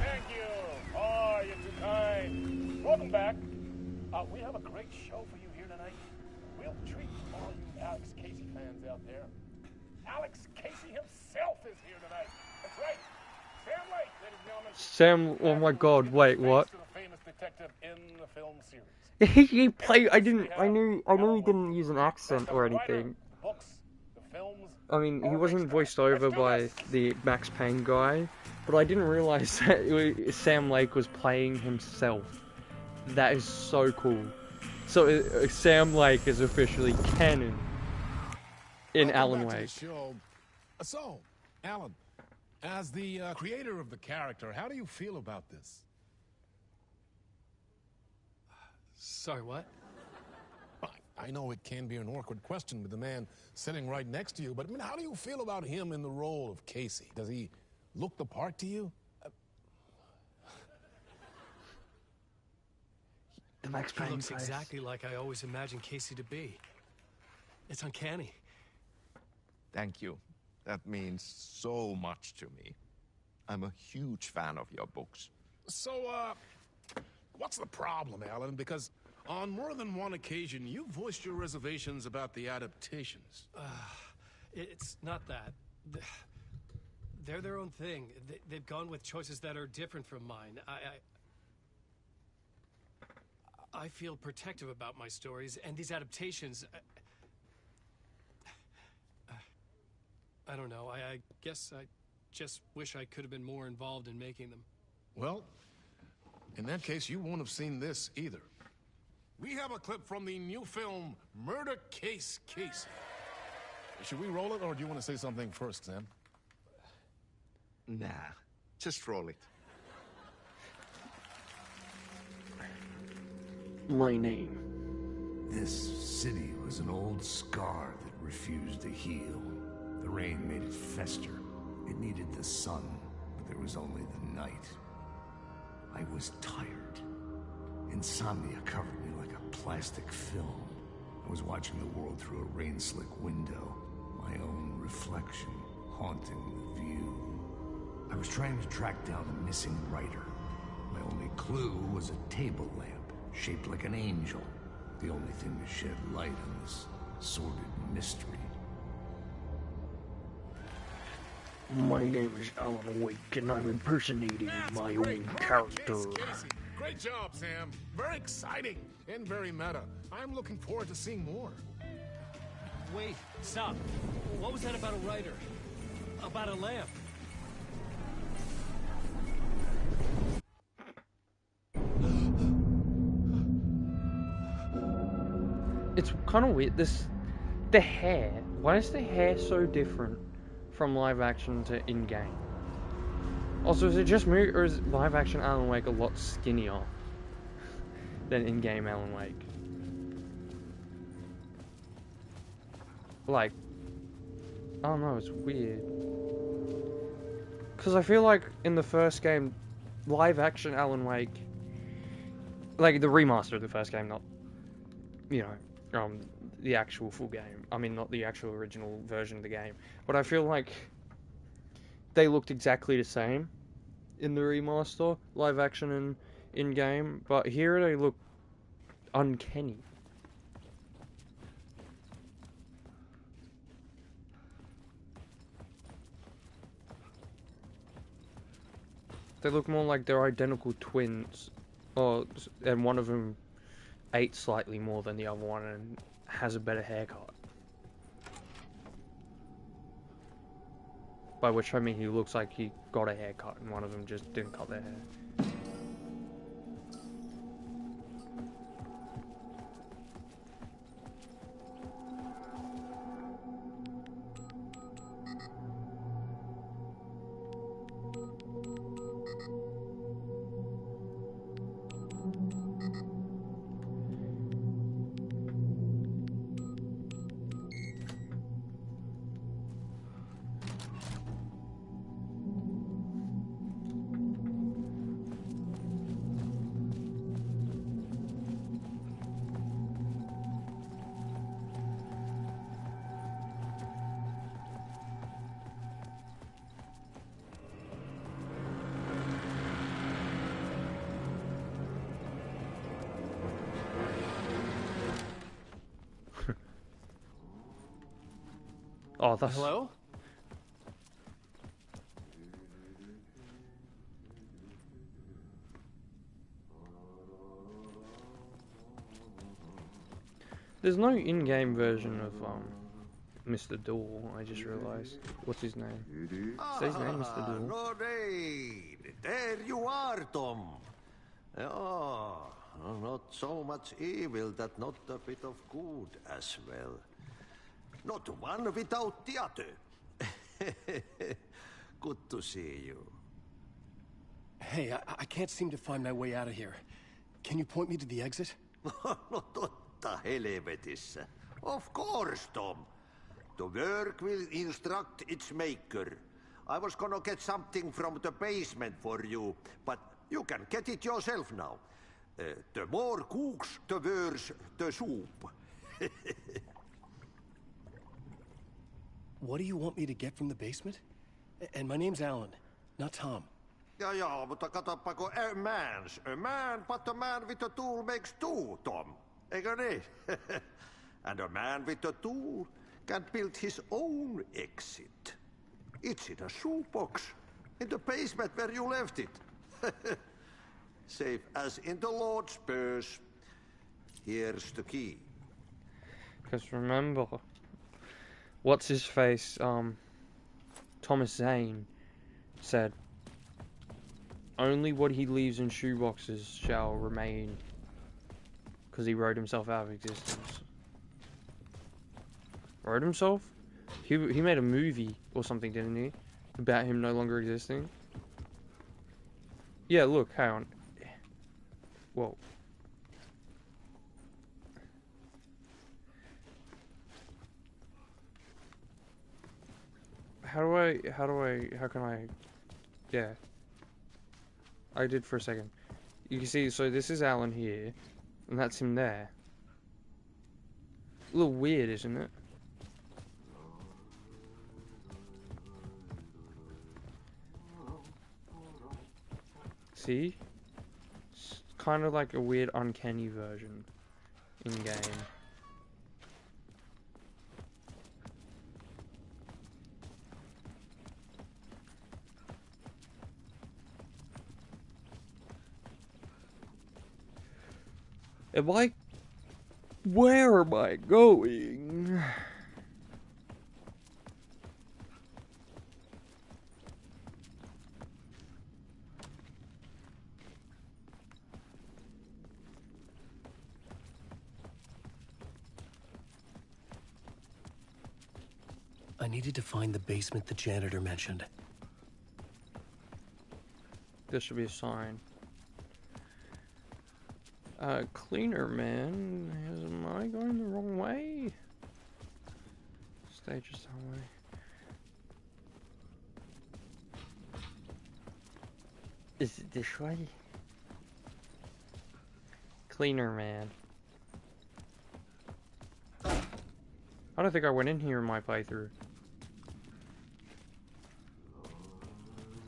Thank you. Oh, you're too kind. Welcome back. We have a great show for you here tonight. We'll treat all you Alex Casey fans out there. Alex Casey himself is here tonight. That's right. Sam Lake, ladies and gentlemen. Sam, oh my god, wait, what? To the famous detective in the film series. He played. I knew he didn't use an accent or anything. Books, the films. I mean, he wasn't voiced over by the Max Payne guy, but I didn't realize that Sam Lake was playing himself. That is so cool. So Sam Lake is officially canon in Alan Wake. So, Alan, as the creator of the character, how do you feel about this? Sorry, what? I know it can be an awkward question with the man sitting right next to you, but I mean, how do you feel about him in the role of Casey? Does he look the part to you? The Max Payne He looks face. exactly like I always imagined Casey to be. It's uncanny. Thank you. That means so much to me. I'm a huge fan of your books. So, what's the problem, Alan? Because on more than one occasion, you voiced your reservations about the adaptations. It's not that. They're their own thing. They've gone with choices that are different from mine. I feel protective about my stories, and these adaptations... I don't know. I guess I just wish I could have been more involved in making them. Well, in that case, you won't have seen this either. We have a clip from the new film, Murder Case Casey. Should we roll it, or do you want to say something first, Sam? Nah, just roll it. My name. This city was an old scar that refused to heal. The rain made it fester. It needed the sun, but there was only the night. I was tired. Insomnia covered me like a plastic film. I was watching the world through a rain-slick window, my own reflection haunting the view. I was trying to track down a missing writer. My only clue was a table lamp, shaped like an angel. The only thing to shed light on this sordid mystery. My name is Alan Wake, and I'm impersonating my own character. Great job, Sam. Very exciting and very meta. I'm looking forward to seeing more. Wait, stop. What was that about a writer? About a lamp? It's kind of weird. The hair. Why is the hair so different from live action to in-game? Also, is it just me, or is live action Alan Wake a lot skinnier than in-game Alan Wake? Like, I don't know, it's weird. Because I feel like in the first game, live action Alan Wake, like the remaster of the first game, not, you know, the actual full game. I mean, not the actual original version of the game. But I feel like they looked exactly the same in the remaster, live action and in-game. But here they look uncanny. They look more like they're identical twins. And one of them ate slightly more than the other one and has a better haircut. By which I mean he looks like he got a haircut and one of them just didn't cut their hair. Oh, that's... Hello? There's no in-game version of Mr. Door. I just realized. What's his name? Say his name, Mr. Door. Lorraine, there you are, Tom. Oh, not so much evil that not a bit of good as well. Not one without the other. Good to see you. Hey, I can't seem to find my way out of here. Can you point me to the exit? No totta helvetissä. Of course, Tom. The work will instruct its maker. I was gonna get something from the basement for you, but you can get it yourself now. The more cooks, the worse the soup. What do you want me to get from the basement? And my name's Alan, not Tom. Ja, mutta katoppa kun a man, but a man with a tool makes two, Tom. Eikö niin? And a man with a tool can build his own exit. It's in a shoebox, in the basement where you left it. Safe as in the Lord's purse. Here's the key. Because remember, what's his face? Thomas Zane said, only what he leaves in shoeboxes shall remain, because he wrote himself out of existence. Wrote himself? He made a movie or something, didn't he? About him no longer existing? Yeah, look, hang on. Whoa. How can I, yeah. I did for a second. You can see, so this is Alan here, and that's him there. A little weird, isn't it? See? It's kind of like a weird, uncanny version in-game. Where am I going? I needed to find the basement the janitor mentioned. There should be a sign. Cleaner man, am I going the wrong way? Stage is that way. Is it this way? Cleaner man. I don't think I went in here in my playthrough.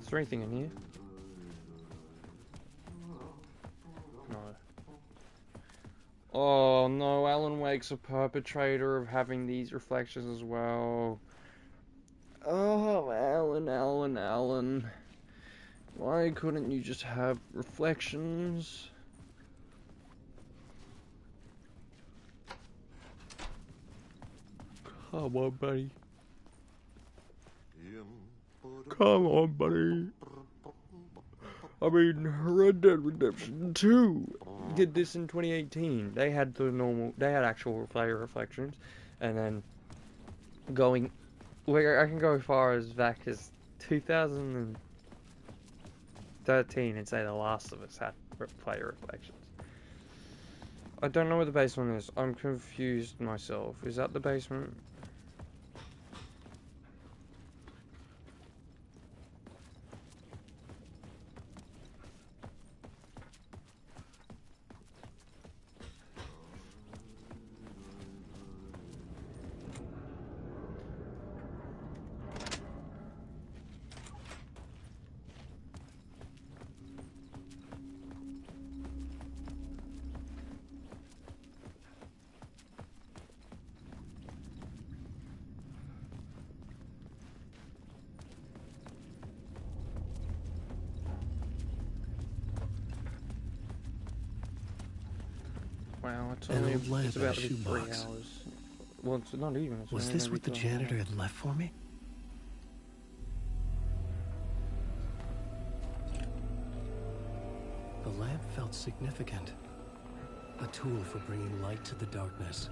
Is there anything in here? No. Oh no, Alan Wake's a perpetrator of having these reflections as well. Oh, Alan. Why couldn't you just have reflections? Come on, buddy. Come on, buddy. I mean, Red Dead Redemption 2 did this in 2018. They had actual player reflections, and then I can go as far as back as 2013 and say The Last of Us had player reflections. I don't know where the basement is. I'm confused myself. Is that the basement? Wow, it's An only old lamp it's in a about to be 3 shoebox. hours. Well, it's not even. It's Was only this gonna be what the 2.5 janitor hours. had left for me? The lamp felt significant. A tool for bringing light to the darkness.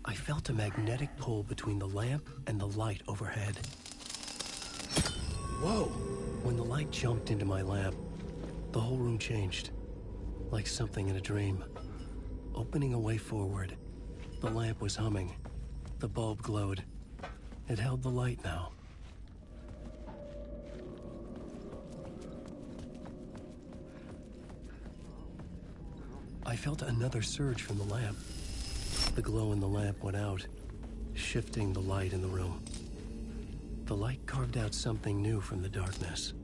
I felt a magnetic pull between the lamp and the light overhead. Whoa! When the light jumped into my lamp, the whole room changed. Like something in a dream. Opening a way forward, the lamp was humming. The bulb glowed. It held the light now. I felt another surge from the lamp. The glow in the lamp went out, shifting the light in the room. The light carved out something new from the darkness.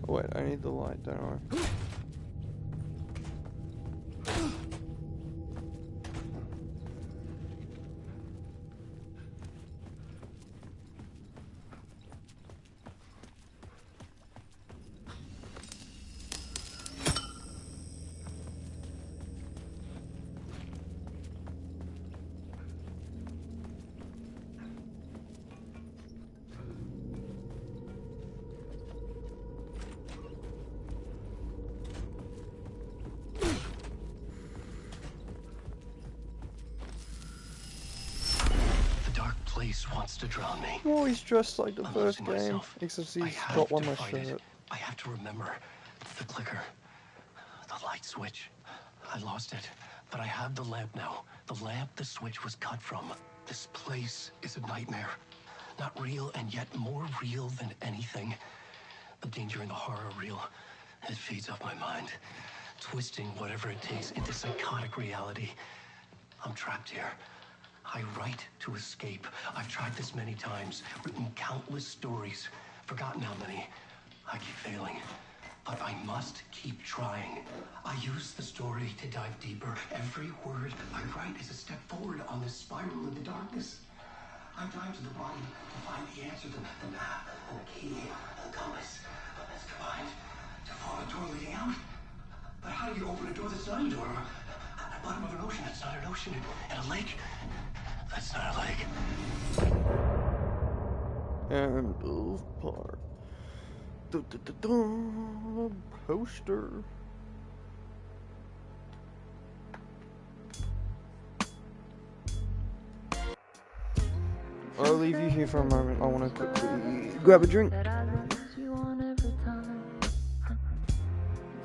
Oh, wait, I need the light, don't I? Place wants to drown me. Oh, he's dressed like the I'm first losing game, myself. except I he's have got one to less fight shirt. it. I have to remember the clicker, the light switch. I lost it, but I have the lamp now. The lamp the switch was cut from. This place is a nightmare. Not real, and yet more real than anything. The danger and the horror are real. It feeds off my mind, twisting whatever it takes into psychotic reality. I'm trapped here. I write to escape. I've tried this many times, written countless stories, forgotten how many. I keep failing, but I must keep trying. I use the story to dive deeper. Every word I write is a step forward on this spiral in the darkness. I dive to the bottom to find the answer, the map, and the key, and the compass. It's combined to form a door leading out. But how do you open a door that's not a door? At the bottom of an ocean that's not an ocean, and a lake that's not a lake. And of part. Poster. I'll leave you here for a moment. I want to quickly grab a drink. That I lose you on every time.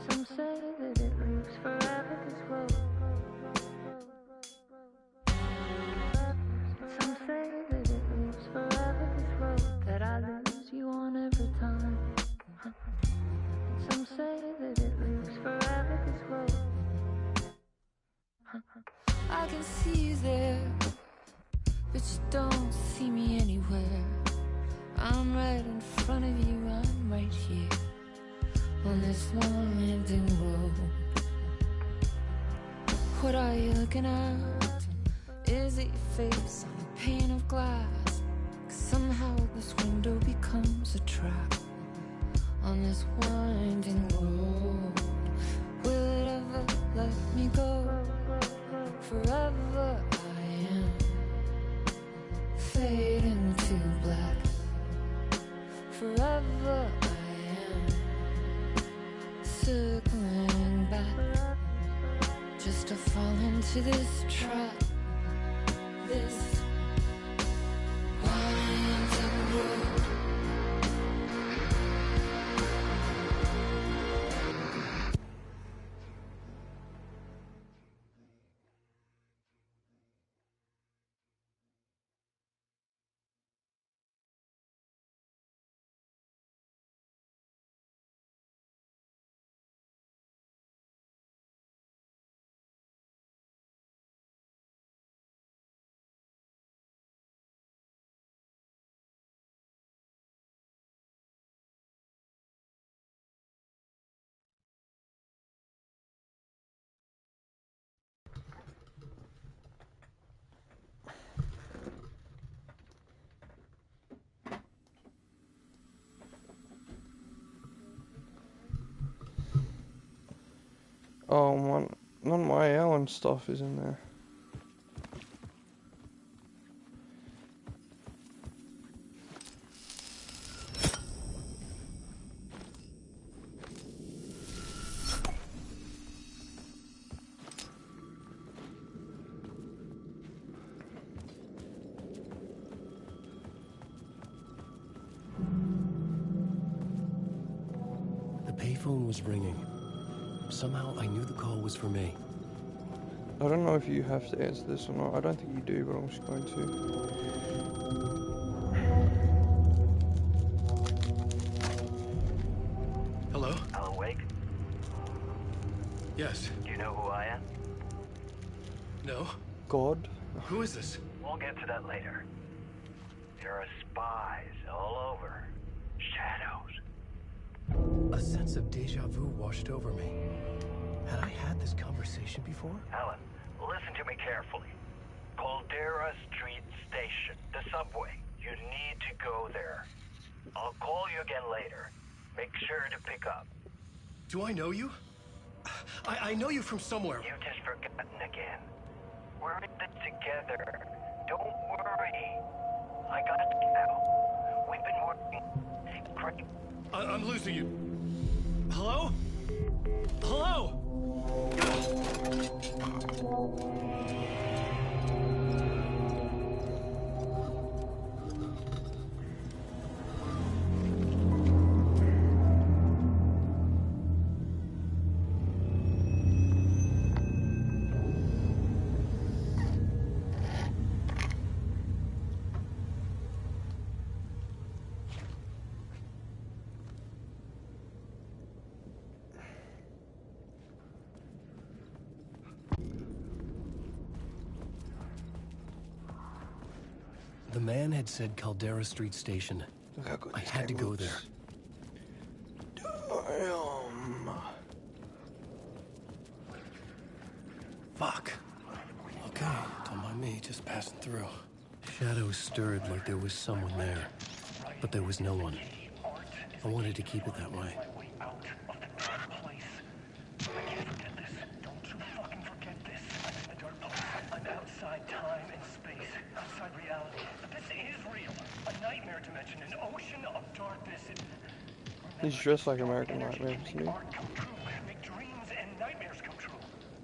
Some say that it lives forever this road. Some say that it lives forever this road. That I lose you on every time. Some say that it lives forever this road. I can see you there, but you don't see me anywhere. I'm right in front of you, I'm right here on this winding road. What are you looking at? Is it your face on a pane of glass? 'Cause somehow this window becomes a trap on this winding road. Will it ever let me go? Forever I am fading to black. Forever I am circling back, just to fall into this trap. This Oh, none of my Alan stuff is in there. The payphone was ringing. Somehow I knew the call was for me. I don't know if you have to answer this or not. I don't think you do, but I'm just going to. Hello? Alan Wake? Yes. Do you know who I am? No. God? Who is this? We'll get to that later. There are spies all over. Shadows. A sense of deja vu washed over me. Had I had this conversation before? Alan, listen to me carefully. Caldera Street Station, the subway. You need to go there. I'll call you again later. Make sure to pick up. Do I know you? I know you from somewhere. You've just forgotten again. We're in this together. Don't worry. I got you now. We've been working. Great. I'm losing you. Hello? Hello? The man had said Caldera Street Station. I had to go there. Damn. Fuck. Okay, don't mind me, just passing through. Shadows stirred like there was someone there, but there was no one. I wanted to keep it that way. I'm outside time and space, outside reality. But this is real. A nightmare dimension, an ocean of darkness. He's dressed like American Nightmare, isn't he? Make dreams and nightmares come true.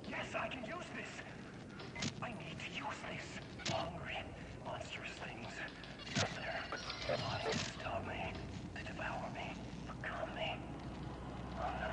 Yes, I can use this. I need to use this. Hungry, monstrous things out there. Plotting to stop me, to devour me, become me. Oh no.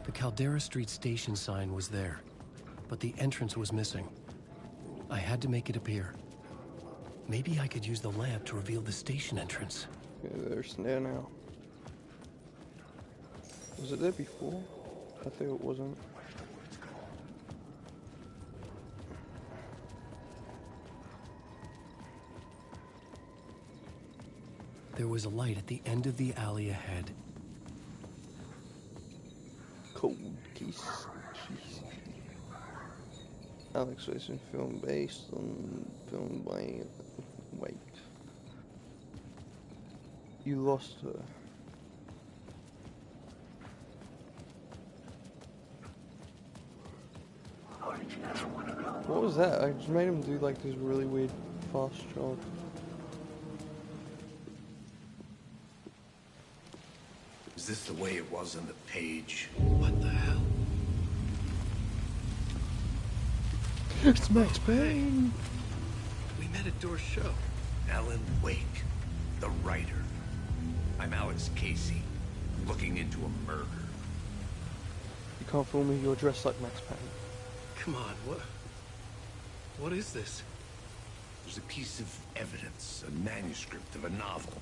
The Caldera Street Station sign was there, but the entrance was missing. I had to make it appear. Maybe I could use the lamp to reveal the station entrance. Yeah, there's there now. Was it there before? I think it wasn't. There was a light at the end of the alley ahead. Cold case. Jeez. Alex Wilson film based on film by... Wait. You lost her. What was that? I just made him do like this really weird fast jog. Is this the way it was on the page? What the hell? It's Max Payne! We met at Door's show. Alan Wake, the writer. I'm Alex Casey, looking into a murder. You can't fool me, you're dressed like Max Payne. Come on, what is this? There's a piece of evidence, a manuscript of a novel.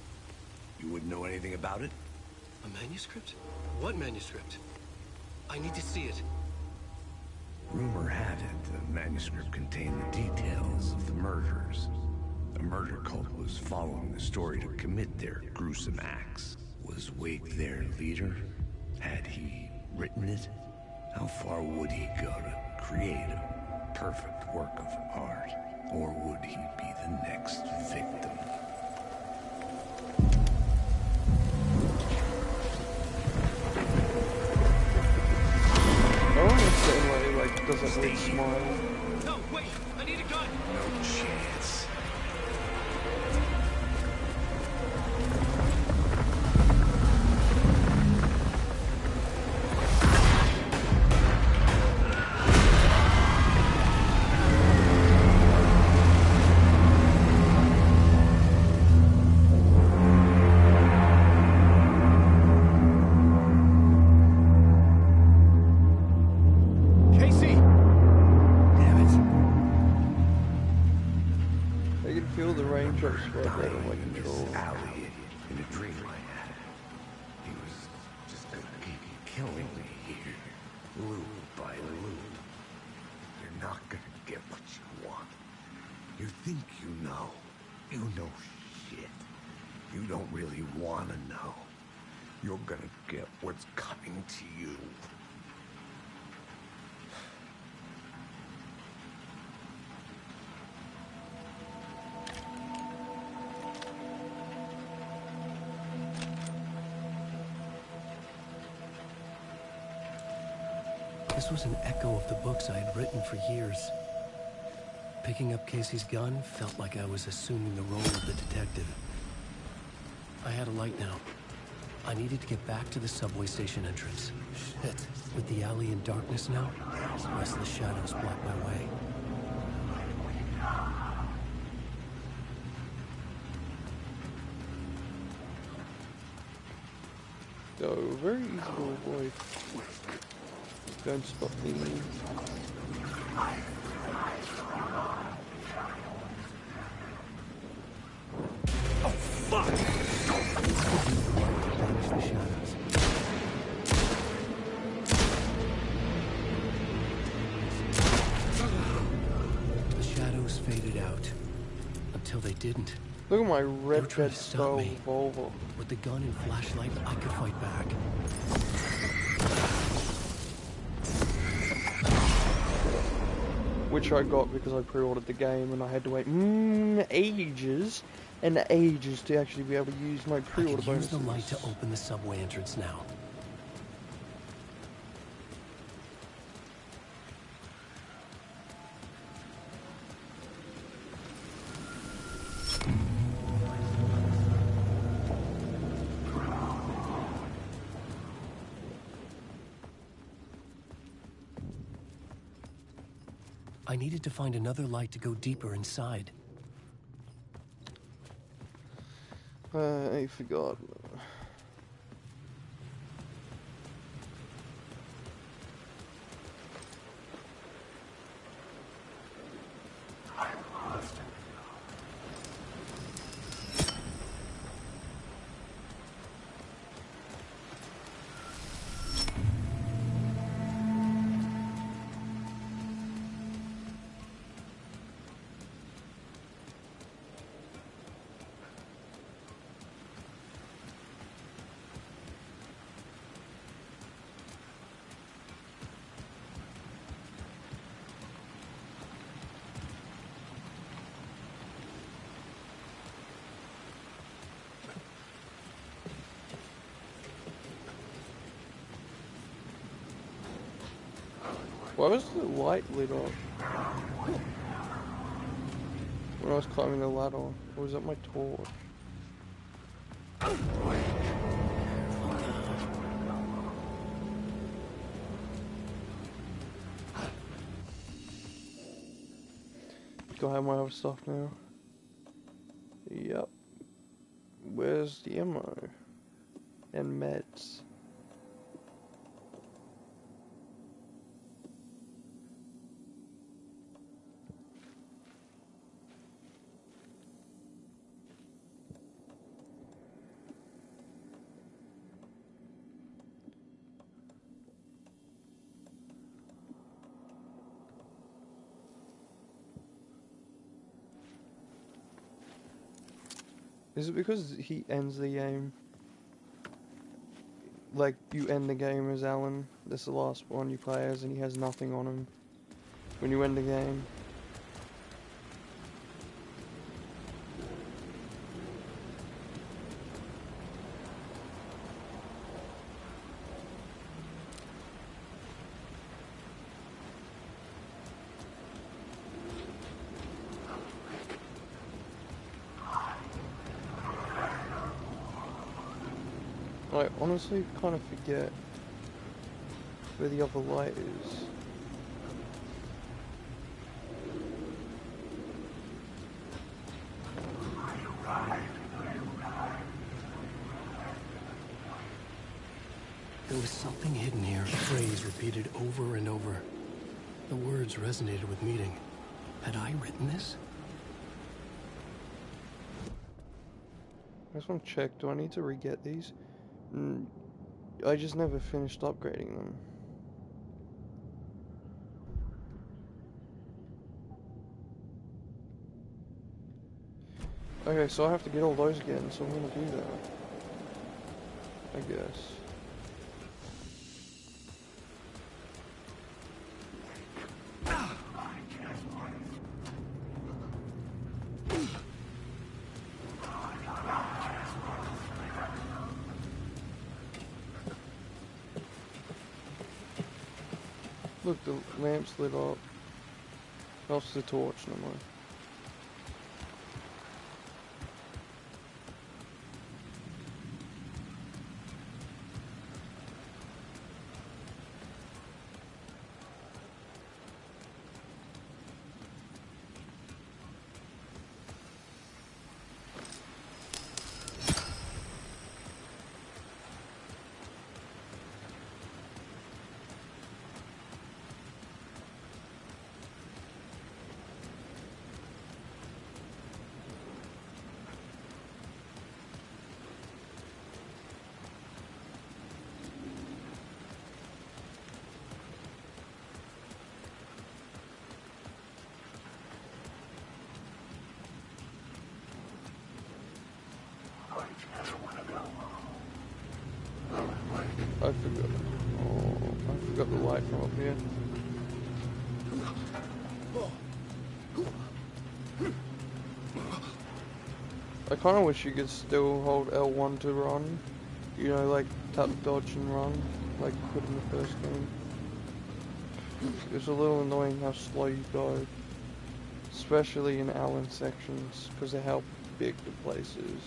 You wouldn't know anything about it? A manuscript? What manuscript? I need to see it. Rumor had it the manuscript contained the details of the murders. A murder cult was following the story to commit their gruesome acts. Was Wake their leader? Had he written it? How far would he go to create a perfect work of art? Or would he be the next victim? I don't understand why he, like, doesn't really smile. No, wait! I need a gun! No chance. You're gonna get what's coming to you. This was an echo of the books I had written for years. Picking up Casey's gun felt like I was assuming the role of the detective. I had a light now. I needed to get back to the subway station entrance. Shit. With the alley in darkness now, the rest of the shadows block my way. Go very easy to avoid. Don't spot the... Oh, fuck! The shadows. The shadows faded out. Until they didn't. Look at my red dead style revolver. With the gun and flashlight, I could fight back. Which I got because I pre-ordered the game and I had to wait ages and ages to actually be able to use my pre-order bonuses. Use the light to open the subway entrance now. I needed to find another light to go deeper inside. I forgot. Why was the light lit on when I was climbing the ladder? Or was that my torch? Do I have my other stuff now? Yep. Where's the ammo? And meds? Is it because he ends the game? Like, you end the game as Alan, that's the last one you play as, and he has nothing on him when you end the game. I honestly kind of forget where the other light is. There was something hidden here, a phrase repeated over and over. The words resonated with meaning. Had I written this? I just want to check, do I need to re-get these? I just never finished upgrading them. Okay, so I have to get all those again, so I'm gonna do that. I guess. Look, the lamp's lit up. That's the torch, no more. I forgot. Oh, I forgot the light from up here. I kind of wish you could still hold L1 to run. You know, like tap dodge and run, like you could in the first game. It's a little annoying how slow you go, especially in Alan sections, because of how big the place is.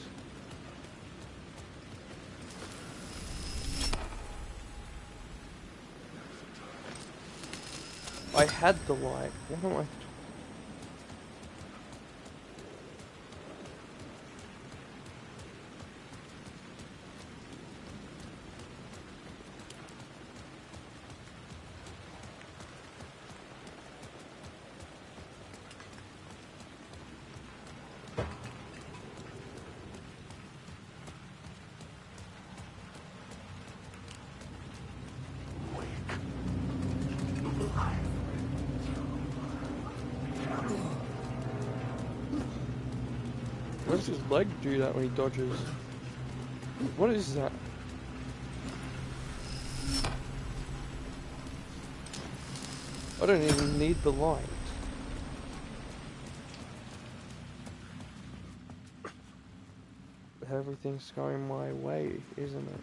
I had the light. What am I? Why does his leg do that when he dodges? What is that? I don't even need the light. Everything's going my way, isn't it?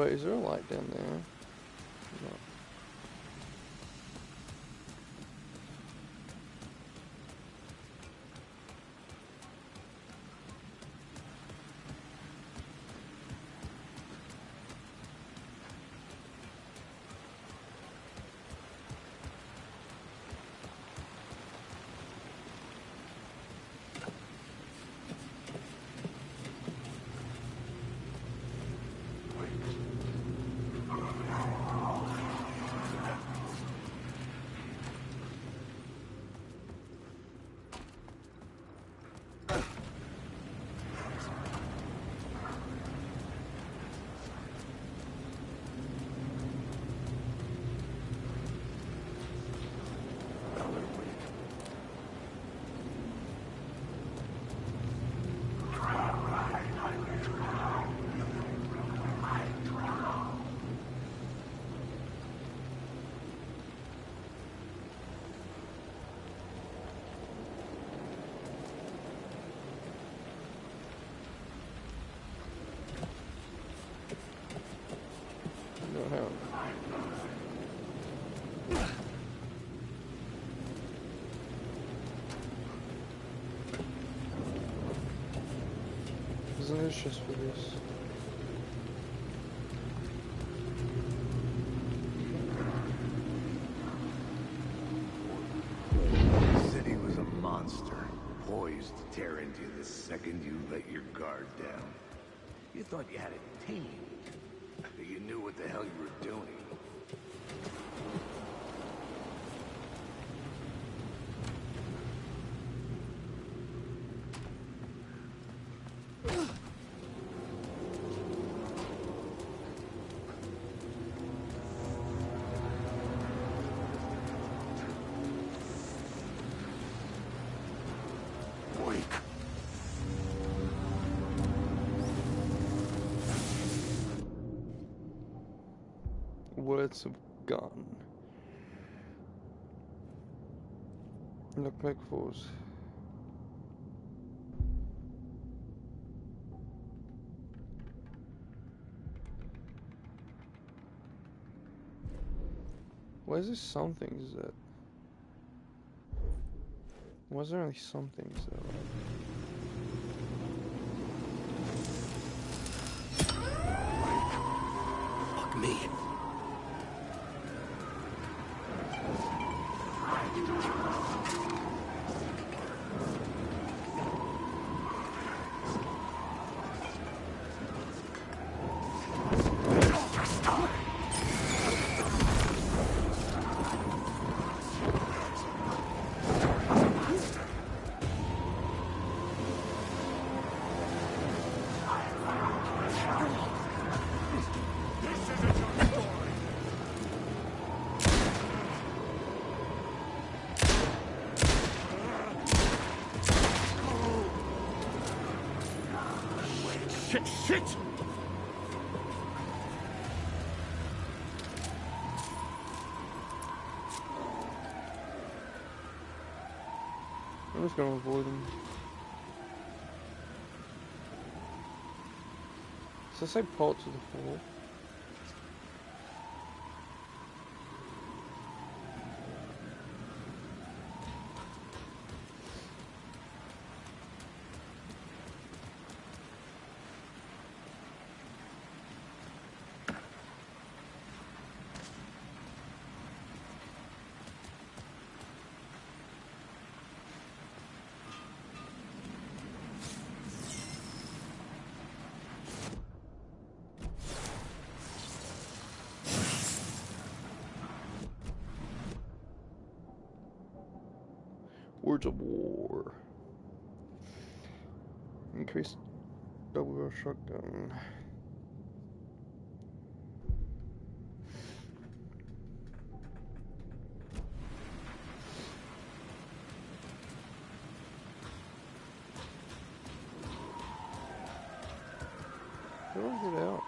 Wait, is there a light down there? No. Isn't it just for this? The city was a monster, poised to tear into you the second you let your guard down. You thought you had it tamed. You knew what the hell you were doing. Words of gun. Look force. Why is there some things that? Why is there only some things that? Fuck me. Shit! I'm just gonna avoid them. Does it say parts of the floor? Words of war. Increased double barrel shotgun. How do I get out?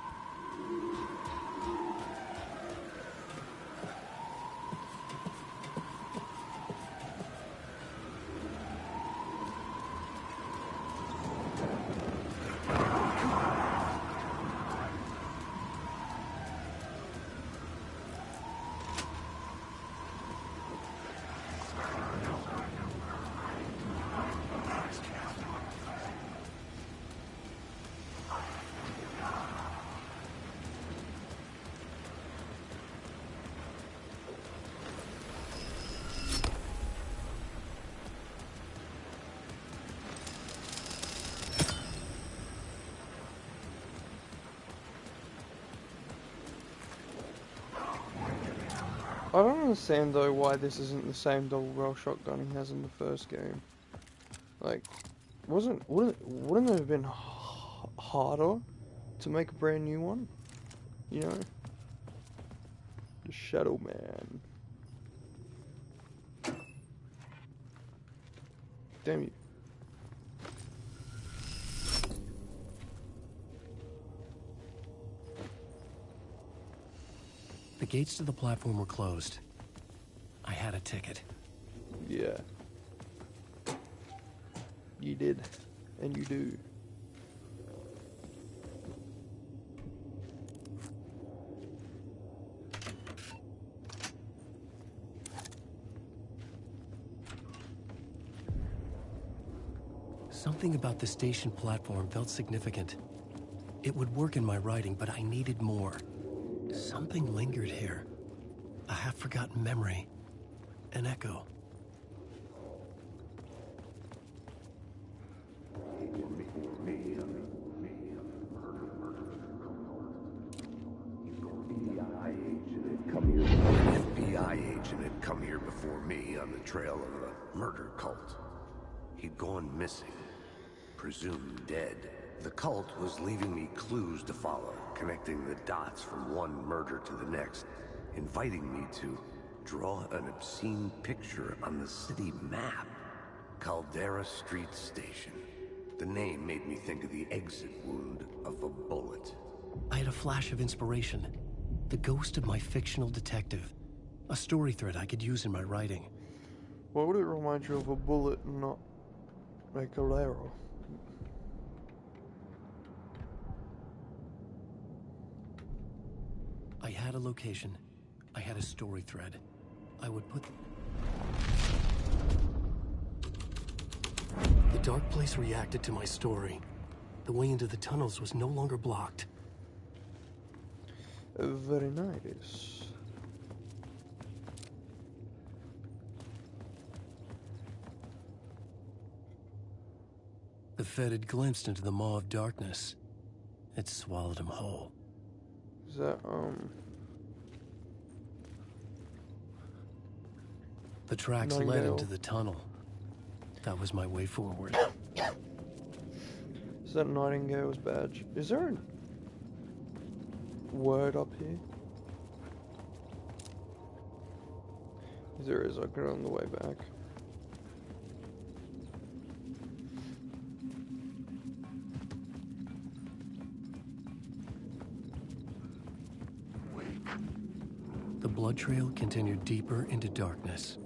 don't understand though why this isn't the same double barrel shotgun he has in the first game. Like, wouldn't it have been harder to make a brand new one? You know? The Shadow Man. Damn you. The gates to the platform were closed. I had a ticket. Yeah. You did. And you do. Something about the station platform felt significant. It would work in my writing, but I needed more. Something lingered here. A half-forgotten memory. An echo. FBI agent had come here before me on the trail of a murder cult. He'd gone missing, presumed dead. The cult was leaving me clues to follow, connecting the dots from one murder to the next, inviting me to draw an obscene picture on the city map. Caldera Street Station. The name made me think of the exit wound of a bullet. I had a flash of inspiration. The ghost of my fictional detective. A story thread I could use in my writing. Why would it remind you of a bullet and not like a arrow? I had a location. I had a story thread. I would put... The dark place reacted to my story. The way into the tunnels was no longer blocked. Very nice. The Fed had glimpsed into the maw of darkness. It swallowed him whole. Is that, The tracks led into the tunnel. That was my way forward. Is that Nightingale's badge? Is there a word up here? If there is, I'll get it on the way back. The blood trail continued deeper into darkness.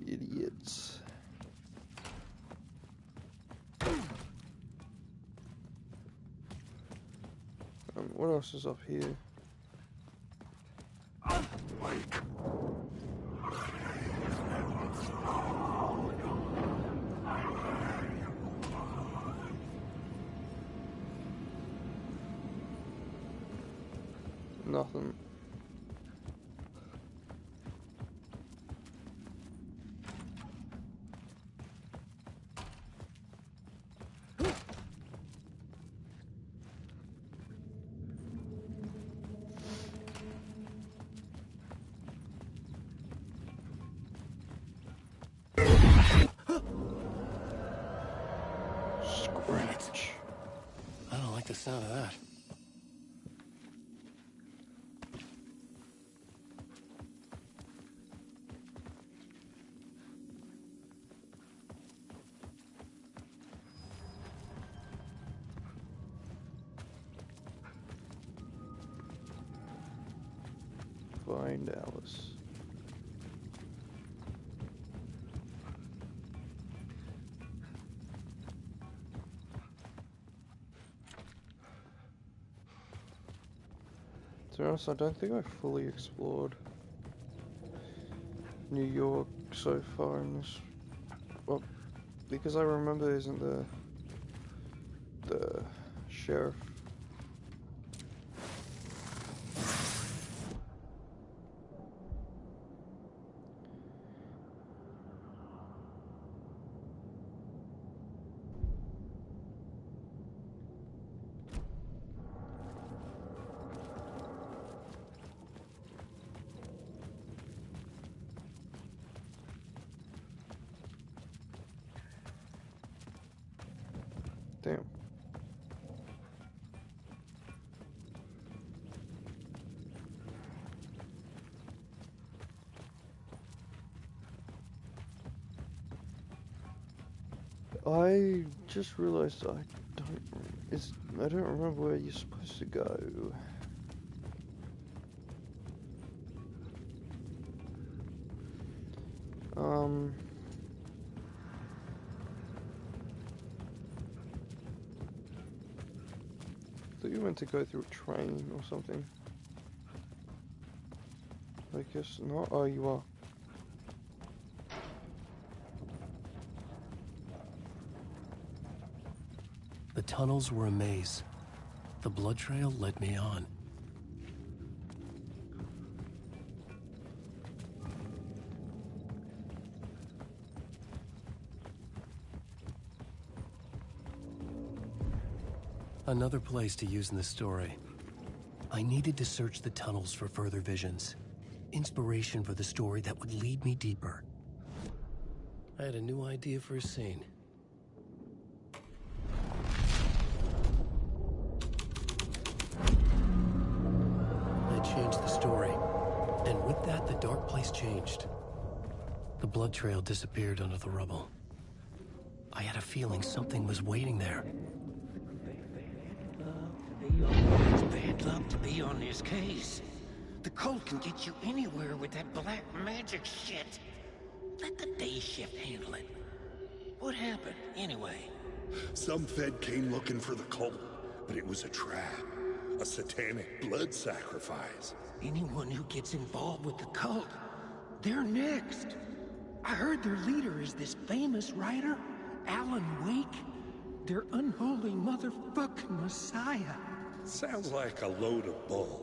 Idiots. What else is up here? Nothing. Scratch. I don't like the sound of that. Find Alice. To be honest, I don't think I fully explored New York so far in this. Well, Because I remember isn't the sheriff. Damn. I just realized I don't remember where you're supposed to go. I thought you meant to go through a train or something. I guess not. Oh, you are. The tunnels were a maze. The blood trail led me on. Another place to use in the story. I needed to search the tunnels for further visions. Inspiration for the story that would lead me deeper. I had a new idea for a scene. I changed the story, and with that, the dark place changed. The blood trail disappeared under the rubble. I had a feeling something was waiting there. It's bad luck to be on this case. The cult can get you anywhere with that black magic shit. Let the day shift handle it. What happened, anyway? Some Fed came looking for the cult, but it was a trap. A satanic blood sacrifice. Anyone who gets involved with the cult, they're next. I heard their leader is this famous writer, Alan Wake. Their unholy motherfucking messiah. Sounds like a load of bull.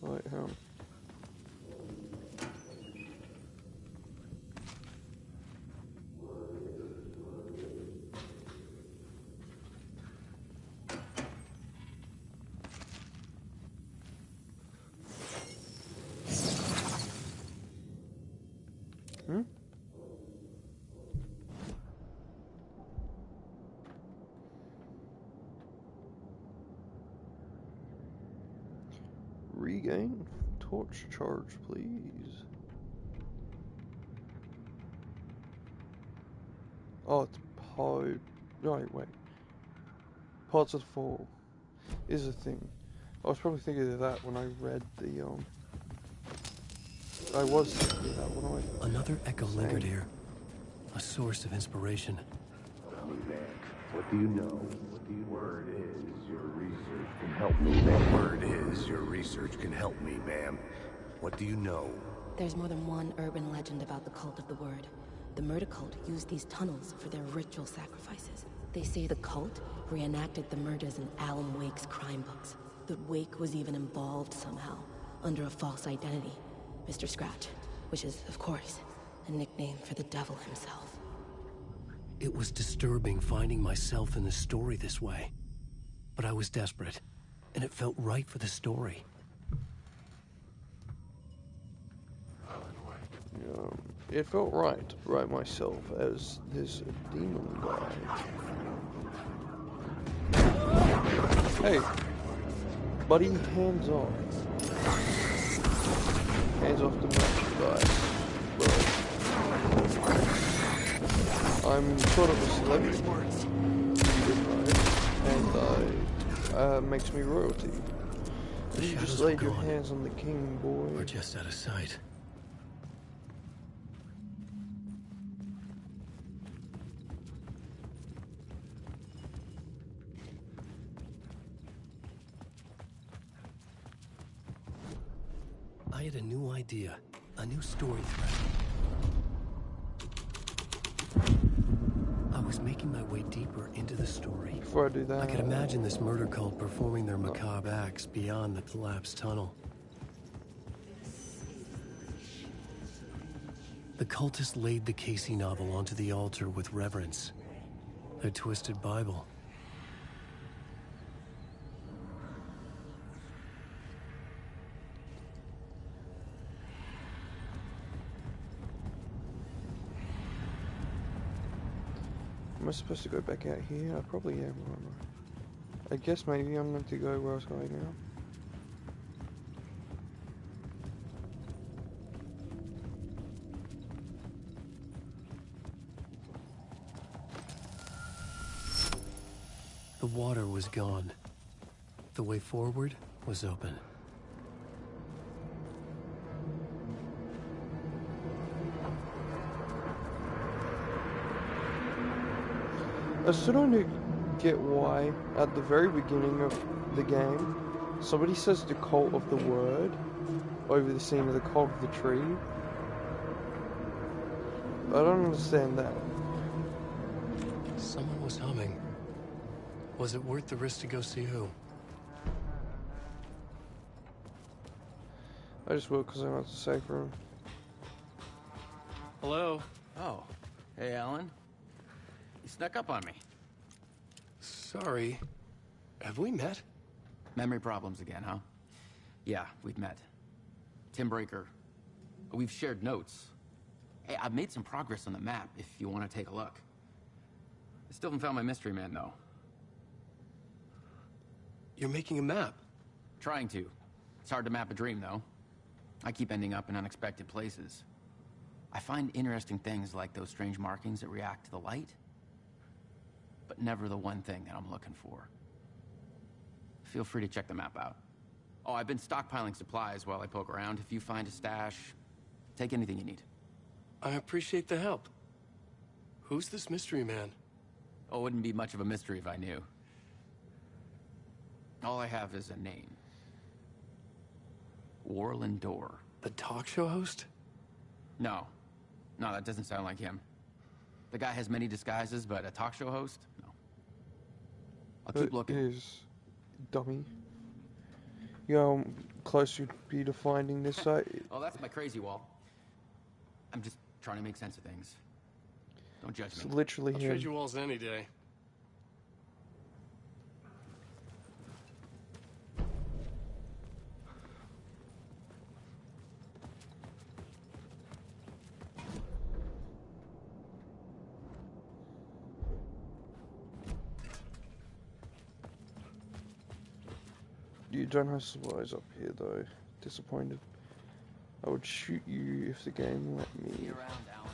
Right, Regain torch charge, please. Oh, it's pod. Right, wait. Parts of the fall is a thing. I was probably thinking of that when I read the I was thinking of that when I. Another echo lingered here. A source of inspiration. What do you know? Word is your research can help me, ma'am. Word is your research can help me, ma'am. What do you know? There's more than one urban legend about the cult of the word. The murder cult used these tunnels for their ritual sacrifices. They say the cult reenacted the murders in Alan Wake's crime books. That Wake was even involved somehow, under a false identity. Mr. Scratch, which is, of course, a nickname for the devil himself. It was disturbing finding myself in the story this way. But I was desperate, and it felt right for the story. It felt right to write myself as this demon guy. Hey, buddy, hands off. Hands off the merchandise, bro. I'm sort of a celebrity, and makes me royalty. The You just shadows laid are your gone. hands on the king, boy. We're just out of sight. I had a new idea, a new story thread. I was making my way deeper into the story. Before I do that, I could imagine this murder cult performing their macabre acts beyond the collapsed tunnel. The cultists laid the Casey novel onto the altar with reverence. Their twisted Bible. am I supposed to go back out here? I probably am. I guess maybe I'm meant to go where I was going now. The water was gone. The way forward was open. I still don't get why, at the very beginning of the game, somebody says the cult of the word over the scene of the cult of the tree. I don't understand that. Someone was humming. Was it worth the risk to go see who? I just will because I know what to say for him. Hello? Oh. Hey, Alan. You snuck up on me. Sorry. Have we met? Memory problems again, huh? Yeah, we've met. Tim Breaker. We've shared notes. Hey, I've made some progress on the map if you want to take a look. I still haven't found my mystery man, though. You're making a map? Trying to. It's hard to map a dream, though. I keep ending up in unexpected places. I find interesting things like those strange markings that react to the light, but never the one thing that I'm looking for. Feel free to check the map out. Oh, I've been stockpiling supplies while I poke around. If you find a stash, take anything you need. I appreciate the help. Who's this mystery man? Oh, it wouldn't be much of a mystery if I knew. All I have is a name. Warland Door. The talk show host? No. No, that doesn't sound like him. The guy has many disguises, but a talk show host? No. I'll keep looking. Is dummy. You know how close you'd be to finding this site? Oh, that's my crazy wall. I'm just trying to make sense of things. Don't judge It's me. literally I'll him. trade you walls any day. You don't have supplies up here though. Disappointed. I would shoot you if the game let me. Be around, Alan.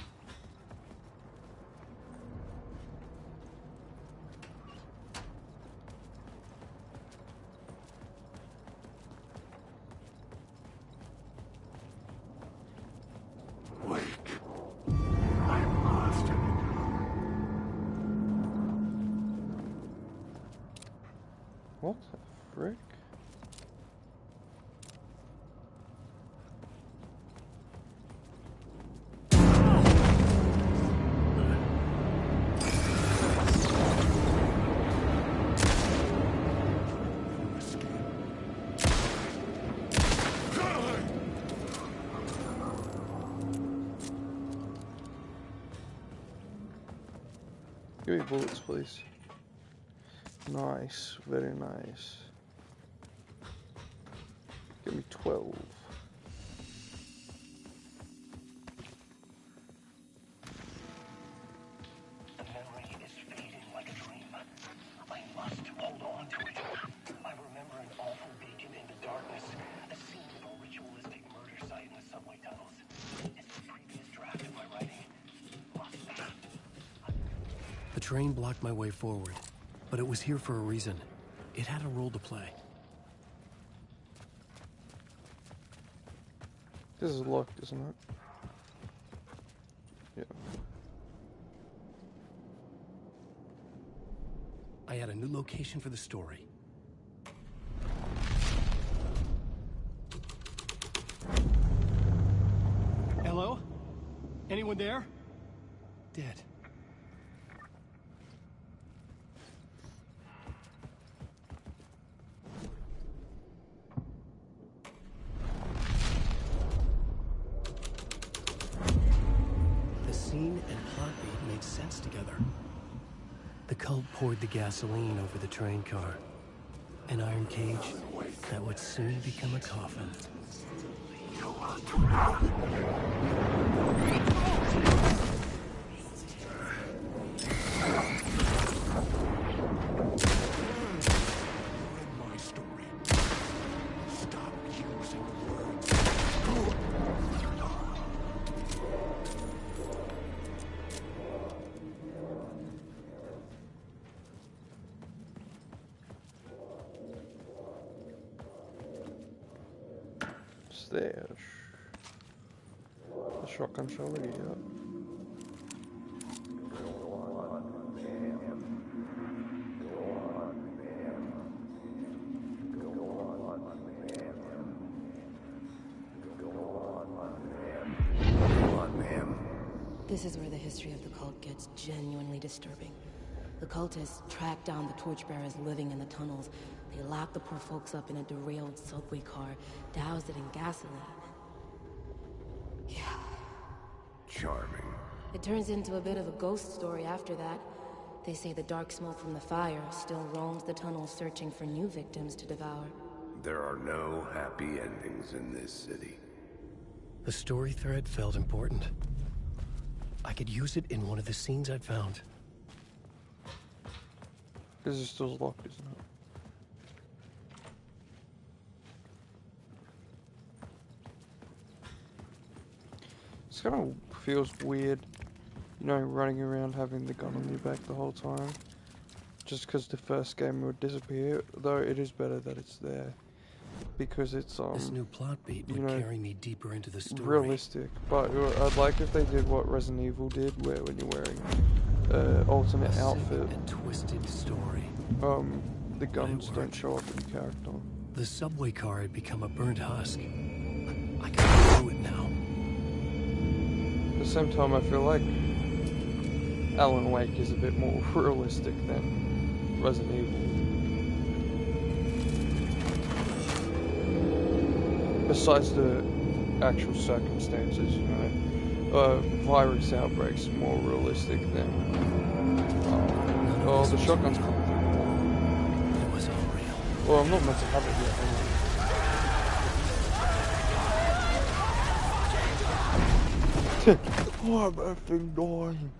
Wake. I must. What the frick? Give me bullets, please. Nice, very nice. Give me 12. The memory is fading like a dream. I must hold on to it. I remember an awful beacon in the darkness, a scene of a ritualistic murder site in the subway tunnels. It's the previous draft of my writing. The train blocked my way forward, but it was here for a reason. It had a role to play. This is locked, isn't it? Yeah. I had a new location for the story. Hello? Anyone there? Dead. The scene and plot beat made sense together. The cult poured the gasoline over the train car. An iron cage that would soon become a coffin. My story. Stop using words. Stash. The shotgun shell already up. This is where the history of the cult gets genuinely disturbing. The cultists tracked down the torchbearers living in the tunnels. They locked the poor folks up in a derailed subway car, doused it in gasoline. Yeah. Charming. It turns into a bit of a ghost story after that. They say the dark smoke from the fire still roams the tunnels searching for new victims to devour. There are no happy endings in this city. The story thread felt important. I could use it in one of the scenes I'd found. This is still locked, isn't it? This kind of feels weird, you know, running around having the gun on your back the whole time. Just because the first game would disappear, though it is better that it's there. Because it's, This new plot beat would carry me deeper into the story. Realistic. But I'd like if they did what Resident Evil did, where when you're wearing alternate outfit, and twisted story. the guns don't show up in the character. The subway car had become a burnt husk. I can do it now. At the same time, I feel like Alan Wake is a bit more realistic than Resident Evil. Besides the actual circumstances, you know, virus outbreaks are more realistic than. Oh, the shotgun's coming through. It was all real. Well, I'm not meant to have it yet. Oh, I'm effing dying.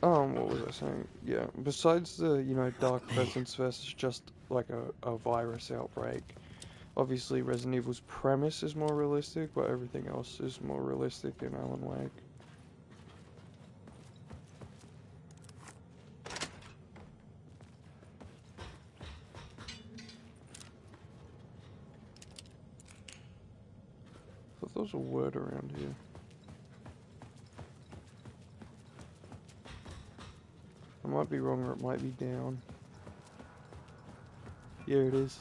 What was I saying? Yeah, besides the, you know, Dark Presence versus just like a virus outbreak, obviously Resident Evil's premise is more realistic, but everything else is more realistic in Alan Wake. I thought there was a word around here. I might be wrong, or it might be down. Here it is.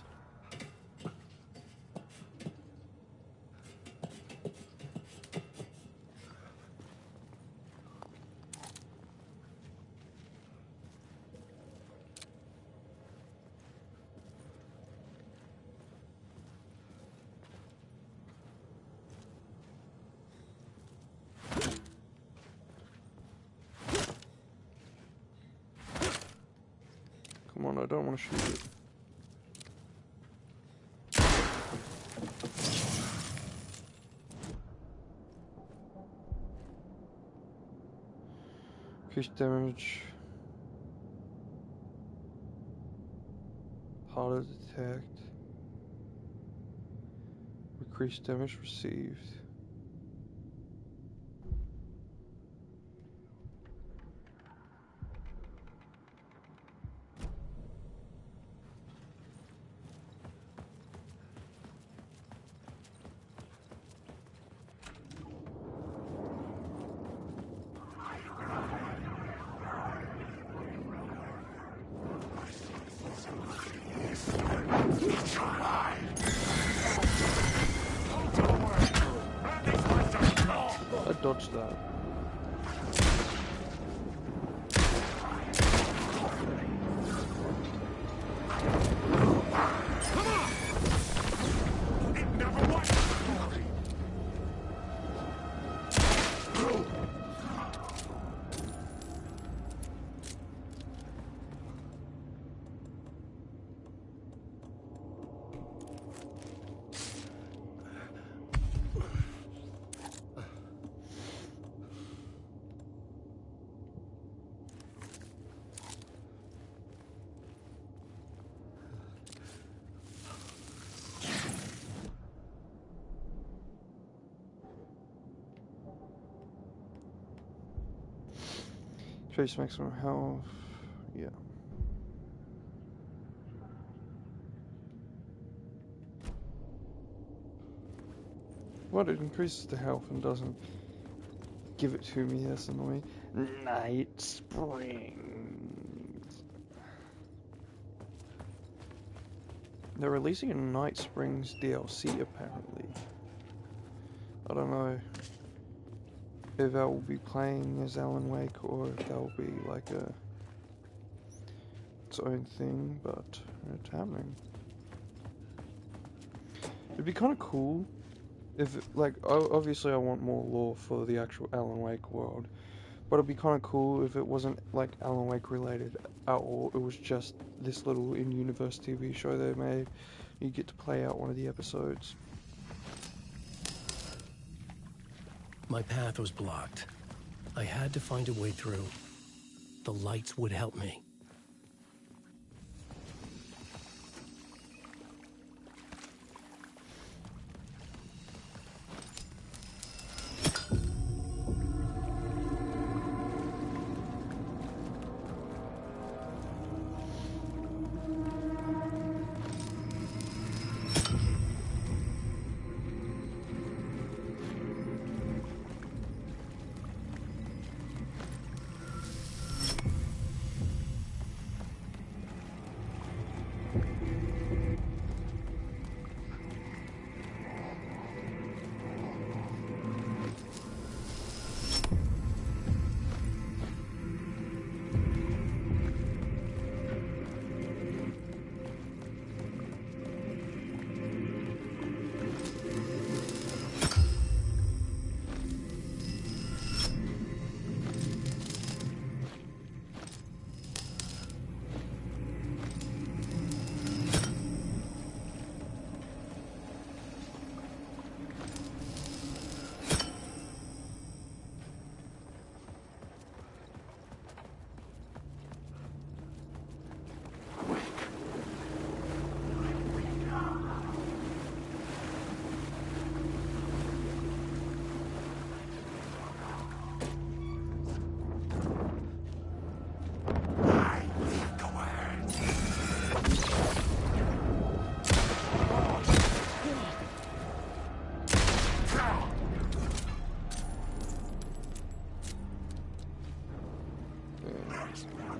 Come on, I don't want to shoot it. Increased damage. Harder to detect. Increased damage received. dodge that. Increase maximum health. Yeah. What? It increases the health and doesn't give it to me. That's annoying. Night Springs. They're releasing a Night Springs DLC apparently. I don't know if I will be playing as Alan Wake or if that will be like its own thing, but it's happening. It'd be kind of cool if, like, obviously I want more lore for the actual Alan Wake world, but it'd be kind of cool if it wasn't like Alan Wake related at all. It was just this little in-universe TV show they made. You get to play out one of the episodes. My path was blocked. I had to find a way through. The lights would help me.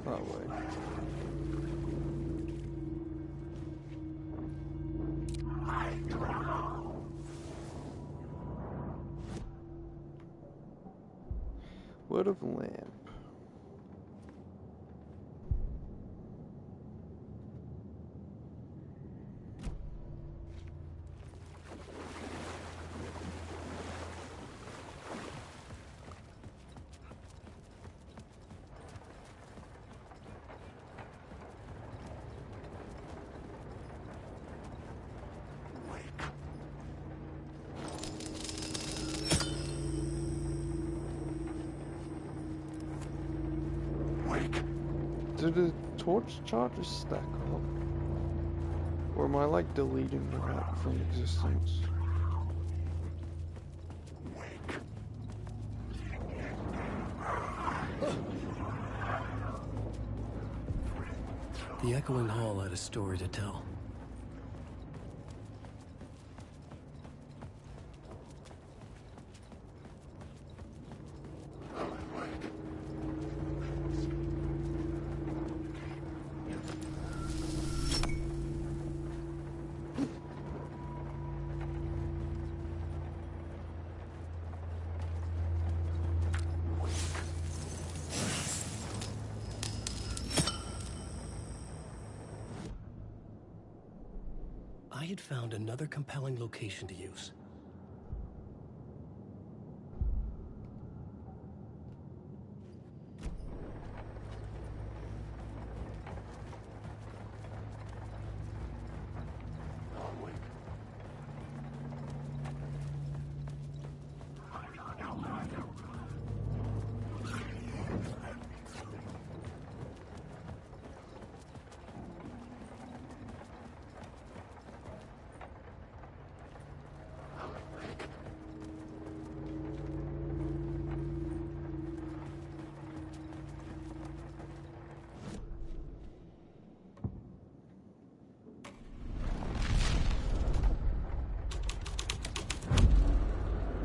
That way. Word of Lamp. Do the torch charges stack up? Or am I like deleting the map from existence? The echoing hall had a story to tell. I had found another compelling location to use.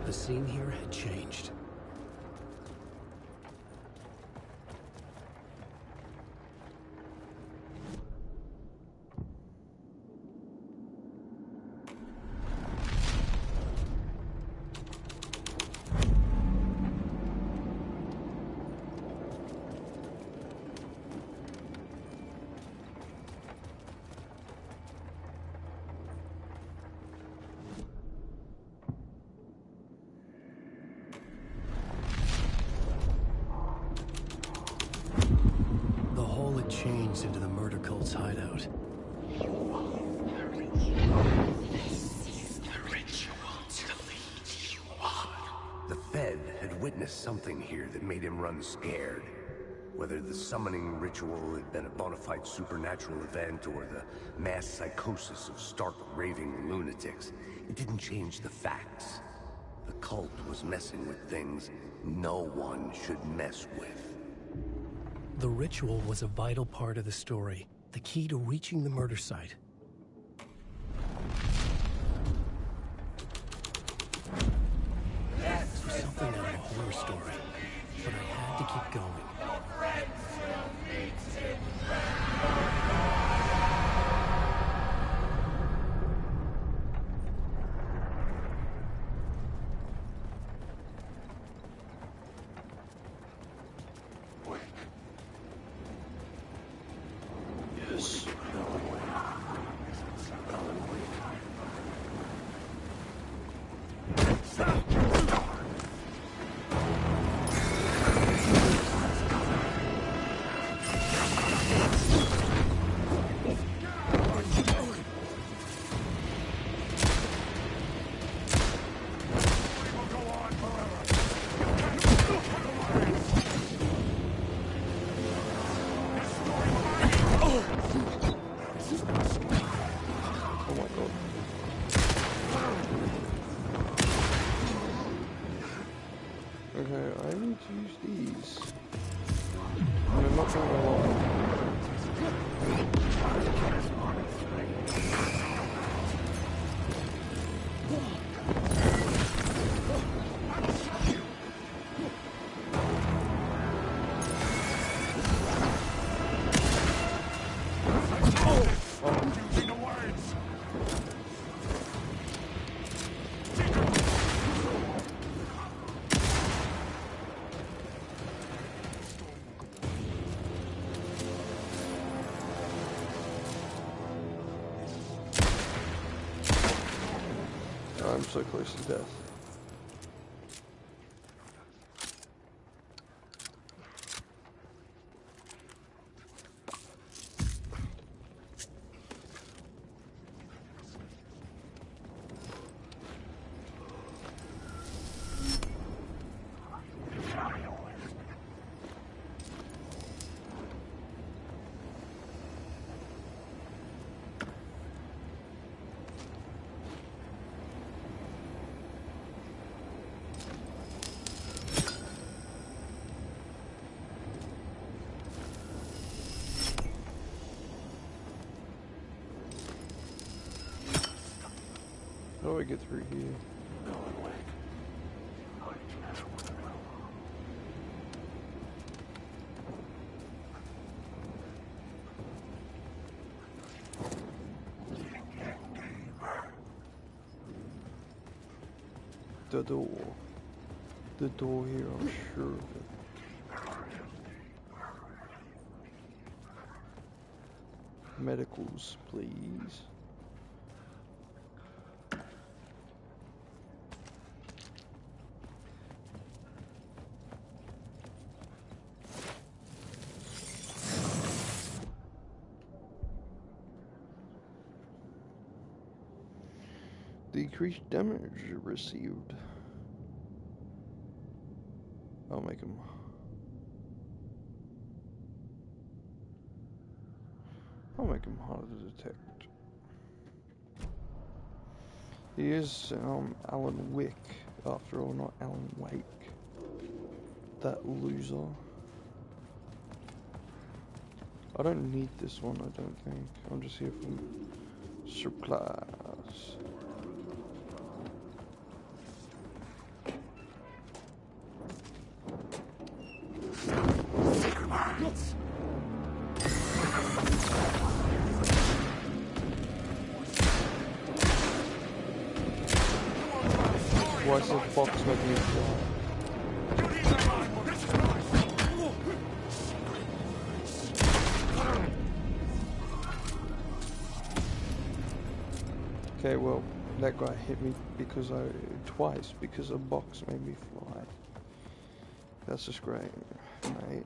The scene here had changed. The hole had changed into the murder cult's hideout. The Fed had witnessed something here that made him run scared. Whether the summoning ritual had been a bona fide supernatural event or the mass psychosis of stark raving lunatics, it didn't change the facts. The cult was messing with things no one should mess with. The ritual was a vital part of the story, the key to reaching the murder site. This was something out of a horror story, but I had to keep going. Yes. Oh my god. Okay, I need to use these. And I'm not trying to lie. I'm so close to death. How do I get through here? The door. The door here, I'm sure of it. Medicals, please. Decreased damage received. I'll make him. I'll make him harder to detect. He is Alan Wick, after all, not Alan Wake. That loser. I don't need this one, I don't think. I'm just here for supplies. Why is this box making me fly? Okay, well, that guy hit me twice because a box made me fly. That's just great, mate.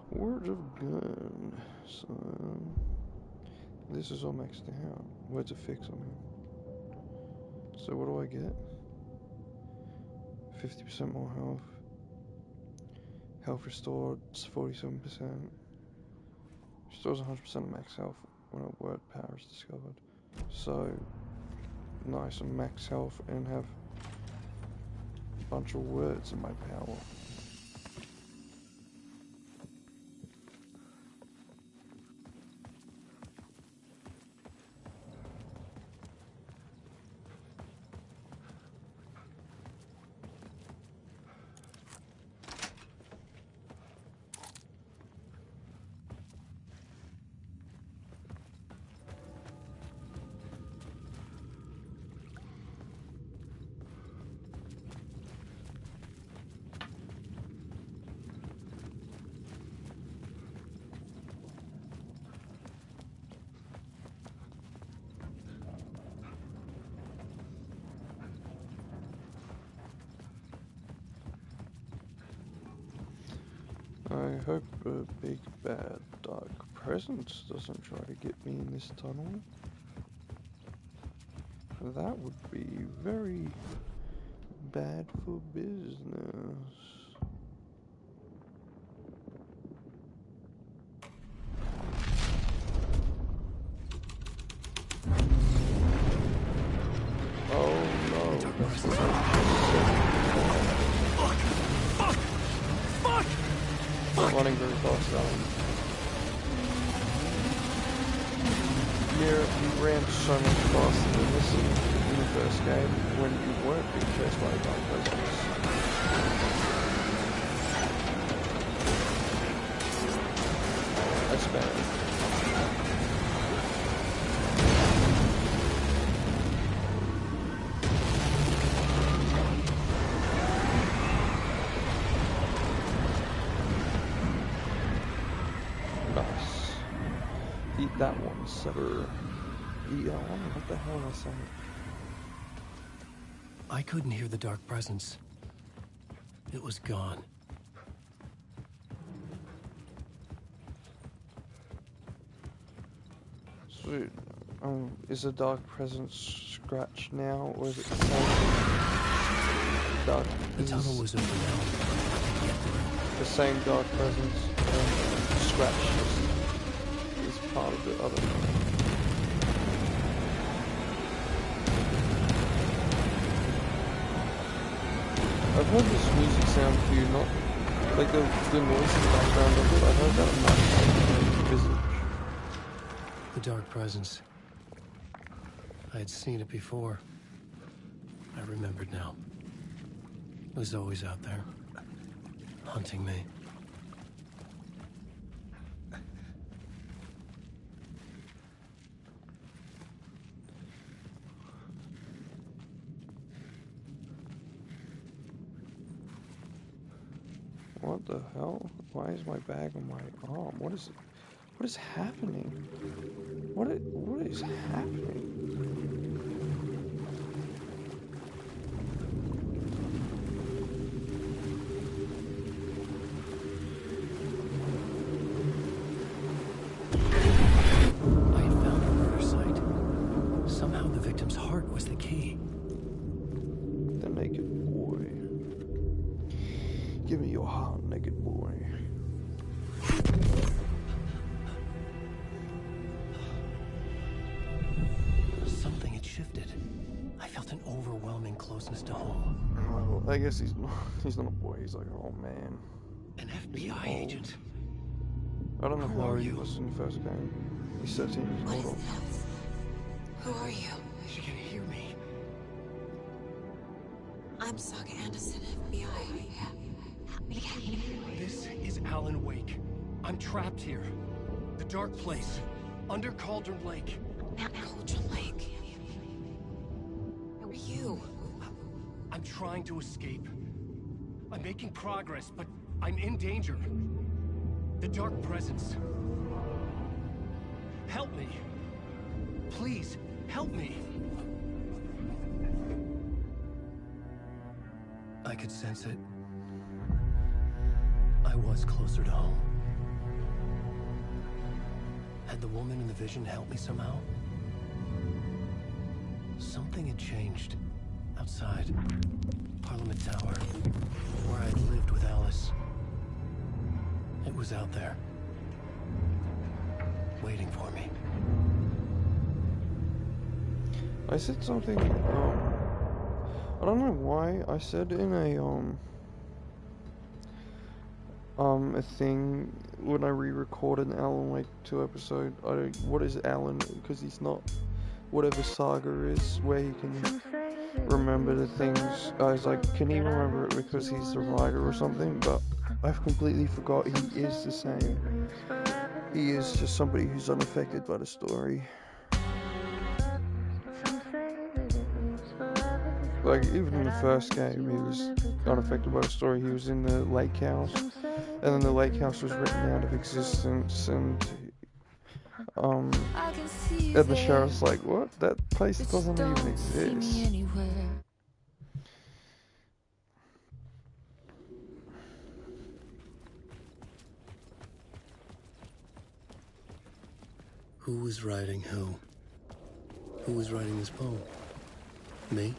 Words of gun, son. This is all maxed out. Words of fix on him. So what do I get? 50% more health. Health restored 47%. Restores 100% of max health when a word power is discovered. So nice and max health and have a bunch of words in my power. I hope a big bad dark presence doesn't try to get me in this tunnel. That would be very bad for business. Oh no, that's the not running very fast, Alan. You ran so much faster than this in the first game when you weren't being chased by a dark presence. That's bad. Eat that one, sir. Eat that one? What the hell was I saying? I couldn't hear the dark presence. It was gone. So, is the dark presence scratched now, or is it the tunnel was open now. The same dark presence scratched is part of the other one. I've heard this music sound too, not like the noise in the background of it. I heard that much visage. The dark presence. I had seen it before. I remembered now. It was always out there, hunting me. What the hell? Why is my bag on my arm? What is happening? What is happening? I had found the murder site. Somehow the victim's heart was the key. The naked boy. Give me your heart, naked boy. Something had shifted. I felt an overwhelming closeness to home. Well, I guess he's not a boy, he's like an old man. An FBI agent. I don't know Who how are he you? was in the first game. He's 13 years old. Who are you? She can hear me. I'm Saga Anderson, FBI. This is Alan Wake. I'm trapped here. The dark place. Under Cauldron Lake. Cauldron Lake. Who are you? I'm trying to escape. I'm making progress, but I'm in danger. The dark presence. Help me. Please, help me. I could sense it. I was closer to home. Had the woman in the vision helped me somehow? Something had changed. Outside. Parliament Tower. Where I'd lived with Alice. It was out there. Waiting for me. I said something, I don't know why, I said in a thing when I re-recorded an Alan Wake 2 episode, what is Alan, because he's not whatever Saga is, where he can remember the things. I was like, can he remember it because he's the writer or something? But I've completely forgot he is the same. He is just somebody who's unaffected by the story. Like, even in the first game, he was unaffected by the story. He was in the lake house, and then the lake house was written out of existence, and the sheriff's like, what? That place doesn't even exist. Who was writing who? Who was writing this poem? Me?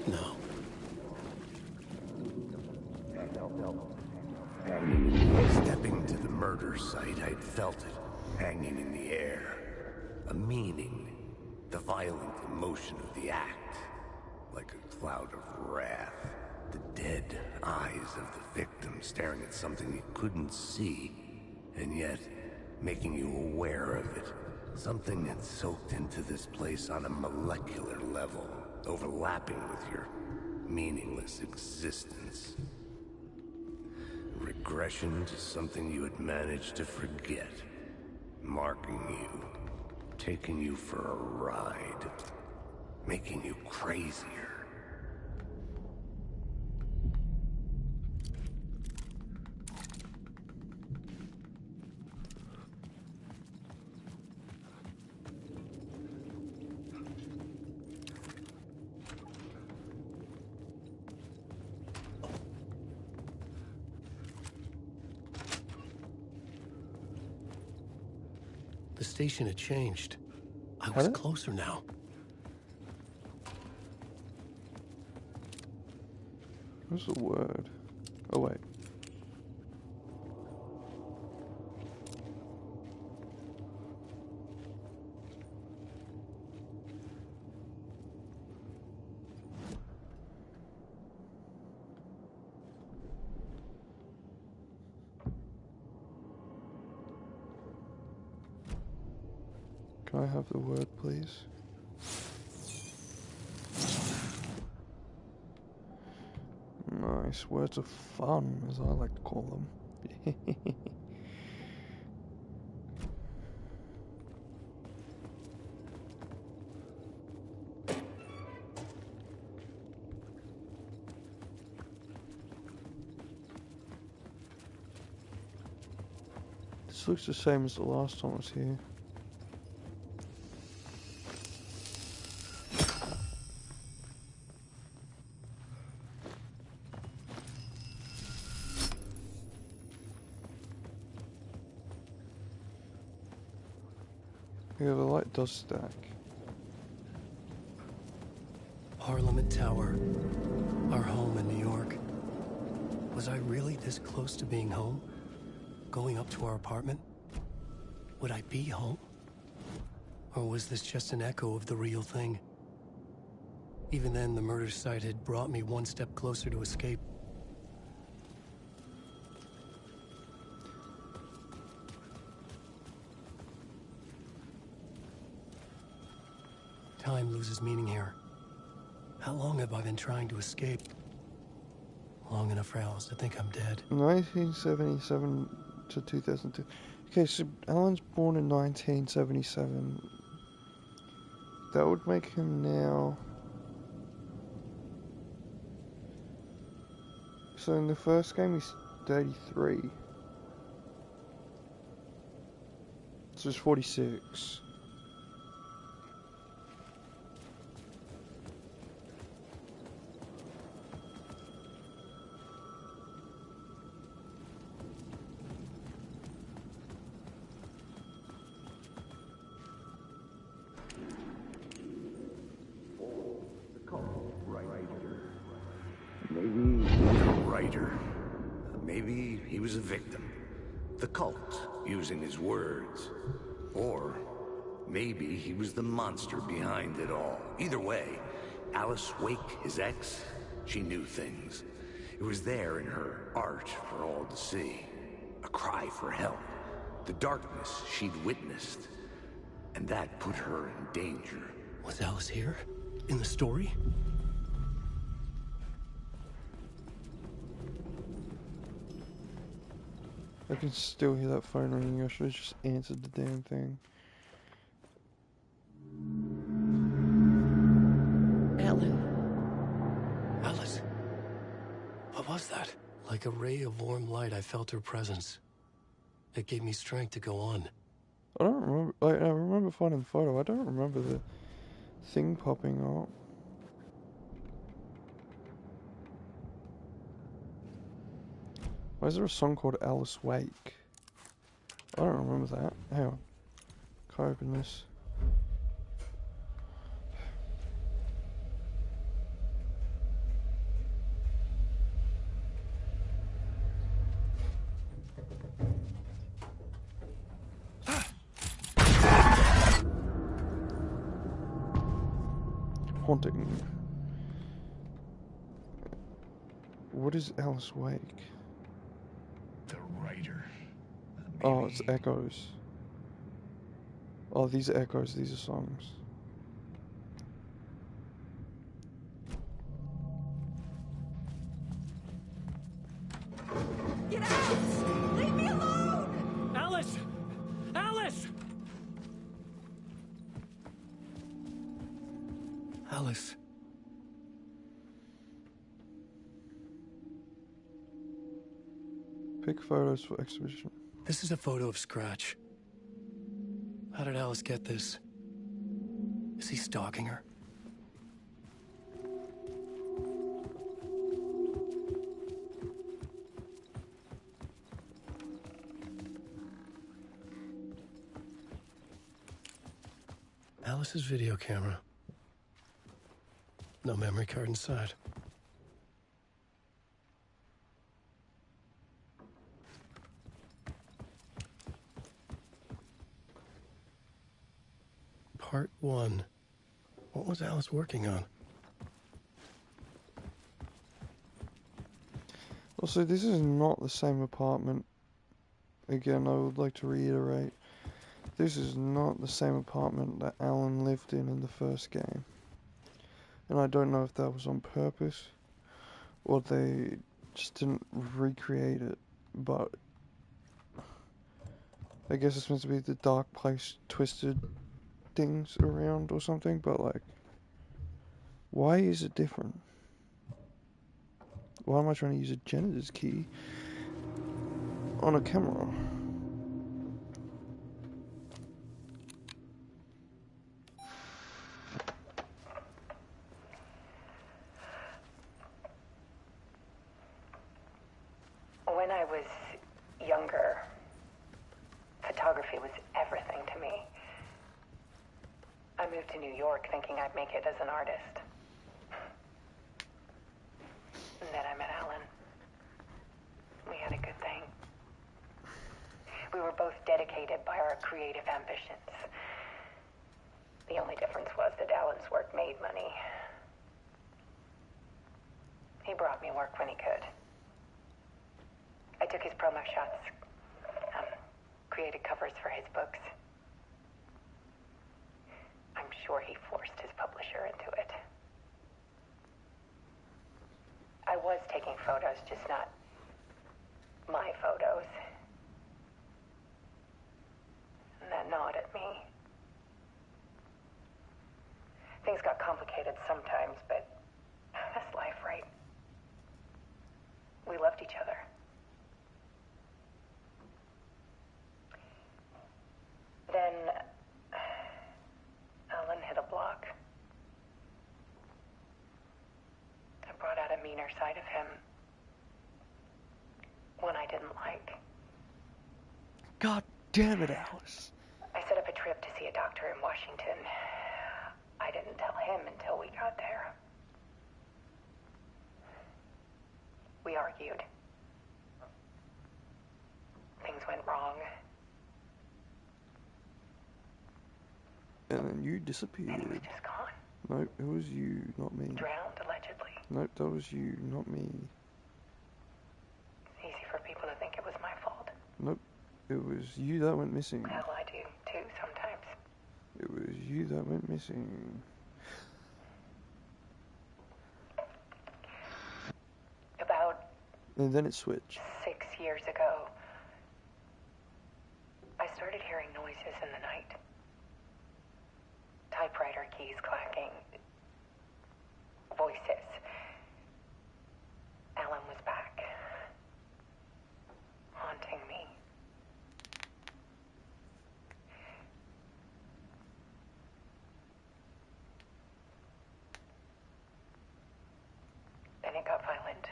No. Stepping to the murder site, I'd felt it hanging in the air. A meaning. The violent emotion of the act. Like a cloud of wrath. The dead eyes of the victim staring at something you couldn't see, and yet making you aware of it. Something had soaked into this place on a molecular level, overlapping with your meaningless existence. Regression to something you had managed to forget. Marking you, taking you for a ride, making you crazier. The station had changed. I was closer now. What's the word? Oh, wait. Can I have the word, please? Nice. Words of fun, as I like to call them. This looks the same as the last time I was here. Yeah, the light does stack. Parliament Tower. Our home in New York. Was I really this close to being home? Going up to our apartment? Would I be home? Or was this just an echo of the real thing? Even then, the murder site had brought me one step closer to escape. Time loses meaning here. How long have I been trying to escape? Long enough for Alice to think I'm dead. 1977 to 2002. Okay, so Alan's born in 1977. That would make him now... So in the first game he's 33. So he's 46. Maybe he was a writer. Maybe he was a victim. The cult, using his words. Or maybe he was the monster behind it all. Either way, Alice Wake, his ex, she knew things. It was there in her art for all to see. A cry for help. The darkness she'd witnessed. And that put her in danger. Was Alice here? In the story? I can still hear that phone ringing. I should have just answered the damn thing. Alan. Alice. What was that? Like a ray of warm light, I felt her presence. It gave me strength to go on. I don't remember. Like, I remember finding the photo. I don't remember the thing popping up. Why is there a song called Alice Wake? I don't remember that. Hang on. Can I open this? Haunting. What is Alice Wake? The writer. Oh, it's echoes. Oh, these are echoes, these are songs. Get out! Leave me alone! Alice! Alice! Alice. Pick photos for exhibition. This is a photo of Scratch. How did Alice get this? Is he stalking her? Alice's video camera. No memory card inside. Part 1. What was Alice working on? Also, this is not the same apartment. Again, I would like to reiterate. This is not the same apartment that Alan lived in the first game. And I don't know if that was on purpose, or they just didn't recreate it, but I guess it's meant to be the dark place twisted things around or something, but like, why is it different? Why am I trying to use a janitor's key on a camera? When I was younger, photography was everything to me. I moved to New York thinking I'd make it as an artist. And then I met Alan. We had a good thing. We were both dedicated by our creative ambitions. The only difference was that Alan's work made money. He brought me work when he could. I took his promo shots, created covers for his books. I'm sure he forced his publisher into it. I was taking photos, just not my photos. And that gnawed at me. Things got complicated sometimes, but that's life, right? We loved each other. Then Alan hit a block. I brought out a meaner side of him. One I didn't like. God damn it, Alice. I set up a trip to see a doctor in Washington. I didn't tell him until we got there. We argued. Things went wrong. And then you disappeared. And he was just gone. Nope, it was you, not me. Drowned, allegedly. Nope, that was you, not me. It's easy for people to think it was my fault. Nope, it was you that went missing. Hell, I do, too, sometimes. It was you that went missing. About... And then it switched. 6 years ago, I started hearing noises in the night. Typewriter keys clacking. Voices. Alan was back. Haunting me. Then it got violent.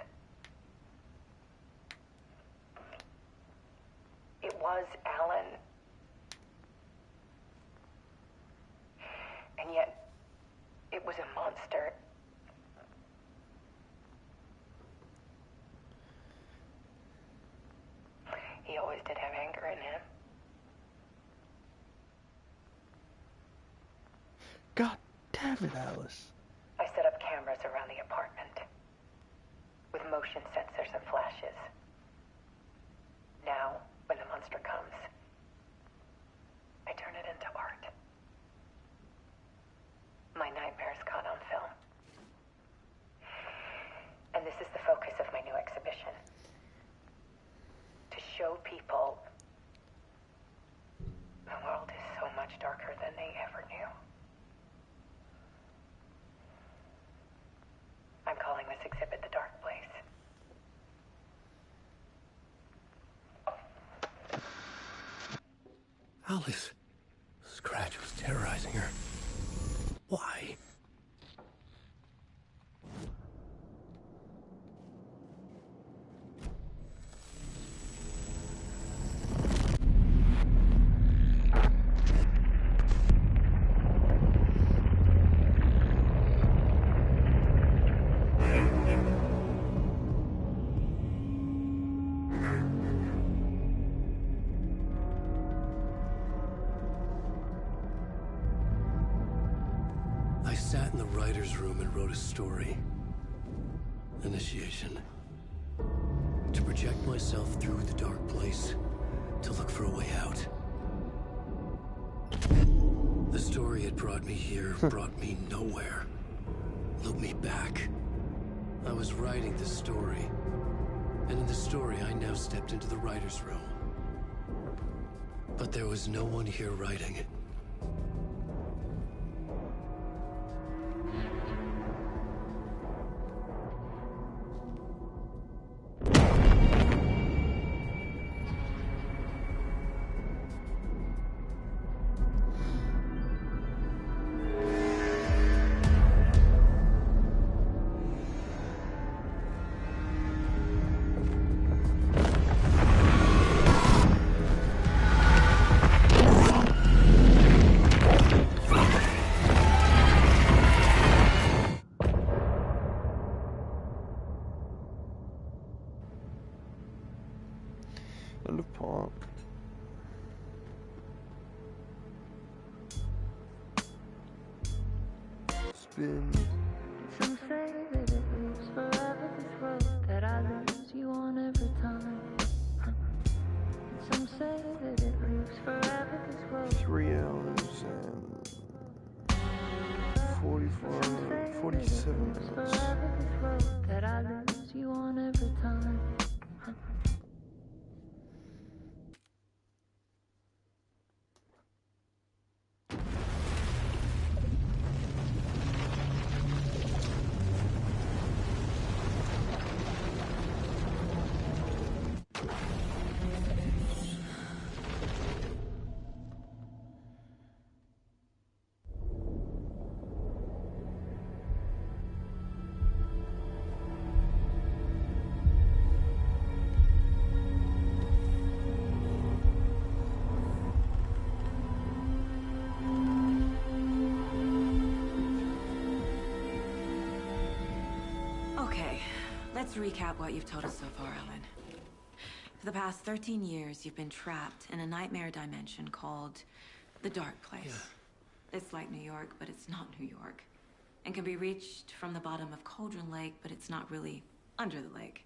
It was Alan. And yet, it was a monster. He always did have anger in him. God damn it, Alice. I set up cameras around the apartment with motion sensors and flashes. Now, when the monster comes, I turn it into art. My nightmares caught on film. And this is the focus of my new exhibition. To show people the world is so much darker than they ever knew. I'm calling this exhibit The Dark Place. Alice. Scratch was terrorizing her. Why? I sat in the writer's room and wrote a story. Initiation. To project myself through the dark place, to look for a way out. The story had brought me here, brought me nowhere. Looped me back. I was writing the story. And in the story, I now stepped into the writer's room. But there was no one here writing it. End of part. Spin. Some say that it lives forever, this road that I lose you on every time. Some say that it lives forever, this road. 3 hours and 45, 47 minutes. Forever, this road that I lose you on every time. Okay, let's recap what you've told us so far, Alan. For the past 13 years, you've been trapped in a nightmare dimension called the Dark Place. Yeah. It's like New York, but it's not New York. And can be reached from the bottom of Cauldron Lake, but it's not really under the lake.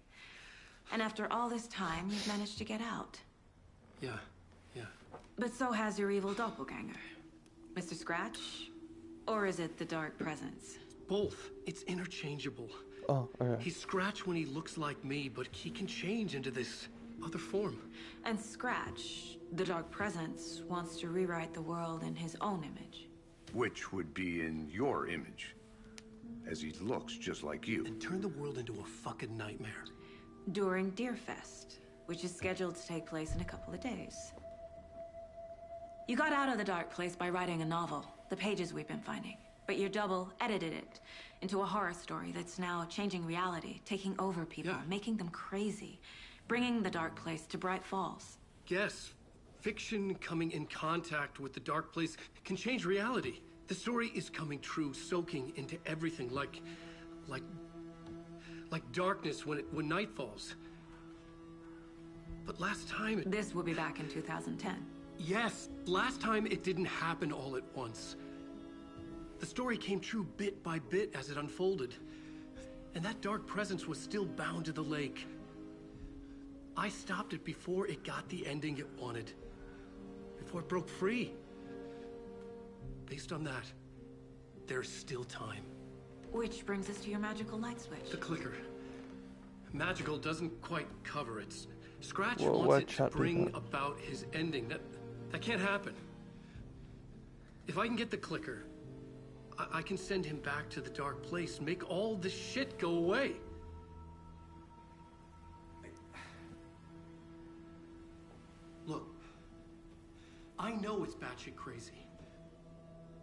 And after all this time, you've managed to get out. Yeah. But so has your evil doppelganger. Mr. Scratch? Or is it the Dark Presence? Both. It's interchangeable. Oh, okay. He's Scratch when he looks like me, but he can change into this other form. And Scratch, the Dark Presence, wants to rewrite the world in his own image. Which would be in your image, as he looks just like you. And turn the world into a fucking nightmare. During Deerfest, which is scheduled to take place in a couple of days. You got out of the Dark Place by writing a novel, the pages we've been finding. But your double edited it into a horror story that's now changing reality, taking over people, making them crazy, bringing the Dark Place to Bright Falls. Yes, fiction coming in contact with the Dark Place can change reality. The story is coming true, soaking into everything, like darkness when night falls. But last time This will be back in 2010. Yes, last time it didn't happen all at once. The story came true bit by bit as it unfolded. And that dark presence was still bound to the lake. I stopped it before it got the ending it wanted. Before it broke free. Based on that, there's still time. Which brings us to your magical light switch. The clicker. Magical doesn't quite cover it. Scratch Well, wants it to bring about his ending. That can't happen. If I can get the clicker, I can send him back to the Dark Place, make all this shit go away. Look, I know it's batshit crazy.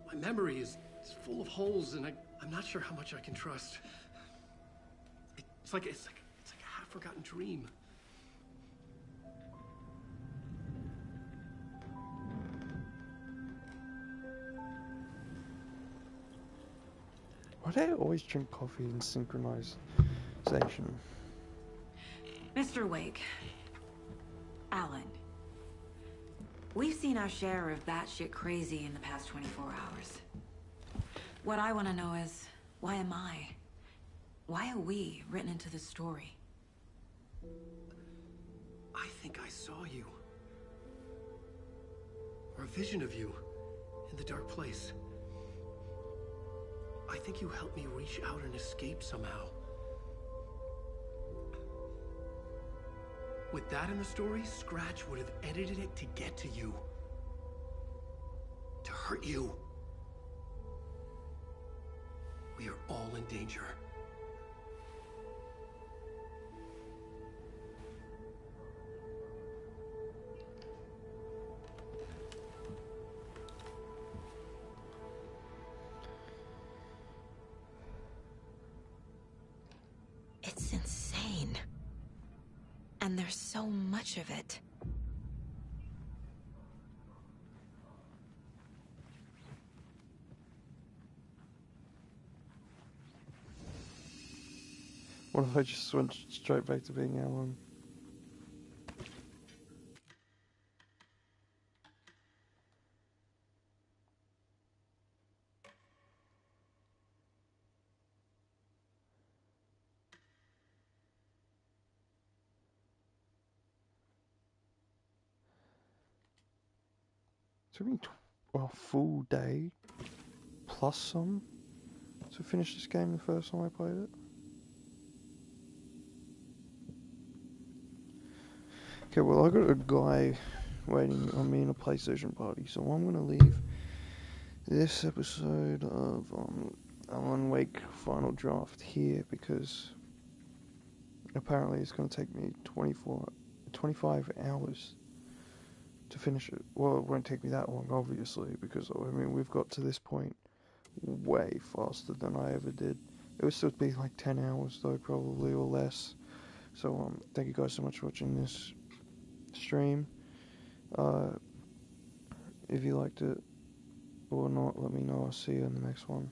My memory is full of holes, and I'm not sure how much I can trust. It's like a half-forgotten dream. Why do I always drink coffee in synchronization? Mr. Wake, Alan, we've seen our share of batshit crazy in the past 24 hours. What I want to know is, why am I? Why are we written into the story? I think I saw you. Or a vision of you in the Dark Place. I think you helped me reach out and escape somehow. With that in the story, Scratch would have edited it to get to you. To hurt you. We are all in danger. It's insane. And there's so much of it. What if I just went straight back to being Alan? took me a full day plus some to finish this game the first time I played it. Okay, well, I got a guy waiting on me in a PlayStation party, so I'm gonna leave this episode of Alan Wake Final Draft here because apparently it's gonna take me 25 hours to finish it. Well, it won't take me that long, obviously, because I mean we've got to this point way faster than I ever did. It would still be like 10 hours though, probably, or less. So thank you guys so much for watching this stream. If you liked it or not, let me know. I'll see you in the next one.